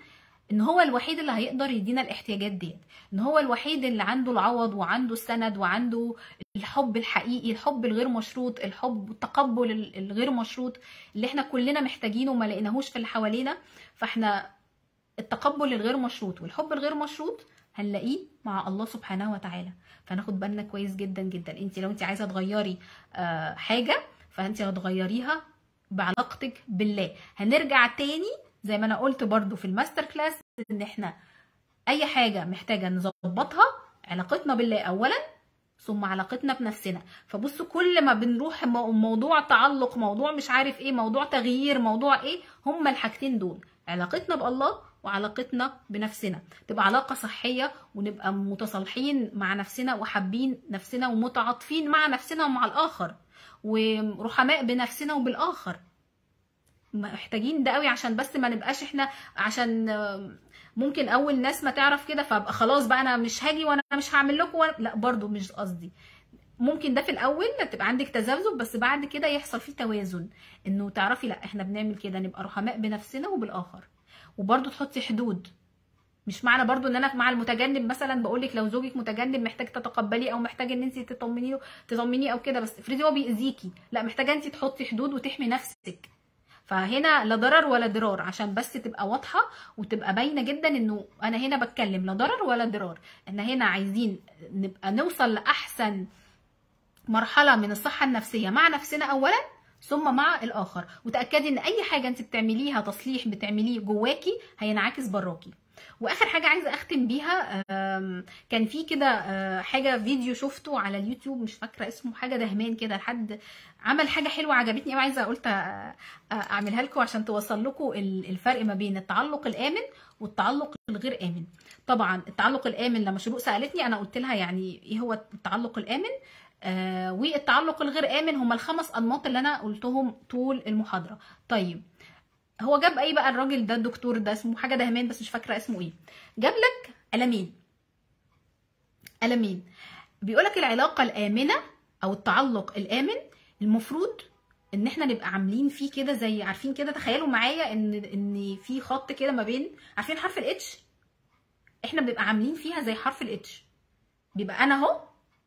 ان هو الوحيد اللي هيقدر يدينا الاحتياجات ديت، ان هو الوحيد اللي عنده العوض وعنده السند وعنده الحب الحقيقي، الحب الغير مشروط، الحب التقبل الغير مشروط اللي احنا كلنا محتاجينه وما لقيناهوش في اللي حوالينا. فاحنا التقبل الغير مشروط والحب الغير مشروط هنلاقيه مع الله سبحانه وتعالى. فناخد بالنا كويس جدا جدا. انت لو انت عايزه تغيري حاجه، فانت هتغيريها بعلاقتك بالله. هنرجع تاني زي ما انا قلت برضو في الماستر كلاس، ان احنا اي حاجه محتاجه نظبطها، علاقتنا بالله اولا ثم علاقتنا بنفسنا. فبصوا كل ما بنروح موضوع تعلق، موضوع مش عارف ايه، موضوع تغيير، موضوع ايه، هما الحاجتين دول، علاقتنا بالله وعلاقتنا بنفسنا، تبقى علاقه صحيه ونبقى متصالحين مع نفسنا وحابين نفسنا ومتعاطفين مع نفسنا ومع الاخر ورحماء بنفسنا وبالاخر. محتاجين ده قوي عشان بس ما نبقاش احنا، عشان ممكن اول ناس ما تعرف كده فابقى خلاص بقى انا مش هاجي وانا مش هعمل لكم لا، برضو مش قصدي. ممكن ده في الاول تبقى عندك تذبذب، بس بعد كده يحصل فيه توازن، انه تعرفي لا احنا بنعمل كده، نبقى رحماء بنفسنا وبالاخر. وبرده تحطي حدود. مش معنى برضو ان انا مع المتجنب مثلا بقولك لو زوجك متجنب محتاج تتقبليه او محتاج ان انت تطمنيه او كده، بس افرضي هو بيأذيكي، لا محتاجه انت تحطي حدود وتحمي نفسك. فهنا لا ضرر ولا ضرار، عشان بس تبقى واضحه وتبقى باينه جدا انه انا هنا بتكلم لا ضرر ولا ضرار. احنا هنا عايزين نبقى نوصل لاحسن مرحله من الصحه النفسيه مع نفسنا اولا، ثم مع الاخر. وتاكدي ان اي حاجه انت بتعمليها تصليح بتعمليه جواكي هينعكس براكي. واخر حاجه عايزه اختم بيها، كان في كده حاجه فيديو شفته على اليوتيوب، مش فاكره اسمه، حاجه دهمان كده، حد عمل حاجه حلوه عجبتني قوي، عايزه قلت اعملها لكم عشان توصل لكم الفرق ما بين التعلق الامن والتعلق الغير امن. طبعا التعلق الامن لما شروق سالتني انا قلت لها يعني ايه هو التعلق الامن، والتعلق الغير امن هما ال5 انماط اللي انا قلتهم طول المحاضره. طيب هو جاب ايه بقى الراجل ده، الدكتور ده اسمه حاجه دهمان بس مش فاكره اسمه ايه، جاب لك قلمين بيقول لك العلاقه الامنه او التعلق الامن المفروض ان احنا نبقى عاملين فيه كده زي، عارفين كده، تخيلوا معايا ان في خط كده ما بين، عارفين حرف الاتش، احنا بنبقى عاملين فيها زي حرف الاتش، بيبقى انا اهو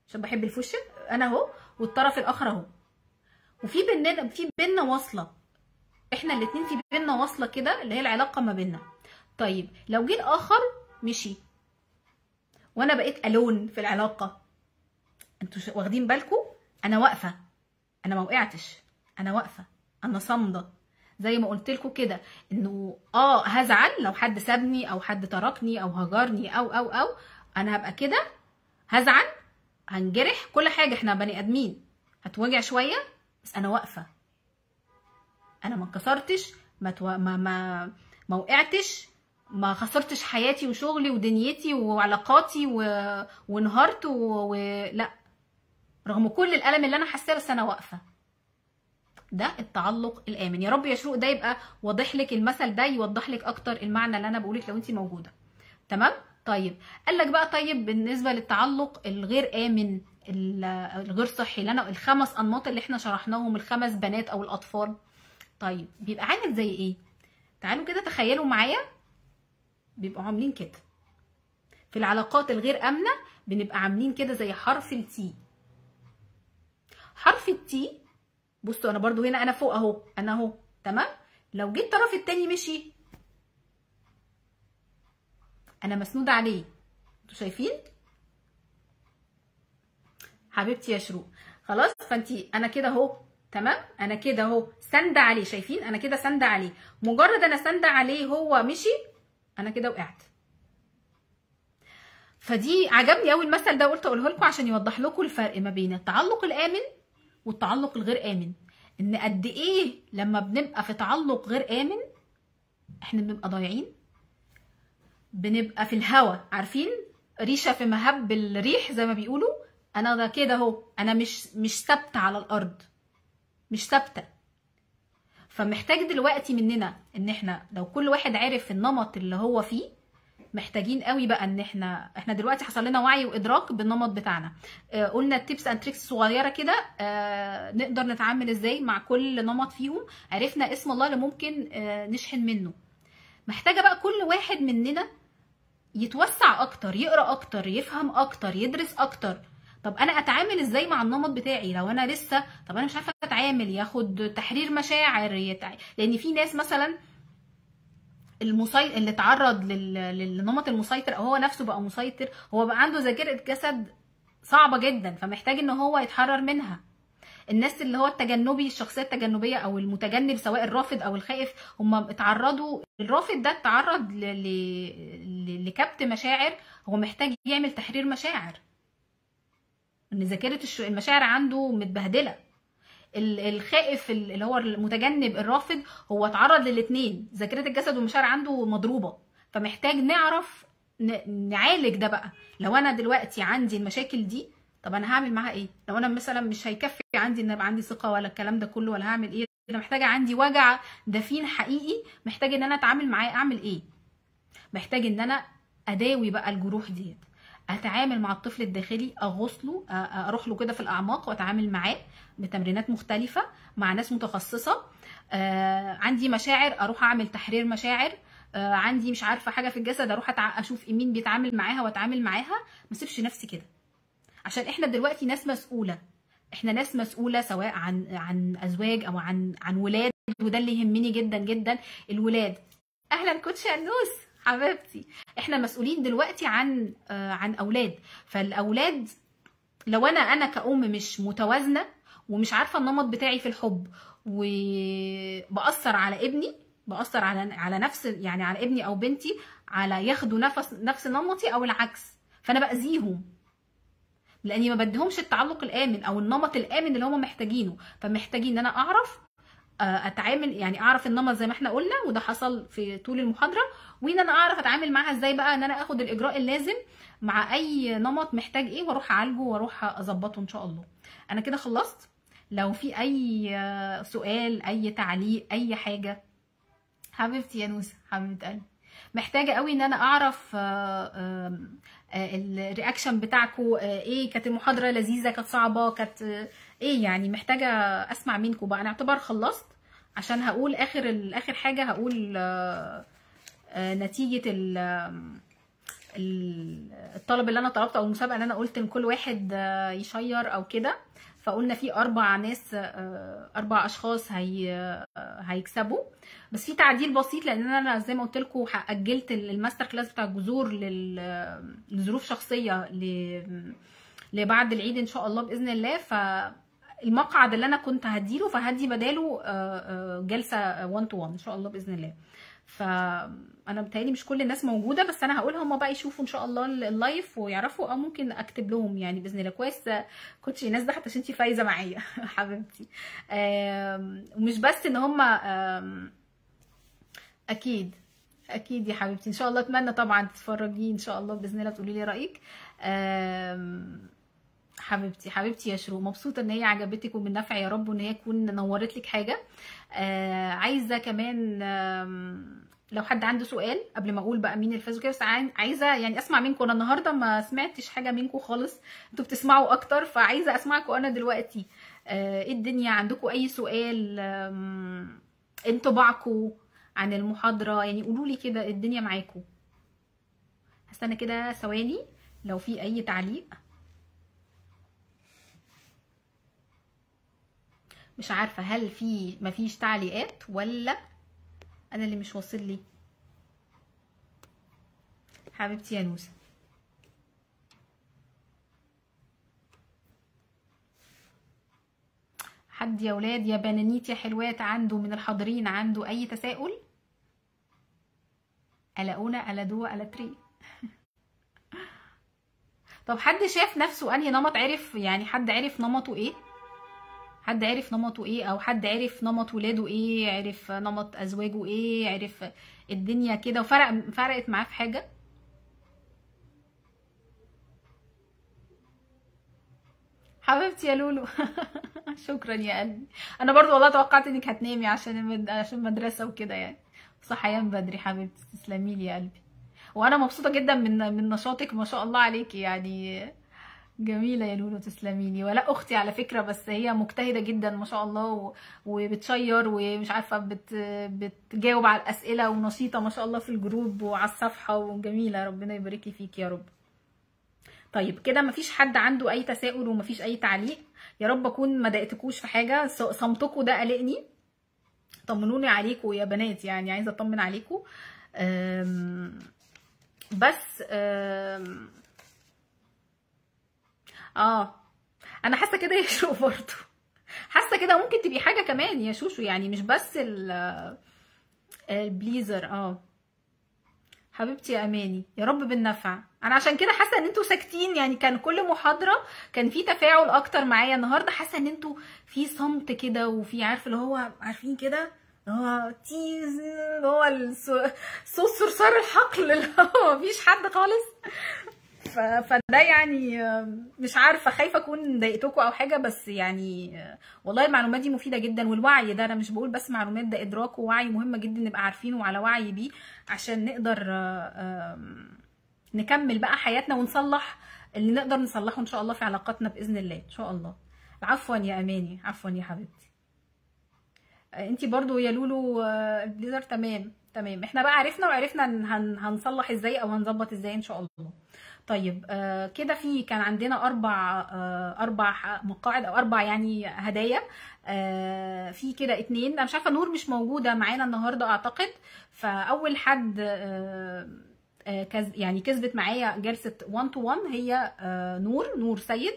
عشان بحب الفوشن، انا اهو والطرف الاخر اهو، وفي بيننا واصله، احنا الاتنين في بيننا واصله كده اللي هي العلاقه ما بيننا. طيب لو جه الاخر مشي وانا بقيت الون في العلاقه، انتوا واخدين بالكم؟ انا واقفه، انا ما وقعتش، انا واقفه، انا صامده، زي ما قلت لكم كده انه هزعل لو حد سابني او حد تركني او هجرني او انا هبقى كده، هزعل، هنجرح، كل حاجه، احنا بني ادمين، هتوجع شويه، بس انا واقفه، انا ما اتكسرتش، ما وقعتش، ما خسرتش حياتي وشغلي ودنيتي وعلاقاتي وانهارت لا، رغم كل الالم اللي انا حاساه بس انا واقفه. ده التعلق الامن. يا رب يا شروق ده يبقى واضح لك، المثل ده يوضح لك اكتر المعنى اللي انا بقولك لو انت موجوده. تمام؟ طيب قال لك بقى، طيب بالنسبه للتعلق الغير امن الغير صحي اللي انا ال5 انماط اللي احنا شرحناهم، ال5 بنات او الاطفال، طيب بيبقى عامل زي ايه؟ تعالوا كده تخيلوا معايا، بيبقوا عاملين كده في العلاقات الغير امنه، بنبقى عاملين كده زي حرف التي. حرف التي، بصوا انا برضو هنا انا فوق اهو، انا اهو، تمام؟ لو جه الطرف التاني مشي انا مسنوده عليه، انتوا شايفين؟ حبيبتي يا شروق خلاص، فانتي انا كده اهو، تمام؟ انا كده اهو سانده عليه، شايفين؟ انا كده سانده عليه، مجرد انا سانده عليه هو مشي انا كده وقعت. فدي عجبني قوي المثل ده، قلت اقوله لكم عشان يوضح لكم الفرق ما بين التعلق الامن والتعلق الغير امن، ان قد ايه لما بنبقى في تعلق غير امن احنا بنبقى ضايعين، بنبقى في الهوا، عارفين ريشه في مهب الريح زي ما بيقولوا، انا ده كده اهو، انا مش ثابته على الارض، مش ثابته. فمحتاج دلوقتي مننا ان احنا لو كل واحد عارف النمط اللي هو فيه، محتاجين قوي بقى ان احنا دلوقتي حصل لنا وعي وادراك بالنمط بتاعنا، قلنا التيبس اند تريكس صغيره كده، نقدر نتعامل ازاي مع كل نمط فيهم، عرفنا اسم الله اللي ممكن نشحن منه. محتاجه بقى كل واحد مننا يتوسع اكتر، يقرا اكتر، يفهم اكتر، يدرس اكتر. طب انا اتعامل ازاي مع النمط بتاعي لو انا لسه، طب انا مش عارفه اتعامل، ياخد تحرير مشاعر، لان في ناس مثلا اللي اتعرض للنمط المسيطر او هو نفسه بقى مسيطر، هو بقى عنده ذاكره جسد صعبه جدا، فمحتاج ان هو يتحرر منها. الناس اللي هو التجنبي، الشخصيه التجنبيه او المتجنب سواء الرافض او الخائف، هم اتعرضوا، الرافض ده اتعرض لكبت مشاعر، هو محتاج يعمل تحرير مشاعر، ان ذاكره المشاعر عنده متبهدله. الخائف اللي هو المتجنب الرافض هو اتعرض للاثنين، ذاكره الجسد والمشاعر عنده مضروبه، فمحتاج نعرف نعالج ده بقى. لو انا دلوقتي عندي المشاكل دي، طب انا هعمل معاها ايه؟ لو انا مثلا مش هيكفي عندي ان يبقى عندي ثقه ولا الكلام ده كله، ولا هعمل ايه؟ انا محتاجه عندي وجع دفين حقيقي، محتاج ان انا اتعامل معاه، اعمل ايه؟ محتاج ان انا اداوي بقى الجروح ديت، اتعامل مع الطفل الداخلي، اغوصله، اروح له كده في الاعماق واتعامل معاه بتمرينات مختلفه مع ناس متخصصه. عندي مشاعر، اروح اعمل تحرير مشاعر. عندي مش عارفه حاجه في الجسد، اروح اشوف مين بيتعامل معاها واتعامل معاها. ما اسيبش نفسي كده، عشان احنا دلوقتي ناس مسؤوله. احنا ناس مسؤوله سواء عن ازواج او عن ولاد، وده اللي يهمني جدا جدا، الولاد. اهلا كوتش انوس حبيبتي. احنا مسؤولين دلوقتي عن اولاد. فالاولاد لو انا كأم مش متوازنه ومش عارفه النمط بتاعي في الحب، وبأثر على ابني، بأثر على نفس، يعني على ابني او بنتي، على ياخدوا نفس نمطي او العكس، فانا باذيهم لاني ما بديهمش التعلق الامن او النمط الامن اللي هم محتاجينه. فمحتاجين ان انا اعرف اتعامل، يعني اعرف النمط زي ما احنا قلنا، وده حصل في طول المحاضره، وان انا اعرف اتعامل معاها ازاي بقى، ان انا اخد الاجراء اللازم مع اي نمط محتاج ايه، واروح اعالجه واروح اظبطه ان شاء الله. انا كده خلصت. لو في اي سؤال، اي تعليق، اي حاجه. حبيبتي يا نوسه حبيبه قلبي، محتاجه قوي ان انا اعرف الرياكشن بتاعكم ايه. كانت المحاضره لذيذه، كانت صعبه، كانت ايه يعني؟ محتاجه اسمع منكم بقى. انا اعتبر خلصت، عشان هقول اخر حاجه، هقول نتيجه الطلب اللي انا طلبته، او المسابقه اللي انا قلت ان كل واحد يشير او كده. فقلنا في 4 اشخاص هيكسبوا، بس في تعديل بسيط، لان انا زي ما قلت لكم اجلت الماستر كلاس بتاع الجذور لظروف شخصيه لبعد العيد ان شاء الله باذن الله. فالمقعد اللي انا كنت هديله فهدي بداله جلسه 1 تو 1 ان شاء الله باذن الله. فانا بتهيألي مش كل الناس موجوده، بس انا هقول هم بقى يشوفوا ان شاء الله اللايف ويعرفوا، او ممكن اكتب لهم يعني باذن الله. كويس كنتش الناس ده حتى عشان انتي فايزه معايا حبيبتي. ومش بس ان هم اكيد يا حبيبتي ان شاء الله. اتمنى طبعا تتفرجي ان شاء الله باذن الله، تقولي لي رايك. حبيبتي يا شروق، مبسوطه ان هي عجبتك ومن نفع يا رب، وان هي تكون نورت لك حاجه. عايزه كمان لو حد عنده سؤال قبل ما اقول بقى مين الفاز وكده، بس عايزه يعني اسمع منكم. انا النهارده ما سمعتش حاجه منكم خالص، انتوا بتسمعوا اكتر، فعايزه اسمعكم انا دلوقتي. ايه الدنيا عندكم؟ اي سؤال؟ انطباعكم عن المحاضره؟ يعني قولوا لي كده الدنيا معاكم. هستنى كده ثواني لو في اي تعليق. مش عارفه هل مفيش تعليقات ولا انا اللي مش واصل لي. حبيبتي يا نوسه، حد يا ولاد يا بنانيت يا حلوات عنده من الحاضرين عنده اي تساؤل؟ الاونا الا دوا الا تري. طب حد شاف نفسه انهي نمط؟ عرف يعني؟ حد عرف نمطه ايه؟ حد عرف نمطه ايه؟ او حد عرف نمط ولاده ايه؟ عرف نمط ازواجه ايه؟ عرف الدنيا كده فرقت معاه في حاجه؟ حبيبتي يا لولو شكرا يا قلبي. انا برضو والله توقعت انك هتنامي عشان مدرسه وكده يعني، صحيان بدري. حبيبتي تسلمي لي يا قلبي، وانا مبسوطه جدا من نشاطك، ما شاء الله عليكي يعني. جميله يا لولو، تسلمي لي. ولا اختي على فكره، بس هي مجتهده جدا ما شاء الله، وبتشير ومش عارفه بتجاوب على الاسئله، ونشيطه ما شاء الله في الجروب وعلى الصفحه، وجميله. ربنا يبارك لي فيك يا رب. طيب كده مفيش حد عنده اي تساؤل ومفيش اي تعليق. يا رب اكون ما ضايقتكوش في حاجه. صمتكم ده قلقني. طمنوني عليكم يا بنات، يعني عايزه اطمن عليكم. بس انا حاسه كده يا شو برضه، حاسه كده ممكن تبقي حاجه كمان يا شوشو، يعني مش بس البليزر. حبيبتي يا اماني يا رب بالنفع. انا عشان كده حاسه ان انتوا ساكتين، يعني كان كل محاضره كان في تفاعل اكتر معايا. النهارده حاسه ان انتوا في صمت كده، وفي عارف اللي هو عارفين كده، اللي هو تيز، اللي هو صوت صرصار الحقل، اللي هو مفيش حد خالص. فده يعني مش عارفه، خايفه اكون ضايقتكم او حاجه، بس يعني والله المعلومات دي مفيده جدا. والوعي ده، انا مش بقول بس معلومات، ده ادراك ووعي مهم جدا نبقى عارفينه وعلى وعي بيه، عشان نقدر نكمل بقى حياتنا ونصلح اللي نقدر نصلحه ان شاء الله في علاقاتنا باذن الله ان شاء الله. عفوا يا اماني، عفوا يا حبيبتي. انتي برضو يا لولو البليزر تمام تمام. احنا بقى عرفنا وعرفنا هنصلح ازاي او هنظبط ازاي ان شاء الله. طيب كده في كان عندنا اربع مقاعد او اربع يعني هدايا. في كده اتنين، انا مش عارفه نور مش موجوده معانا النهارده اعتقد. فاول حد يعني كسبت معايا جلسه 1 تو 1 هي نور سيد.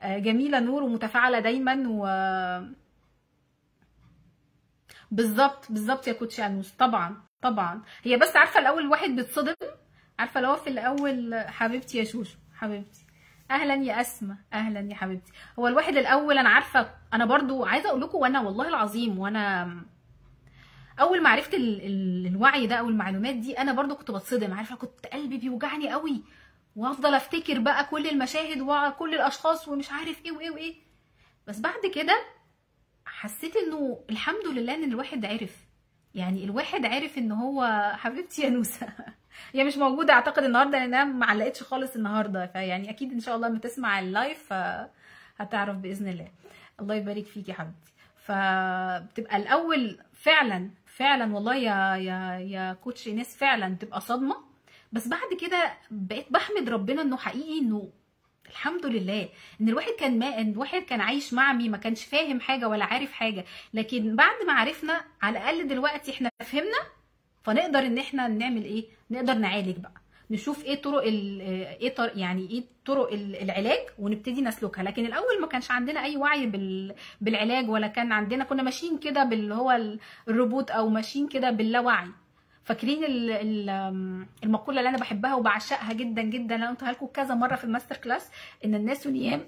جميله نور ومتفاعله دايما بالظبط يا كوتش انوس. طبعا هي بس عارفه الاول الواحد بيتصدم، عارفه لو في الاول. حبيبتي يا شوشو حبيبتي، اهلا يا اسماء، اهلا يا حبيبتي. هو الواحد الاول انا عارفه، انا برضو عايزه اقول لكم، وانا والله العظيم وانا اول ما عرفت الوعي ده او المعلومات دي انا برضو كنت بتصدم، عارفه كنت قلبي بيوجعني قوي وافضل افتكر بقى كل المشاهد وكل الاشخاص ومش عارف ايه وايه وايه. بس بعد كده حسيت انه الحمد لله ان الواحد عرف، يعني الواحد عرف ان هو. حبيبتي يا نوسه هي مش موجوده اعتقد النهارده لانها ما علقتش خالص النهارده، فيعني اكيد ان شاء الله لما تسمع اللايف هتعرف باذن الله. الله يبارك فيكي يا حبيبتي. فبتبقى الاول فعلا والله يا كوتش ايناس فعلا تبقى صدمه، بس بعد كده بقيت بحمد ربنا انه حقيقي انه الحمد لله ان الواحد كان عايش معمي، ما كانش فاهم حاجه ولا عارف حاجه، لكن بعد ما عرفنا على الاقل دلوقتي احنا فهمنا، فنقدر ان احنا نعمل ايه، نقدر نعالج بقى، نشوف ايه طرق ايه طرق العلاج ونبتدي نسلكها. لكن الاول ما كانش عندنا اي وعي بالعلاج، ولا كان عندنا، كنا ماشيين كده باللي هو الروبوت او ماشيين كده باللاوعي. فاكرين المقوله اللي انا بحبها وبعشقها جدا جدا، انا قلتها لكم كذا مره في الماستر كلاس، ان الناس نيام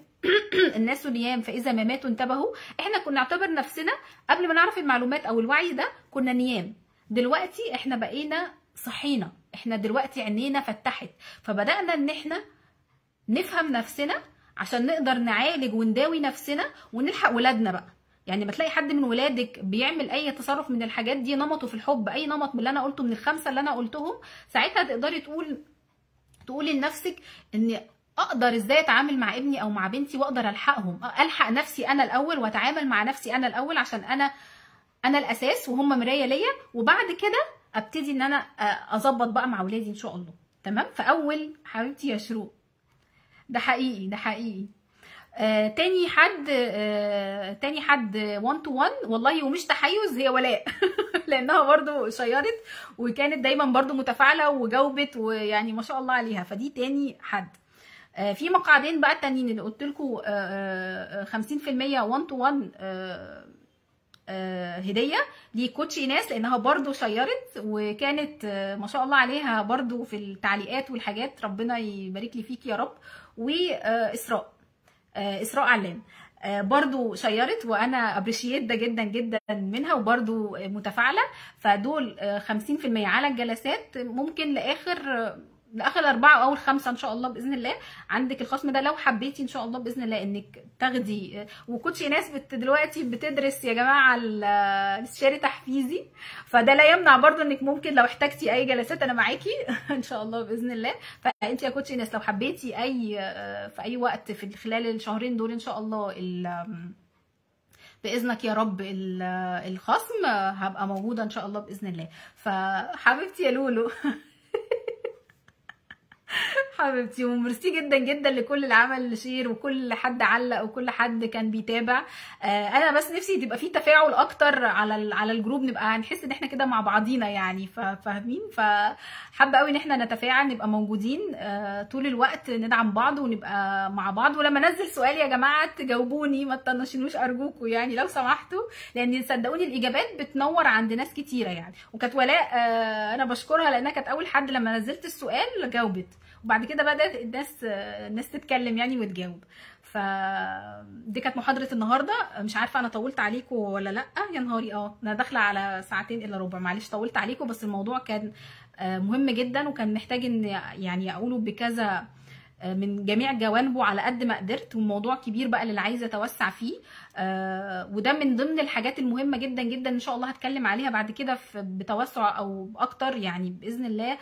الناس نيام فاذا ما ماتوا انتبهوا. احنا كنا نعتبر نفسنا قبل ما نعرف المعلومات او الوعي ده كنا نيام، دلوقتي احنا بقينا صحينا، احنا دلوقتي عينينا فتحت، فبدانا ان احنا نفهم نفسنا عشان نقدر نعالج ونداوي نفسنا ونلحق ولادنا بقى. يعني ما تلاقي حد من ولادك بيعمل اي تصرف من الحاجات دي، نمطه في الحب اي نمط من اللي انا قلته، من الخمسه اللي انا قلتهم، ساعتها تقدري تقولي لنفسك ان اقدر ازاي اتعامل مع ابني او مع بنتي واقدر الحق نفسي انا الاول واتعامل مع نفسي انا الاول، عشان انا الاساس وهم مرايه ليا، وبعد كده ابتدي ان انا اظبط بقى مع ولادي ان شاء الله. تمام. فاول حبيبتي يا شروق، ده حقيقي. تاني حد 1 تو 1 والله، ومش تحيز، هي ولاء لانها برضو شيرت وكانت دايما برضو متفاعله وجاوبت، ويعني ما شاء الله عليها، فدي تاني حد. في مقعدين بقى التانيين اللي قلت لكم 50% 1 تو 1 هديه لكوتش ايناس، لانها برضو شيرت وكانت ما شاء الله عليها برضو في التعليقات والحاجات، ربنا يبارك لي فيك يا رب. واسراء علام برضو شيرت، وانا ابريشيت ده جدا جدا منها، وبرضو متفاعله. فدول 50% على الجلسات، ممكن لاخر 4 او اول 5 ان شاء الله باذن الله عندك الخصم ده، لو حبيتي ان شاء الله باذن الله انك تاخدي. وكوتش ايناس دلوقتي بتدرس يا جماعه الاستشاري تحفيزي، فده لا يمنع برضو انك ممكن لو احتاجتي اي جلسات انا معاكي ان شاء الله باذن الله. فانت يا كوتش ايناس لو حبيتي في اي وقت في خلال الشهرين دول ان شاء الله باذنك يا رب الخصم هبقى موجوده ان شاء الله باذن الله. فحبيبتي يا لولو حبيبتي، وميرسي جدا جدا لكل اللي عمل شير وكل حد علق وكل حد كان بيتابع. انا بس نفسي تبقى في تفاعل اكتر على الجروب، نبقى نحس ان احنا كده مع بعضينا يعني، فاهمين. فحابه قوي ان احنا نتفاعل، نبقى موجودين طول الوقت، ندعم بعض ونبقى مع بعض. ولما انزل سؤال يا جماعه تجاوبوني، ما تطنشنوش ارجوكم يعني لو سمحتوا، لان صدقوني الاجابات بتنور عند ناس كتيره يعني. وكانت ولاء انا بشكرها لانها كانت اول حد لما نزلت السؤال جاوبت، وبعد كده بدات الناس تتكلم يعني وتجاوب. فدي كانت محاضره النهارده. مش عارفه انا طولت عليكم ولا لا، يا نهاري انا داخله على 2:15، معلش طولت عليكم، بس الموضوع كان مهم جدا وكان محتاج ان يعني اقوله بكذا من جميع جوانبه على قد ما قدرت، والموضوع كبير بقى اللي عايزه اتوسع فيه. وده من ضمن الحاجات المهمه جدا جدا ان شاء الله هتكلم عليها بعد كده بتوسع او اكتر يعني باذن الله.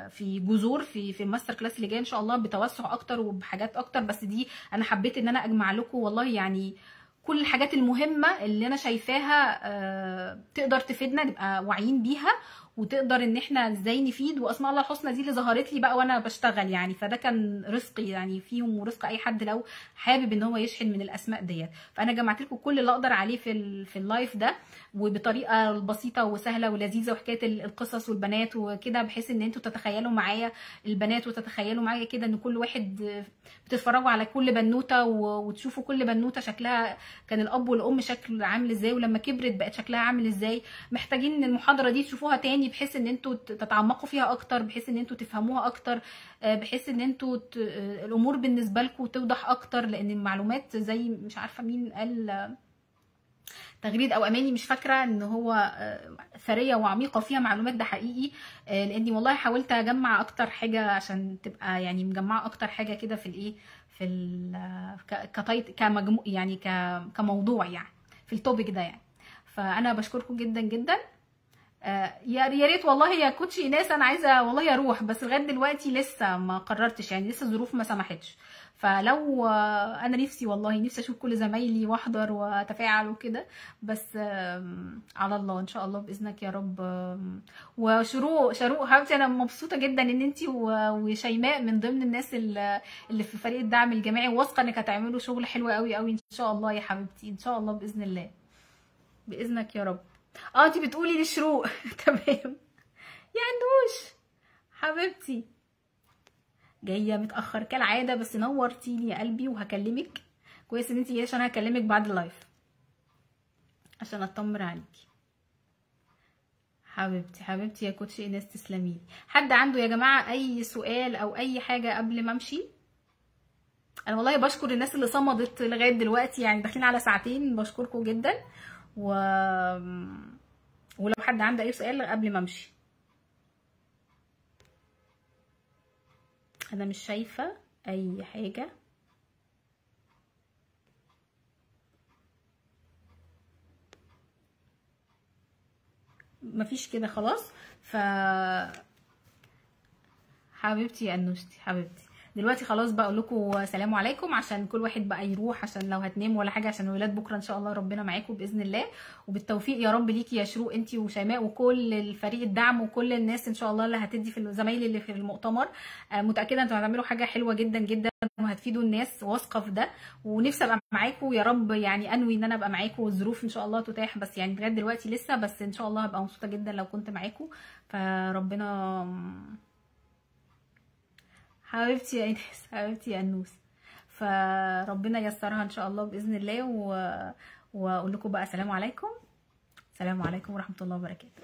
في جذور في الماستر كلاس اللي جاي ان شاء الله بتوسع اكتر وبحاجات اكتر. بس دي انا حبيت ان انا اجمع لكم والله يعني كل الحاجات المهمه اللي انا شايفاها تقدر تفيدنا، نبقى واعيين بيها، وتقدر ان احنا ازاي نفيد. واسماء الله الحسنى دي اللي ظهرت لي بقى وانا بشتغل يعني، فده كان رزقي يعني فيهم ورزق اي حد لو حابب ان هو يشحن من الاسماء ديت. فانا جمعت لكم كل اللي اقدر عليه في اللايف ده، وبطريقه بسيطه وسهله ولذيذه، وحكايه القصص والبنات وكده، بحيث ان انتوا تتخيلوا معايا البنات وتتخيلوا معايا كده ان كل واحد بتتفرجوا على كل بنوته وتشوفوا كل بنوته شكلها كان الاب والام شكل عامل ازاي، ولما كبرت بقت شكلها عامل ازاي. محتاجين ان المحاضره دي تشوفوها تاني بحيث ان انتوا تتعمقوا فيها اكتر، بحيث ان انتوا تفهموها اكتر، بحيث ان انتوا الامور بالنسبه لكم توضح اكتر. لان المعلومات زي مش عارفه مين قال، تغريد او اماني مش فاكره، ان هو ثريه وعميقه وفيها معلومات، ده حقيقي. لاني والله حاولت اجمع اكتر حاجه عشان تبقى يعني مجمعه اكتر حاجه كده في الايه، كمجموع يعني كموضوع يعني في التوبيك ده يعني. فانا بشكركم جدا جدا. يا ريت والله يا كوتش ايناس، انا عايزه والله اروح، بس لغايه دلوقتي لسه ما قررتش يعني، لسه الظروف ما سمحتش. فلو انا نفسي والله نفسي اشوف كل زمايلي واحضر واتفاعل وكده، بس على الله ان شاء الله باذنك يا رب. شروق حبيبتي، انا مبسوطه جدا ان انتي وشيماء من ضمن الناس اللي في فريق الدعم الجماعي، واثقه انك هتعملوا شغل حلو قوي قوي ان شاء الله يا حبيبتي، ان شاء الله باذن الله باذنك يا رب. انتي بتقولي لشروق تمام يا اندوش حبيبتي، جايه متاخر كالعاده، بس نورتيني يا قلبي وهكلمك. كويس ان انتي جايه عشان هكلمك بعد اللايف عشان اطمن عليكي حبيبتي. حبيبتي يا كوتش ايناس تسلميلي. حد عنده يا جماعه اي سؤال او اي حاجه قبل ما امشي؟ انا والله بشكر الناس اللي صمدت لغايه دلوقتي، يعني داخلين على ساعتين، بشكركم جدا. ولو حد عنده اي سؤال قبل ما امشي. انا مش شايفه اي حاجه. مفيش كده خلاص. حبيبتي يا انوشتي حبيبتي، دلوقتي خلاص بقول لكم سلام عليكم، عشان كل واحد بقى يروح، عشان لو هتنام ولا حاجه، عشان الولاد بكره ان شاء الله ربنا معاكم باذن الله، وبالتوفيق يا رب ليكي يا شروق انتي وشيماء وكل الفريق الدعم وكل الناس ان شاء الله اللي هتدي في زمايلي اللي في المؤتمر. متاكده انتوا هتعملوا حاجه حلوه جدا جدا وهتفيدوا الناس، واثقه في ده، ونفسي ابقى معاكم يا رب، يعني انوي ان انا ابقى معاكم والظروف ان شاء الله تتاح، بس يعني لغايه دلوقتي لسه، بس ان شاء الله هبقى مبسوطه جدا لو كنت معاكم. فربنا حبيبتي يا ايناس حبيبتي يا انوس، فربنا ييسرها ان شاء الله باذن الله. واقول لكم بقى سلام عليكم، سلام عليكم ورحمه الله وبركاته.